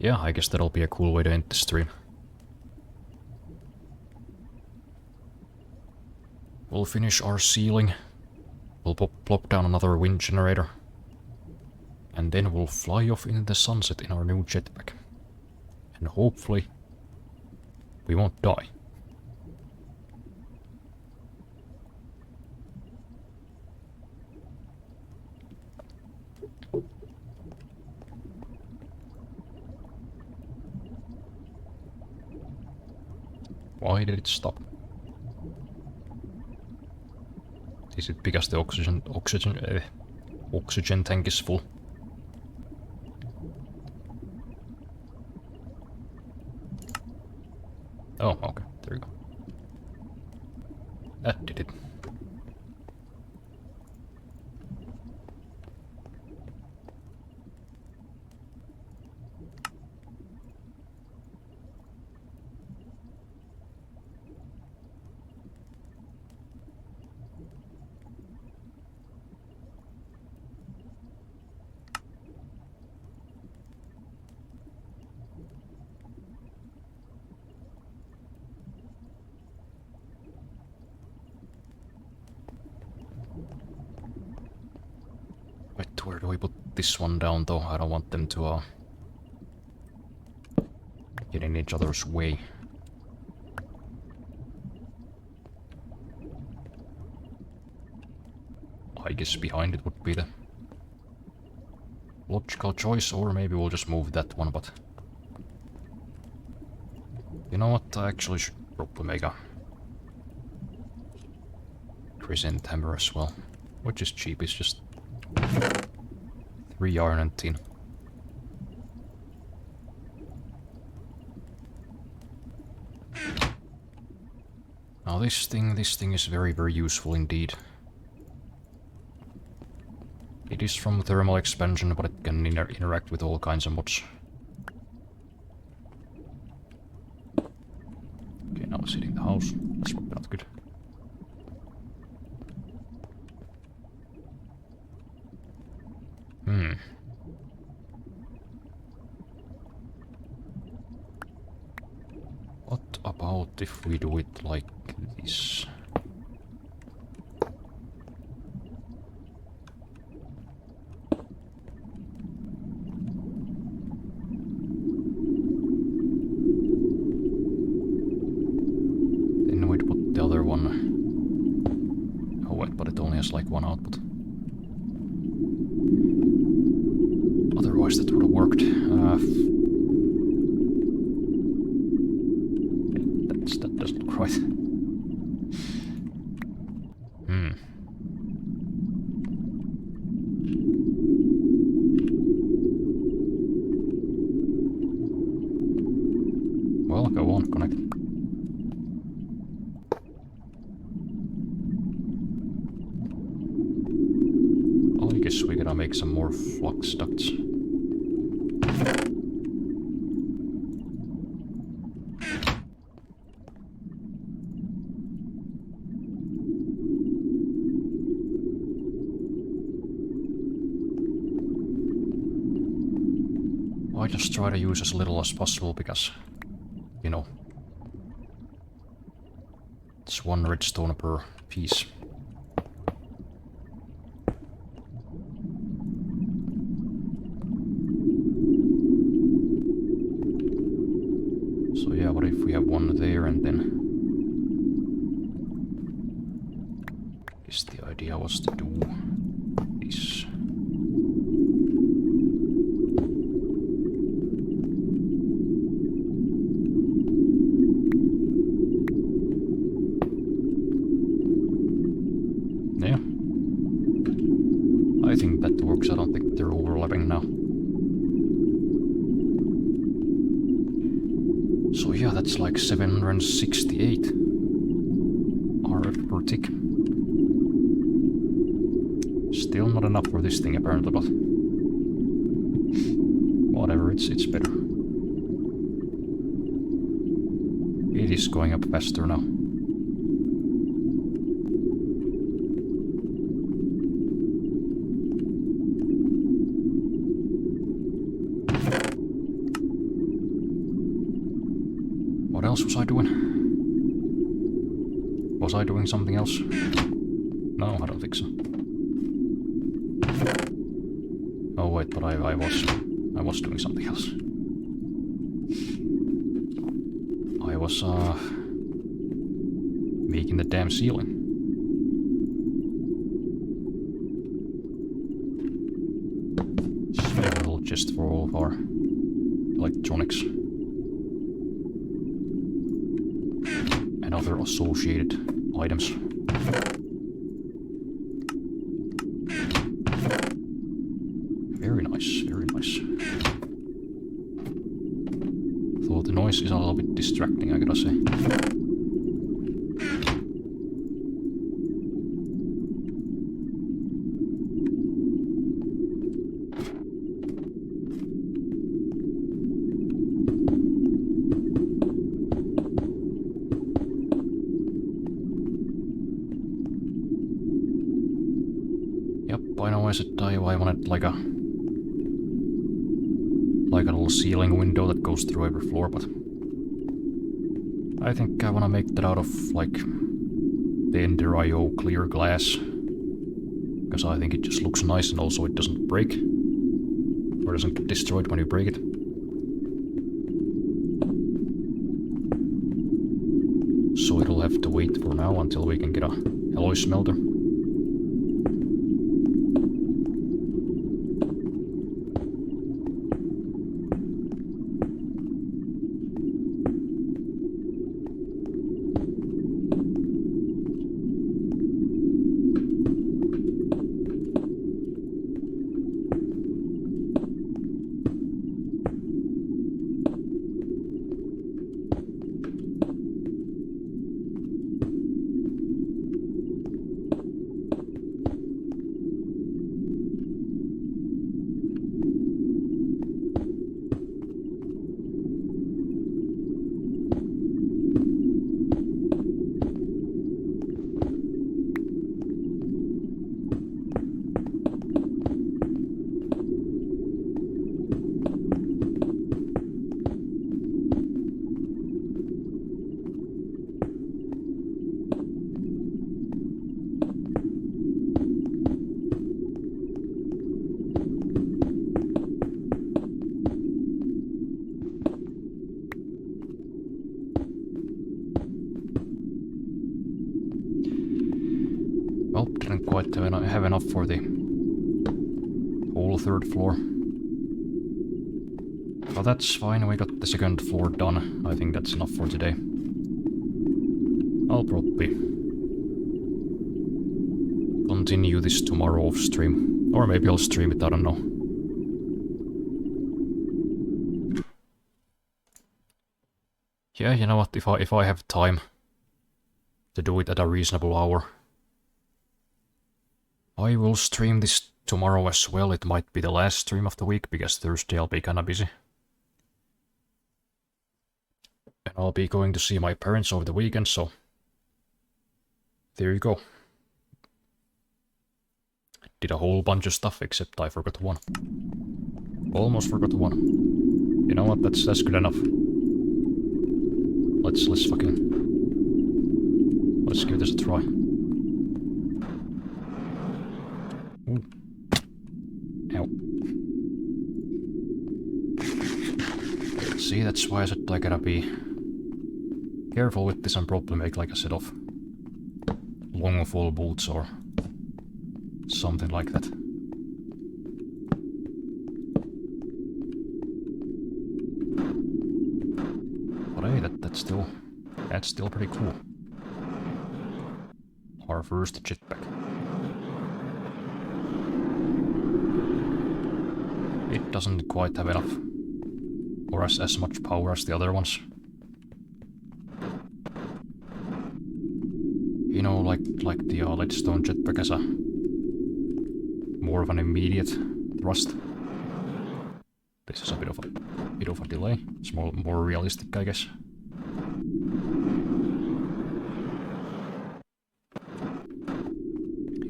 Yeah, I guess that'll be a cool way to end the stream. We'll finish our ceiling. We'll plop down another wind generator. And then we'll fly off into the sunset in our new jetpack. And hopefully, we won't die. Why did it stop? Is it because the oxygen tank is full? Oh, okay, there you go. That did it. Wait, where do we put this one down though? I don't want them to get in each other's way. I guess behind it would be the logical choice, or maybe we'll just move that one, but... You know what, I actually should probably make a crescent hammer as well, which is cheap, it's just 3 iron and tin. Now this thing is very, very useful indeed. It is from thermal expansion, but it can interact with all kinds of mods. Okay, now it's hitting the house. That's probably not good. What about if we do it like this? Then we'd put the other one... Oh wait, but it only has like one output. Otherwise that would have worked. That doesn't quite... Well, go on, connect. I guess we gotta make some more flux ducts. I just try to use as little as possible because, you know, it's 1 redstone per piece. So yeah, what if we have one there and then... I guess the idea was to do this. Yeah. I think that works. I don't think they're overlapping now. So yeah, that's like 768 RF per tick. Still not enough for this thing apparently, but whatever, it's better. It is going up faster now. else was I doing? Was I doing something else? No, I don't think so. Oh wait, but I was doing something else. I was making the damn ceiling. Just make a little chest for all of our electronics and other associated items. Very nice, very nice. Though the noise is a little bit distracting, I gotta say. Yep, I know I said I wanted like a little ceiling window that goes through every floor, but I think I want to make that out of like the Ender IO clear glass, because I think it just looks nice and also it doesn't break or doesn't get destroyed when you break it. So it'll have to wait for now until we can get a alloy smelter. Well, didn't quite have enough for the whole third floor. But that's fine, we got the second floor done. I think that's enough for today. I'll probably continue this tomorrow off stream. Or maybe I'll stream it, I don't know. Yeah, you know what, if I have time to do it at a reasonable hour, I will stream this tomorrow as well. It might be the last stream of the week, because Thursday I'll be kinda busy. And I'll be going to see my parents over the weekend, so there you go. Did a whole bunch of stuff, except I forgot one. Almost forgot one. You know what, that's good enough. Let's give this a try. Ooh. Ow. See, that's why I said I gotta be careful with this and probably make like a set of long full bolts or something like that. But hey, that's still pretty cool. Our first jetpack. It doesn't quite have enough, or as much power as the other ones. You know, like the Leadstone jetpack has a more of an immediate thrust. This is a bit of a delay. It's more realistic, I guess.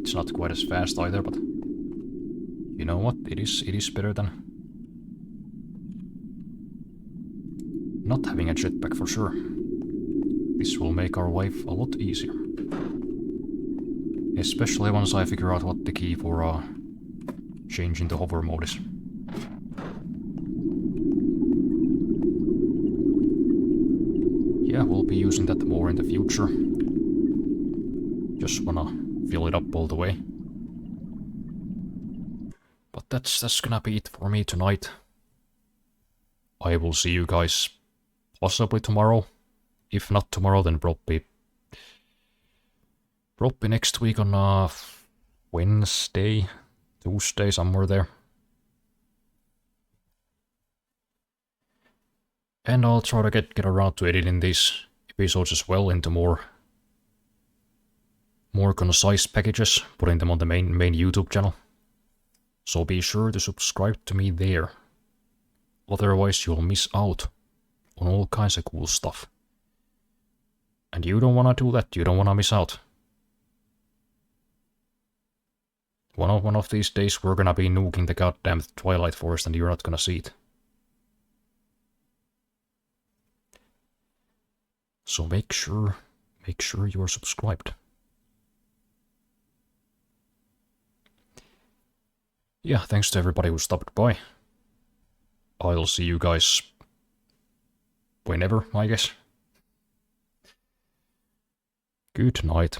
It's not quite as fast either, but you know what? It is better than not having a jetpack for sure. This will make our life a lot easier. Especially once I figure out what the key for changing the hover mode is. Yeah, we'll be using that more in the future. Just wanna fill it up all the way. But that's gonna be it for me tonight. I will see you guys possibly tomorrow. If not tomorrow, then probably next week on Wednesday, Tuesday, somewhere there. And I'll try to get around to editing these episodes as well into more concise packages, putting them on the main YouTube channel. So be sure to subscribe to me there. Otherwise you'll miss out on all kinds of cool stuff. And you don't wanna do that, you don't wanna miss out. One of these days we're gonna be nuking the goddamn Twilight Forest and you're not gonna see it. So make sure you're subscribed. Yeah, thanks to everybody who stopped by. I'll see you guys whenever, I guess. Good night.